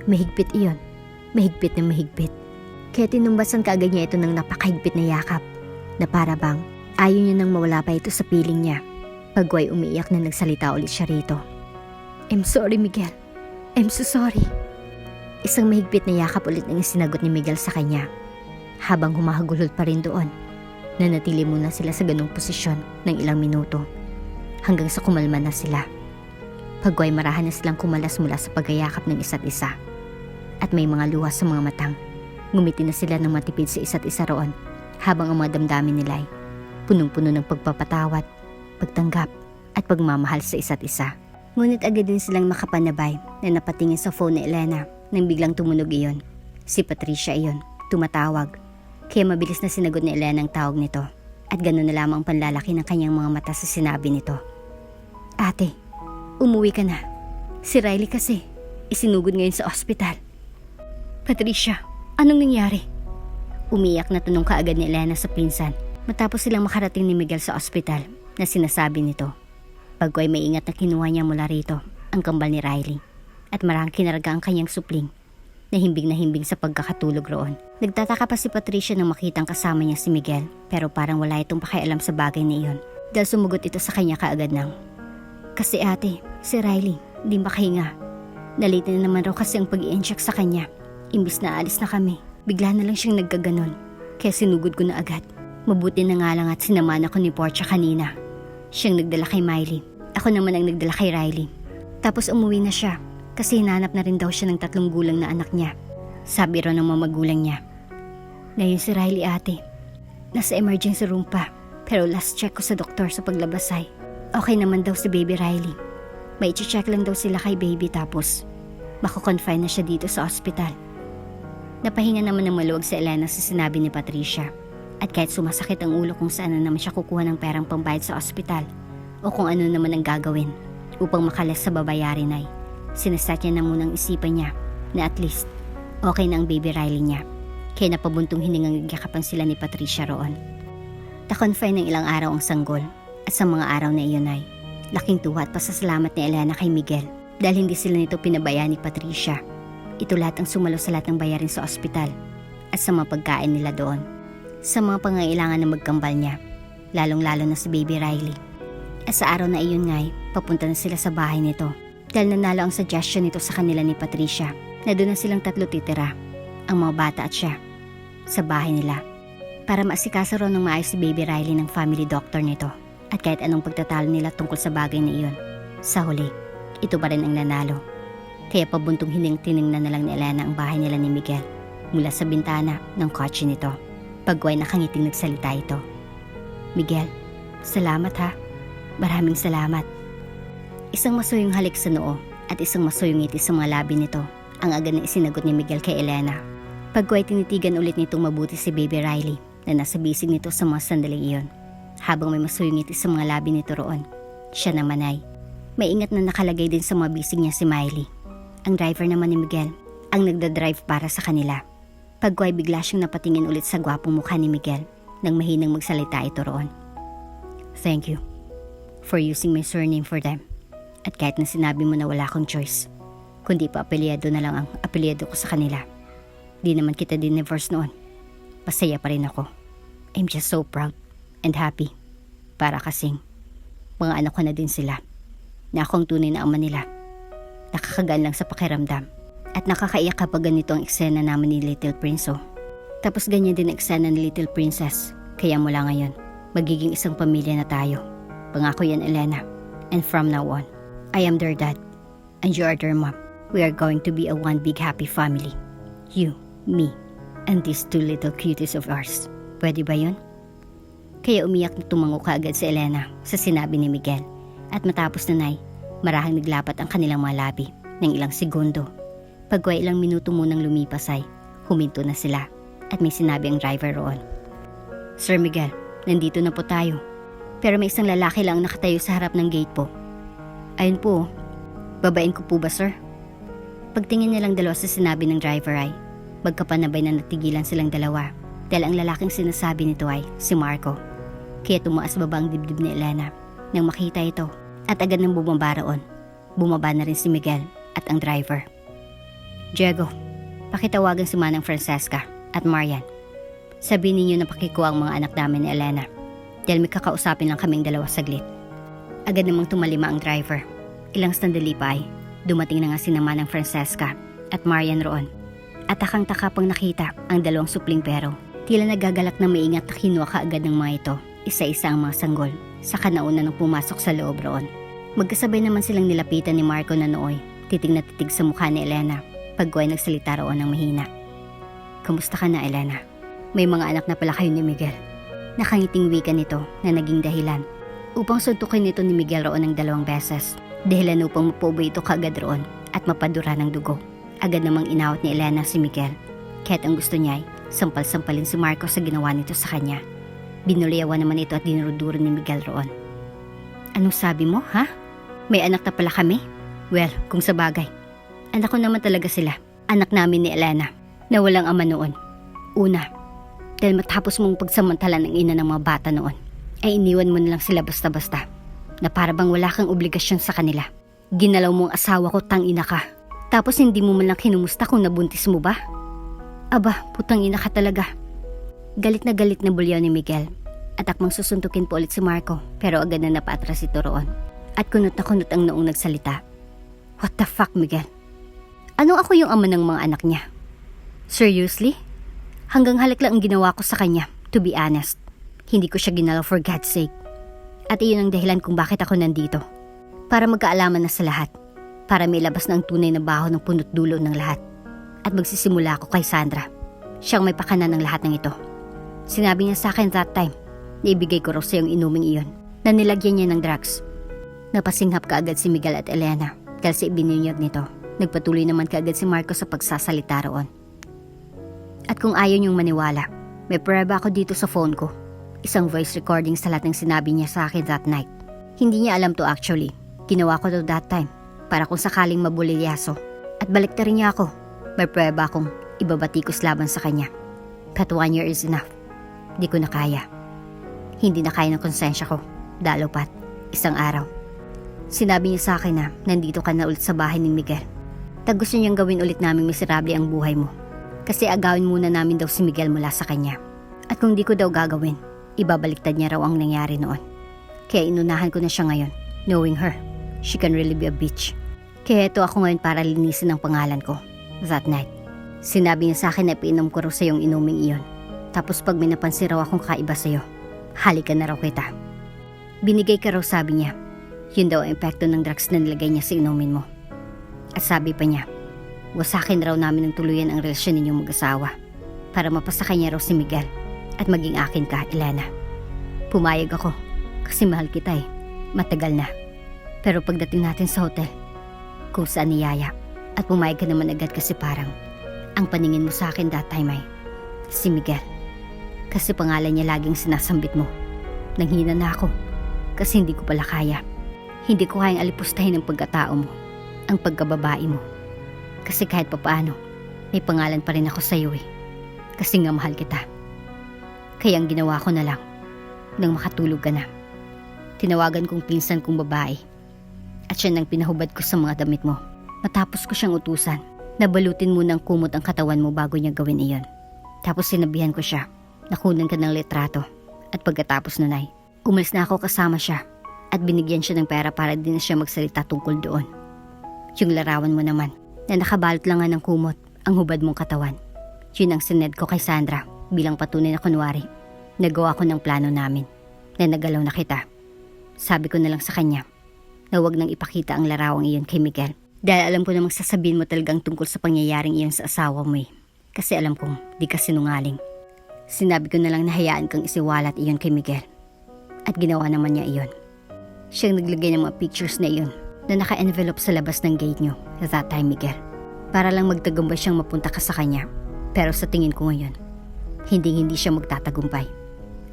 A: Mahigpit iyon. Mahigpit na mahigpit. Kaya tinumbasan kaagad niya ito ng napakahigpit na yakap. Na para bang ayaw niya nang mawala pa ito sa piling niya. Pagway umiiyak na nagsalita ulit siya rito. I'm sorry, Miguel. I'm so sorry. Isang mahigpit na yakap ulit ang sinagot ni Miguel sa kanya. Habang humahagulhol pa rin doon, nanatili muna sila sa ganung posisyon ng ilang minuto. Hanggang sa kumalma na sila. Pagway marahan na silang kumalas mula sa pagyayakap ng isa't isa. At may mga luha sa mga matang. Ngumiti na sila ng matipid sa isa't isa roon. Habang ang mga damdamin nila ay punong-puno ng pagpapatawad, pagtanggap at pagmamahal sa isa't isa. Ngunit agad din silang makapanabay na napatingin sa phone ni Elena nang biglang tumunog iyon. Si Patricia iyon, tumatawag. Kaya mabilis na sinagot ni Elena ang tawag nito. At gano'n na lamang panlalaki ng kanyang mga mata sa sinabi nito. Ate, umuwi ka na. Si Riley kasi, isinugod ngayon sa ospital. Patricia, anong nangyari? Umiyak na tanong kaagad ni Elena sa pinsan matapos silang makarating ni Miguel sa ospital na sinasabi nito. Pagway maingat na kinuha niya mula rito ang kambal ni Riley at marang kinarga ang kanyang supling na himbing sa pagkakatulog roon. Nagtataka pa si Patricia nang makitang kasama niya si Miguel pero parang wala itong pakialam sa bagay na iyon dahil sumugot ito sa kanya kaagad ng, Kasi ate, si Riley, di makahinga. Nalate na naman raw kasi ang pag-i-inject sa kanya. Imbis na alis na kami, bigla na lang siyang nagkaganon. Kaya sinugod ko na agad. Mabuti na nga lang at sinamahan ako ni Portia kanina. Siyang nagdala kay Miley. Ako naman ang nagdala kay Riley. Tapos umuwi na siya kasi hinahanap na rin daw siya ng 3 gulang na anak niya. Sabi raw ng mga magulang niya. Ngayon si Riley ate, nasa emergency room pa. Pero last check ko sa doktor sa paglabas ay okay naman daw si baby Riley. May i-check lang daw sila kay baby tapos mako-confine na siya dito sa ospital. Napahinga naman ng maluwag si Elena sa sinabi ni Patricia. At kahit sumasakit ang ulo kung saan na naman siya kukuha ng perang pambayad sa ospital o kung ano naman ang gagawin upang makalas sa babayarin ay sinaset niya na munang isipan niya na at least okay na ang baby Riley niya. Kaya napabuntong hiningang nagyakapan sila ni Patricia roon. Na-confine ng ilang araw ang sanggol at sa mga araw na iyon ay laking tuwa at pasasalamat ni Elena kay Miguel dahil hindi sila nito pinabayaan ni Patricia. Ito lahat ang sumalo sa lahat ng bayarin sa ospital at sa mga pagkain nila doon. Sa mga pangangailangan na magkambal niya, lalong-lalo na si baby Riley. At sa araw na iyon nga'y papunta na sila sa bahay nito dahil nanalo ang suggestion nito sa kanila ni Patricia na doon na silang 3 titira, ang mga bata at siya, sa bahay nila para maasikaso raw ng maayos si baby Riley ng family doctor nito. At kahit anong pagtatalo nila tungkol sa bagay na iyon, sa huli, ito pa rin ang nanalo. Kaya pabuntong tiningnan na lang ni Elena ang bahay nila ni Miguel mula sa bintana ng kotse nito. Pagway nakangiting nagsalita ito. Miguel, salamat ha. Maraming salamat. Isang masuyong halik sa noo at isang masuyong ngiti sa mga labi nito ang agad na isinagot ni Miguel kay Elena. Pagway tinitigan ulit nitong mabuti si baby Riley na nasa bisig nito sa mga sandaling iyon. Habang may masuyong ngiti sa mga labi nito roon, siya naman ay may ingat na nakalagay din sa mga bisig niya si Miley. Ang driver naman ni Miguel ang nagdadrive para sa kanila. Pagway bigla siyang napatingin ulit sa gwapong mukha ni Miguel nang mahinang magsalita ito roon. Thank you for using my surname for them. At kahit na sinabi mo na wala akong choice, kundi pa apelyado na lang ang apelyado ko sa kanila. Di naman kita din-divorce noon. Masaya pa rin ako. I'm just so proud and happy. Para kasing mga anak ko na din sila. Na akong tunay na ama nila. Nakakagaan lang sa pakiramdam. At nakakaiyak kapag ganito ang eksena namin ni Little Prince. Tapos ganyan din ang eksena ni Little Princess. Kaya mula ngayon, magiging isang pamilya na tayo. Pangako yan, Elena. And from now on, I am their dad. And you are their mom. We are going to be a one big happy family. You, me, and these 2 little cuties of ours. Pwede ba yun? Kaya umiyak na tumango kaagad si Elena sa sinabi ni Miguel. At matapos na marahang naglapat ang kanilang mga labi ng ilang segundo. Pagway ilang minuto munang lumipas ay huminto na sila at may sinabi ang driver roon. Sir Miguel, nandito na po tayo. Pero may isang lalaki lang nakatayo sa harap ng gate po. Ayun po, babain ko po ba sir? Pagtingin nilang dalawa sa sinabi ng driver ay magkapanabay na natigilan silang dalawa dahil ang lalaking sinasabi nito ay si Marco. Kaya tumaas baba ang dibdib ni Elena nang makita ito at agad nang bumaba roon. Bumaba na rin si Miguel at ang driver. Diego, pakitawagan si Manang Francesca at Marian. Sabihin ninyo na pakikuha ang mga anak namin ni Elena dahil may kakausapin lang kaming dalawa saglit. Agad namang tumalima ang driver. Ilang sandali pa ay dumating na nga si Manang Francesca at Marian roon. At takang-taka pang nakita ang 2 supling pero tila nagagalak na maingat na kinuha kaagad ng mga ito, isa-isa ang mga sanggol, saka nauna nang pumasok sa loob roon. Magkasabay naman silang nilapitan ni Marco na nooy, titig na titig sa mukha ni Elena, pagway nagsalita roon ng mahina. Kamusta ka na, Elena? May mga anak na pala kayo ni Miguel. Nakangiting wika nito na naging dahilan upang suntukin nito ni Miguel roon ng 2 beses, dahilan upang mapubo ito kaagad roon at mapadura ng dugo. Agad namang inawat ni Elena si Miguel, kahit ang gusto niya ay sampal-sampalin si Marco sa ginawa nito sa kanya. Binuliawan naman ito at dinuruduro ni Miguel roon. Anong sabi mo, ha? May anak na pala kami? Well, kung sa bagay, anak ko naman talaga sila. Anak namin ni Elena, na walang ama noon. Una, dahil matapos mong pagsamantala ng ina ng mga bata noon, ay iniwan mo na lang sila basta-basta, na para bang wala kang obligasyon sa kanila. Ginalaw mong asawa ko, tangina ka. Tapos hindi mo man lang kinumusta kung nabuntis mo ba? Aba, putang ina ka talaga. Galit na bulyaw ni Miguel at akmang susuntukin po ulit si Marco pero agad na napaatras ito roon. At kunot na kunot ang noong nagsalita. What the fuck, Miguel? Anong ako yung ama ng mga anak niya? Seriously? Hanggang halik lang ang ginawa ko sa kanya, to be honest. Hindi ko siya ginalaw for God's sake. At iyon ang dahilan kung bakit ako nandito. Para magkaalaman na sa lahat. Para may labas na ang tunay na baho ng punot dulo ng lahat. At magsisimula ako kay Sandra. Siyang may pakanan ng lahat ng ito. Sinabi niya sa akin that time na ibigay ko raw sa yung inuming iyon na nilagyan niya ng drugs. Napasinghap kaagad si Miguel at Elena dahil sa ibinunyag nito. Nagpatuloy naman kaagad si Marco sa pagsasalita roon. At kung ayaw niyong maniwala, may prueba ako dito sa phone ko. Isang voice recording sa lahat ng sinabi niya sa akin that night. Hindi niya alam to actually. Ginawa ko to that time para kung sakaling mabulilyaso. At baliktarin niya ako. May prueba akong ibabatikos laban sa kanya. But 1 year is enough. Di ko na kaya. Hindi na kaya ng konsensya ko. Dalo pat. Isang araw. Sinabi niya sa akin na nandito ka na ulit sa bahay ni Miguel. Gusto niyang gawin ulit naming miserable ang buhay mo. Kasi agawin muna namin daw si Miguel mula sa kanya. At kung di ko daw gagawin, ibabaliktad niya raw ang nangyari noon. Kaya inunahan ko na siya ngayon, knowing her. She can really be a bitch. Kaya ito ako ngayon para linisin ang pangalan ko. That night, sinabi niya sa akin na ipainom ko raw sa iyong inuming iyon. Tapos pag may napansin raw akong kaiba sa'yo, halikan na raw kita. Binigay ka raw, sabi niya. Yun daw ang epekto ng drugs na nilagay niya sa inumin mo. At sabi pa niya, wasakin raw namin ng tuluyan ang relasyon ninyong mag-asawa para mapasakay niya raw si Miguel at maging akin ka, Elena. Pumayag ako kasi mahal kita eh. Matagal na. Pero pagdating natin sa hotel, kung saan niyaya, at pumayag ka naman agad kasi parang ang paningin mo sa akin that time ay si Miguel. Kasi pangalan niya laging sinasambit mo. Nanghina na ako kasi hindi ko pala kaya. Hindi ko kayang alipustahin ang pagkatao mo, ang pagkababae mo. Kasi kahit papaano, may pangalan pa rin ako sa iyo eh. Kasi nga mahal kita. Kaya ang ginawa ko na lang, nang makatulog ka na, tinawagan kong pinsan kong babae. At siya nang pinahubad ko sa mga damit mo. Matapos ko siyang utusan, nabalutin mo ng kumot ang katawan mo bago niya gawin iyon. Tapos sinabihan ko siya, nakunan ka ng litrato. At pagkatapos nun ay, umalis na ako kasama siya. At binigyan siya ng pera para din na siya magsalita tungkol doon. Yung larawan mo naman, na nakabalot lang nga ng kumot ang hubad mong katawan. Yun ang sined ko kay Sandra bilang patunay na kunwari. Nagawa ko ng plano namin na nagalaw na kita. Sabi ko na lang sa kanya na huwag nang ipakita ang larawang iyon kay Miguel. Dahil alam ko namang sasabihin mo talagang tungkol sa pangyayaring iyon sa asawa mo eh. Kasi alam kong di ka sinungaling. Sinabi ko na lang na hayaan kang isiwalat iyon kay Miguel. At ginawa naman niya iyon. Siyang naglagay ng mga pictures na iyon na naka-envelope sa labas ng gate niyo that time, Miguel. Para lang magtagumpay siyang mapunta ka sa kanya. Pero sa tingin ko ngayon, hindi siya magtatagumpay.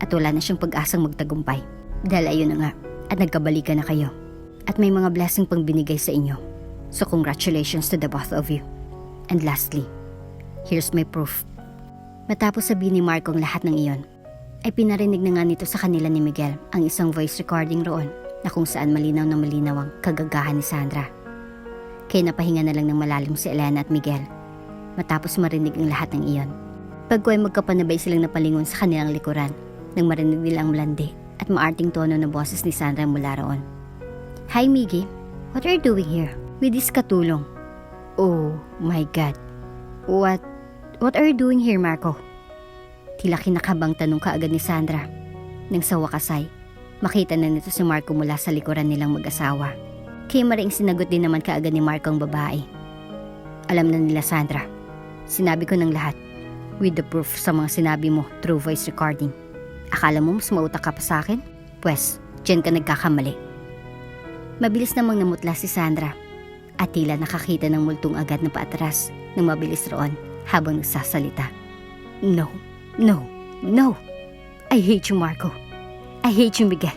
A: At wala na siyang pag-asang magtagumpay. Dahil ayun na nga, at nagkabalikan na kayo. At may mga blessing pang binigay sa inyo. So congratulations to the both of you. And lastly, here's my proof. Matapos sabihin ni Marco ang lahat ng iyon, ay pinarinig na nga nito sa kanila ni Miguel ang isang voice recording roon na kung saan malinaw na malinaw ang kagagahan ni Sandra. Kaya napahinga na lang ng malalim si Elena at Miguel matapos marinig ang lahat ng iyon. Pagkuay magkapanabay silang napalingon sa kanilang likuran nang marinig nila ang malandi at maarting tono na boses ni Sandra mula roon. Hi Miggy, what are you doing here? With this katulong? Oh my God. What are you doing here, Marco? Tila kinakabang tanong kaagad ni Sandra. Nang sa wakas ay, makita na nito si Marco mula sa likuran nilang mag-asawa. Kaya maring sinagot din naman kaagad ni Marco ang babae. Alam na nila Sandra. Sinabi ko ng lahat. With the proof sa mga sinabi mo through voice recording. Akala mo mas mautak ka pa sa akin? Pwes, dyan ka nagkakamali. Mabilis namang namutla si Sandra. At tila nakakita ng multong agad na paatras nang mabilis roon habang nagsasalita. No. I hate you, Marco. I hate you, Miguel.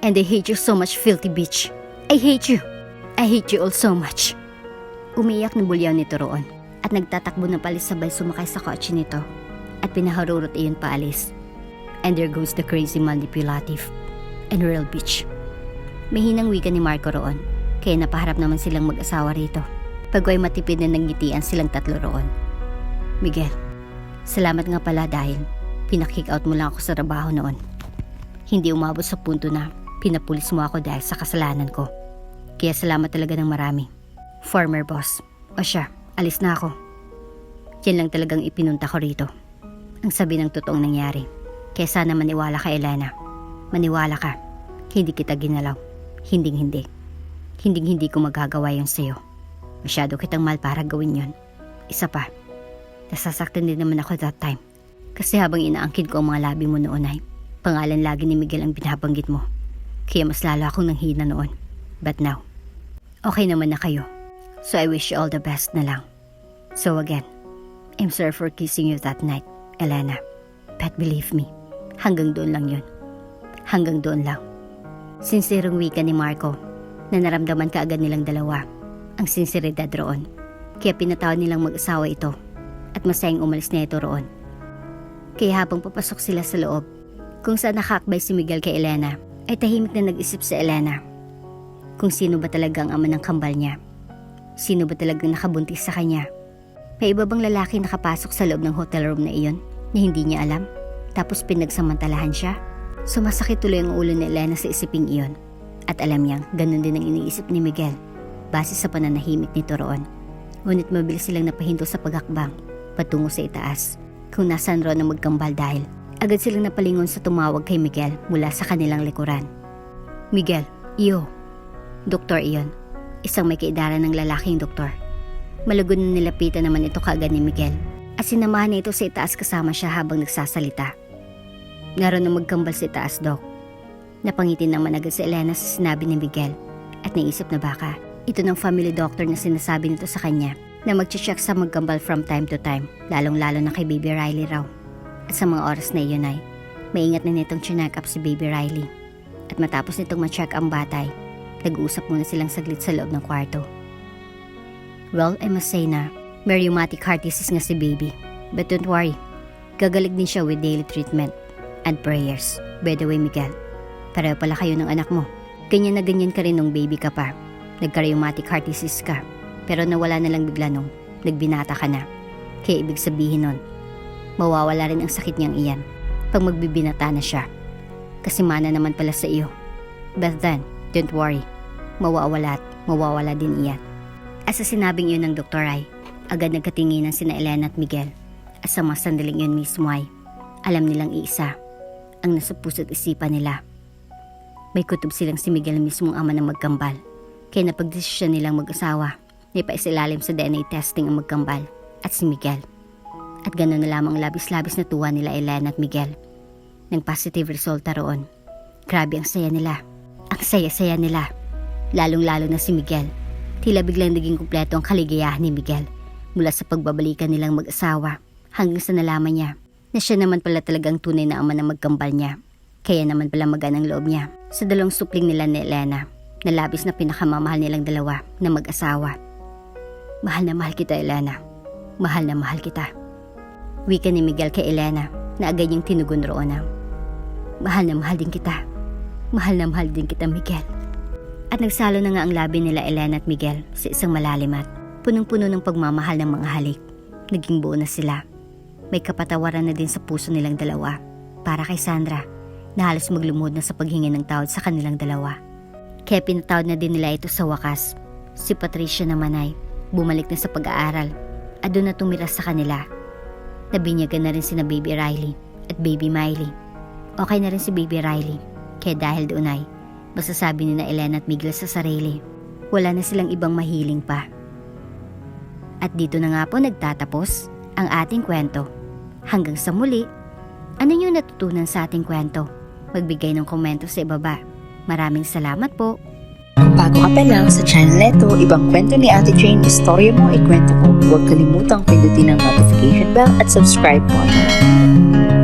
A: And I hate you so much, filthy bitch. I hate you. I hate you all so much. Umiyak na bulyaw nito roon at nagtatakbo na palis sabay sumakay sa kotse nito at pinaharurot iyon paalis. And there goes the crazy manipulative and real bitch. Mahinang wika ni Marco roon kaya napaharap naman silang mag-asawa rito. Pagway matipid na nanggitian silang tatlo roon. Miguel, salamat nga pala dahil pinakick out mo lang ako sa trabaho noon. Hindi umabot sa punto na pinapulis mo ako dahil sa kasalanan ko. Kaya salamat talaga ng marami. Former boss. O siya, alis na ako. Yan lang talagang ipinunta ko rito. Ang sabi ng totoong nangyari. Kaya sana maniwala ka, Elena. Maniwala ka. Hindi kita ginalaw. Hinding-hindi. Hinding-hindi ko magagawa yun sa'yo. Masyado kitang mahal para gawin yun. Isa pa, nasasaktan din naman ako that time. Kasi habang inaangkin ko ang mga labi mo noon ay pangalan lagi ni Miguel ang binabanggit mo. Kaya mas lalo akong nanghina noon. But now, okay naman na kayo. So I wish you all the best na lang. So again, I'm sorry for kissing you that night, Elena. But believe me, hanggang doon lang yun. Hanggang doon lang. Sincerong wika ni Marco na naramdaman kaagad nilang dalawa ang sinseridad roon. Kaya pinatawad nilang mag-asawa ito at masayang umalis na ito roon. Kaya habang papasok sila sa loob, kung saan nakakbay si Miguel kay Elena, ay tahimik na nag-isip si Elena kung sino ba talaga ang ama ng kambal niya. Sino ba talagang nakabuntis sa kanya? May iba bang lalaki nakapasok sa loob ng hotel room na iyon na hindi niya alam? Tapos pinagsamantalahan siya? Sumasakit tuloy ang ulo ni Elena sa isiping iyon. At alam niyang ganun din ang iniisip ni Miguel base sa pananahimik nito roon. Ngunit mabilis silang napahinto sa paghakbang patungo sa itaas kung nasaan roon ang magkambal dahil agad silang napalingon sa tumawag kay Miguel mula sa kanilang likuran. Miguel, iyo. Doktor iyon. Isang may kaidaran ng lalaking doktor. Malugod na nilapitan naman ito kaagad ni Miguel at sinamahan niya ito sa itaas kasama siya habang nagsasalita. Naroon ang magkambal sa itaas, Doc. Napangitin naman agad si Elena sa sinabi ni Miguel at naisip na baka ito ng family doctor na sinasabi nito sa kanya na mag-check sa magkambal from time to time, lalong-lalo na kay Baby Riley raw. At sa mga oras na iyon ay maingat na nitong chinek up si Baby Riley. At matapos nitong ma-check ang batay, nag-uusap muna silang saglit sa loob ng kwarto. Well, I must say na may rheumatic heart disease nga si Baby. But don't worry, gagaling din siya with daily treatment and prayers. By the way, Miguel, pareho pala kayo ng anak mo. Ganyan na ganyan ka rin nung baby ka pa. Nagka-rheumatic heart disease ka. Pero nawala na lang bigla nung nagbinata ka na. Kaya ibig sabihin nun, mawawala rin ang sakit niyang iyan pag magbibinata na siya. Kasi mana naman pala sa iyo. But then, don't worry, mawawala at mawawala din iyan. At sa sinabing iyon ng doktor ay, agad nagkatinginan sina Elena at Miguel. At sa mga sandaling iyon mismo ay, alam nilang iisa ang nasa puso't isipan nila. May kutob silang si Miguel mismong ama ng magkambal. Kaya napagdesisyon nilang mag-asawa na ipaisilalim sa DNA testing ang magkambal at si Miguel. At gano'n na lamang labis-labis na tuwa nila Elena at Miguel. Nang positive resulta roon. Grabe ang saya nila. Ang saya-saya nila. Lalong-lalo na si Miguel. Tila biglang naging kumpleto ang kaligayahan ni Miguel mula sa pagbabalikan nilang mag-asawa hanggang sa nalaman niya na siya naman pala talagang tunay na ama ng magkambal niya. Kaya naman pala magaan ang loob niya sa dalawang supling nila ni Elena na labis na pinakamamahal nilang dalawa na mag-asawa. Mahal na mahal kita, Elena. Mahal na mahal kita. Wika ni Miguel kay Elena na agad niyang tinugon roon ang mahal na mahal din kita. Mahal na mahal din kita, Miguel. At nagsalo na nga ang labi nila Elena at Miguel sa isang malalim at punong-puno ng pagmamahal ng mga halik. Naging buo na sila. May kapatawaran na din sa puso nilang dalawa para kay Sandra na halos maglumod na sa paghingi ng tawad sa kanilang dalawa. Kaya pinatawad na din nila ito sa wakas. Si Patricia naman ay bumalik na sa pag-aaral at doon na tumira sa kanila. Nabinyagan na rin sina Baby Riley at Baby Miley. Okay na rin si Baby Riley. Kaya dahil doon ay masasabi ni na Elena at Miguel sa sarili, wala na silang ibang mahiling pa. At dito na nga po nagtatapos ang ating kwento. Hanggang sa muli, ano yung natutunan sa ating kwento? Magbigay ng komento sa ibaba. Maraming salamat po.
B: Kung bago ka pa lang sa channel neto, ibang kwento ni Ate Jane, istorya mo, ikwento ko. Huwag kalimutang pindutin ang notification bell at subscribe button.